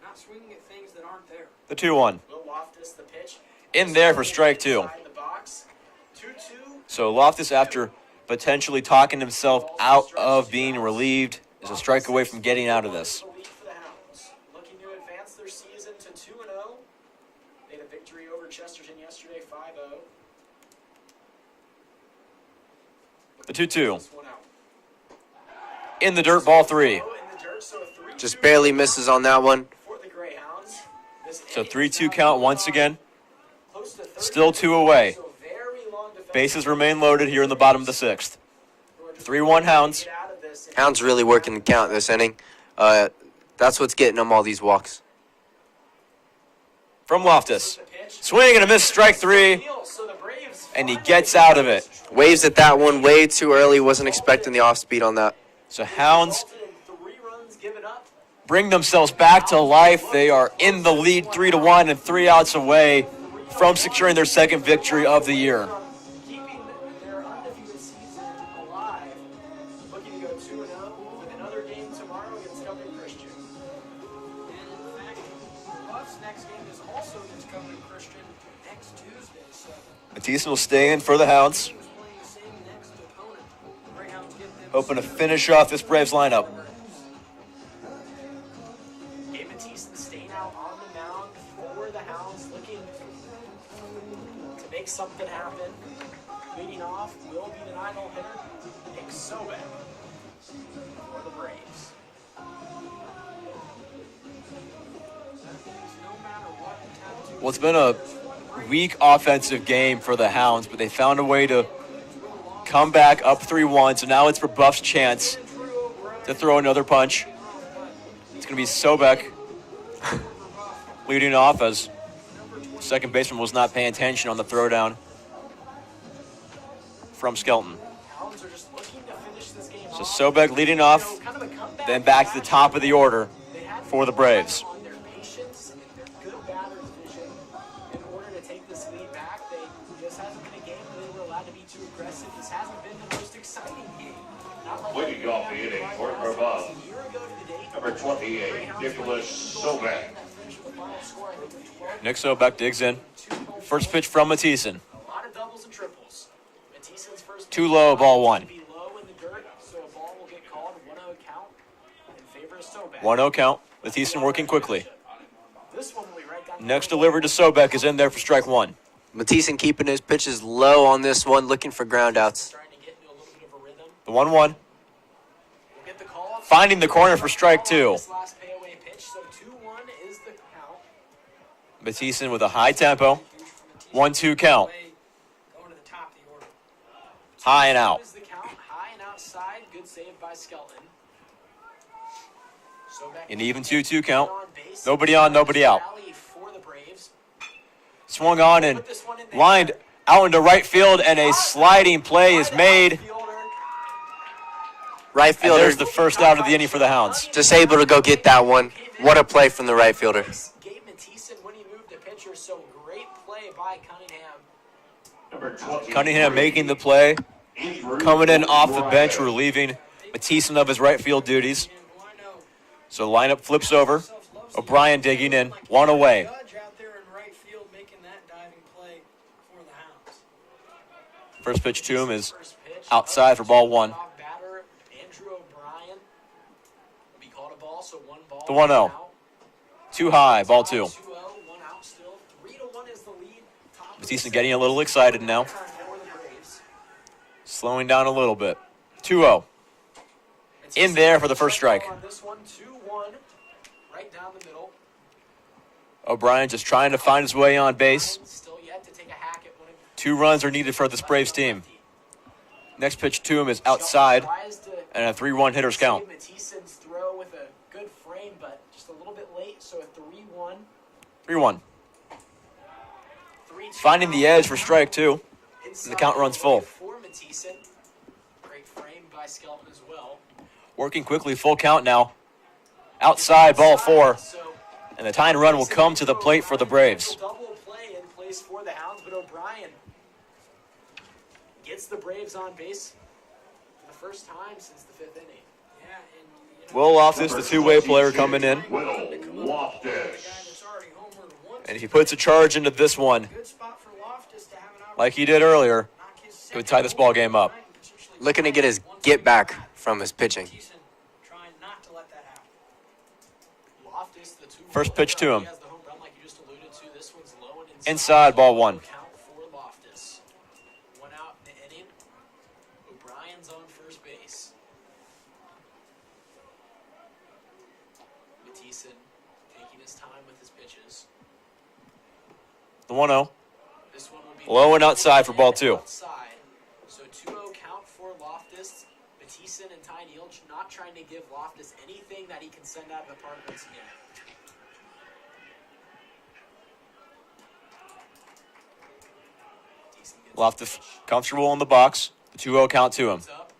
not swinging at things that aren't there. The 2-1. Will Loftus the pitch. In there for strike 2. Inside the box. 2-2. So Loftus, after potentially talking himself out of being relieved, is a strike away from getting out of this. The lead for the Hounds. Looking to advance their season to 2-0. They had a victory over Chesterton yesterday, 5-0. The 2-2. This one out. In the dirt, ball 3. In the dirt, so a 3-2 Just barely misses on that one. for the Greyhounds. This So inning 3-2 is count now once again. close to 30 Still 2 away. so very long defensive Bases remain loaded here in the bottom of the 6th. 3-1 Hounds. get out of this and Hounds really working the count this inning. That's what's getting them all these walks. From Loftus. the pitch. Swing and a miss, strike 3. So the Braves And he gets out of it. Waves at that one way too early. Wasn't expecting the off speed on that. So Hounds resulted in 3 runs given up. bring themselves back to life. They are in the lead 3-1 and 3 outs away from securing their second victory of the year. Keeping their undefeated season alive. Looking to go 2-0 with another game tomorrow against Covenant Christian. And in fact, Buff's next game is also against Covenant Christian next Tuesday. So Matisse will stay in for the Hounds, teams playing the same next opponent. The Greyhounds get them. hoping to finish off this Braves lineup. Gabe Matisse staying out on the mound for the Hounds, looking to make something happen. Leading off will be the 9-hole hitter, Nick Sobek for the Braves. No matter what the tattoo Well, it's been a weak offensive game for the Hounds, but they found a way to come back up 3-1. So now it's Brebeuf's chance to throw another punch. It's going to be Sobek leading off as second baseman was not paying attention on the throwdown from Skelton. Hounds are just looking to finish this game So off. Sobek leading off, Kind of a comeback then back to the top of the order They had for the Braves. on their patience and their good batter's vision in order to take this lead back. This hasn't been a game where they were allowed to be too aggressive. This hasn't been the most exciting game. Not like Leading off the inning for Brebeuf, a year ago to the date. number 28, Nicholas Sobek. Nick Sobek digs in. First pitch from Matisse. A lot of doubles and triples. Matisse's first Too low, ball one. be low in the dirt, so a ball will get called 1-0 count in favor of Sobek. 1-0 count. Matisse working quickly. This one will be right down. Next delivery to Sobek is in there for strike one. Matisse keeping his pitches low on this one, looking for ground outs. Starting to get into a little bit of a rhythm. The 1-1. We'll get the call. Finding the corner for strike two. This last payaway pitch, so 2-1 is the count. Matisse with a high tempo. 1-2 count. going to the top of the order. High and out. Is the count high and outside? Good save by Skelton. Sobek An even 2-2 count. on base. Nobody on, nobody out. Rally for the Braves. Swung on and lined out into right field, and a sliding play is made. Right And fielder there's the first out of the inning for the Hounds. just able to go get that one. What a play from the right fielder. Gabe Matisse when he moved the pitcher, so great play by Cunningham. Number 20. Cunningham making the play, coming in off the bench, relieving Matisse of his right field duties. And why no? So lineup flips over. O'Brien digging in, one away. Judge out there in right field making that diving play for the Hounds. First pitch to him is First pitch. outside for ball one. Off batter, Andrew O'Brien. Will be called a ball, so one ball. The 1-0. Out. Too high, ball two. 2-0, one out still. 3-1 is the lead. Top of Matisse the getting a little excited now. second for the Braves. Slowing down a little bit. 2-0. In there for the first strike. On this one, 2-1, right down the middle. O'Brien just trying to find his way on base. Still yet to take a hack at one of 2 runs are needed for this Braves team. Next pitch to him is outside, Tries to and a 3-1 hitter's count. save Matisse's throw with a good frame, but just a little bit late, so a 3-1. 3-1. 3-2 Finding the edge for strike two. Inside the count runs full. For Matisse. Great frame by Skelton as well. Working quickly, full count now. Outside, ball four. So And the tying run will come to the plate for the Braves. double play in place for the Hounds, but O'Brien gets the Braves on base for the first time since the 5th inning. Yeah, and you know, Will Loftus, the two-way player, coming in. Will the guy Loftus. that's already homered once. And if he puts a charge into this one, Good spot for Loftus to have an opportunity like he did earlier, to knock his it would second tie this ball game up. tonight and potentially Looking to get his get back from his pitching. Thiessen trying not to let that happen. Loftus, the two First pitch to him. He has the home run like you just alluded to. This one's low and Inside, ball one. Count for Loftus. One out in the inning. O'Brien's on first base. Matisse taking his time with his pitches. The 1-0. This one will be Low and outside for ball two. Outside. So 2-0 count for Loftus. Matisse and Ty Neal not trying to give Loftus anything that he can send out of the park once again. Decent gets Loftus comfortable in the box. The 2-0 count to him. up.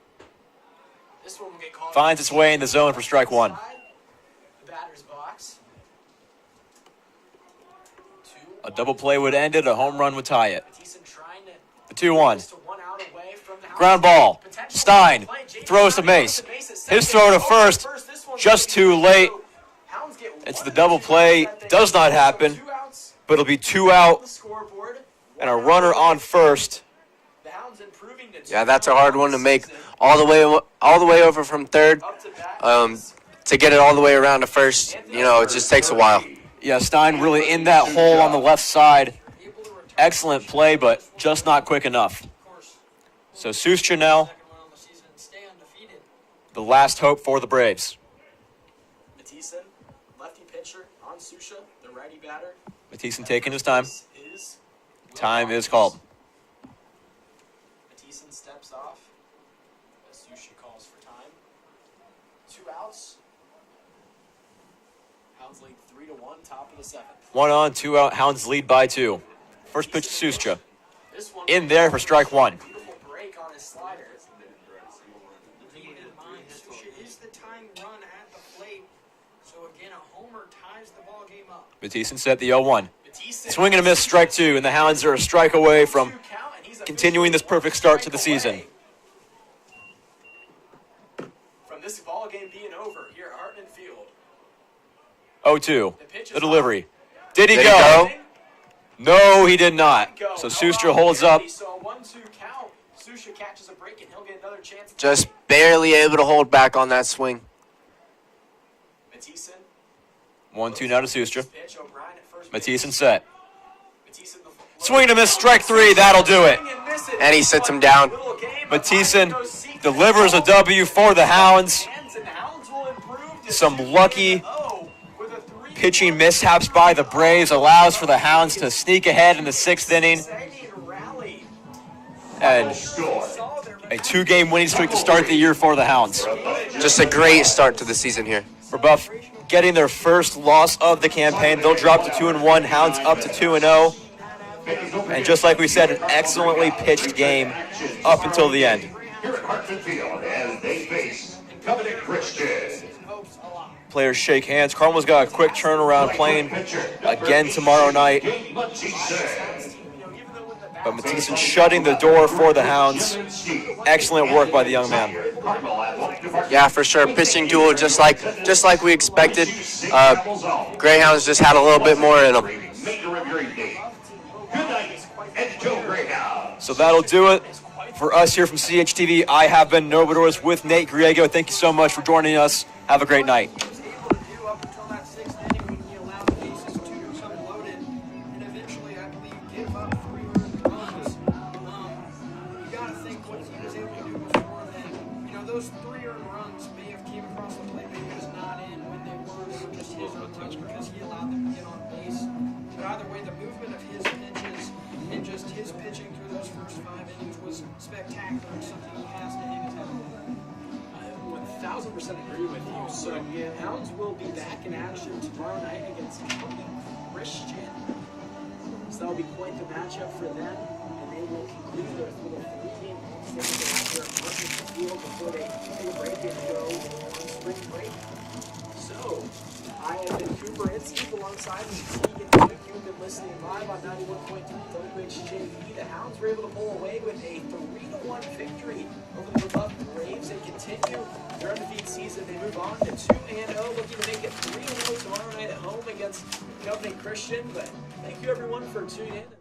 This one will get called. Finds its way in the zone for strike one. The batter A double play would end it. A home run would tie it. Matheson trying to The 2-1. just to one out away from the Ground ball. Stein throws to Mace. His throw to first. Just too late. It's the double play. Does not happen. But it'll be 2 out and a runner on first. Yeah, that's a hard one to make all the way over from third. To get it all the way around to first, you know, it just takes a while. Yeah, Stein really in that hole on the left side. Excellent play, but just not quick enough. So Uchenyo, the last hope for the Braves. Matheson, lefty pitcher on Susha, the righty batter. Matheson taking his time. Is Time is called. Matheson steps off. As Susha calls for time. 2 outs. Hounds lead 3-1, top of the 7th. 1 on, 2 out. Hounds lead by 2. First pitch to Susha. This one In there for strike 1. beautiful break on his slider. Keep in mind, Susha is the tying run at the plate. So again, a homer ties the ball game up. Matheson set the 0-1. Matheson Swing and a miss, strike 2, and the Hounds are a strike away from 2 count, and he's continuing this perfect start to the season. From this ball game being over here at Hartman Field. 0-2. The delivery. Did he Did he go? go? No, he did not. Go. So No Susha holds up. opportunity, So a 1-2 count. Susha catches a break and he'll get another chance. Just barely able to hold back on that swing. Matheson. 1-2 now to Susha. Pitch, O'Brien at first Matheson base. set. Matheson the Swing and a miss, strike 3. That'll do it. Swing and miss it. And he sits him down. Little game, but Matheson Ryan goes seek delivers a W for the Hounds. hands, and the Hounds will improve to Some 2-0 lucky with a 3-1 pitching mishaps by the Braves allows for the Hounds to sneak ahead in the 6th inning. exciting rally. And Score. a 2-game winning streak to start the year for the Hounds. Just a great start to the season here. Brebeuf getting their first loss of the campaign. They'll drop to 2-1. Hounds up to 2-0. And just like we said, an excellently pitched game up until the end. Here at Hartman Field as they face Covenant Christian. Players shake hands. Carmel's got a quick turnaround playing again tomorrow night. But Matheson shutting the door for the Hounds. Excellent work by the young man. Yeah, for sure. Pitching duel, just like we expected. Greyhounds just had a little bit more in them. Maker of your evening. Good night, and go Greyhounds. So that'll do it for us here from CHTV. I have been Boudouris with Nate Griego. Thank you so much for joining us. Have a great night. Up until that 6th inning when he allowed the bases to become loaded and eventually, I believe, give up 3 runs. You got to think what he was able to do before then. You know, those 3 earned runs may have came across the plate, maybe just not in when they were just his untouched because he allowed them to get on base. But either way, the movement of his pitches and just his pitching through those first 5 innings was spectacular and something he has to hang his hat on. I 1000% agree with you. So, Hounds will be back in action tomorrow night against Covenant Christian. So that'll be quite the matchup for them, and they will conclude their little 3-game homestand out here at Hartman Field before they take a break and go on spring break. So, I have been Cooper Inskeep alongside me, Teague and Mike. You've been listening live on 91.3 WHJV. The Hounds were able to pull away with a 3-1 victory over the Brebeuf Braves and continue their undefeated season. They move on to 2-0, looking to make it 3-0 tomorrow night at home against Covenant Christian. But thank you everyone for tuning in.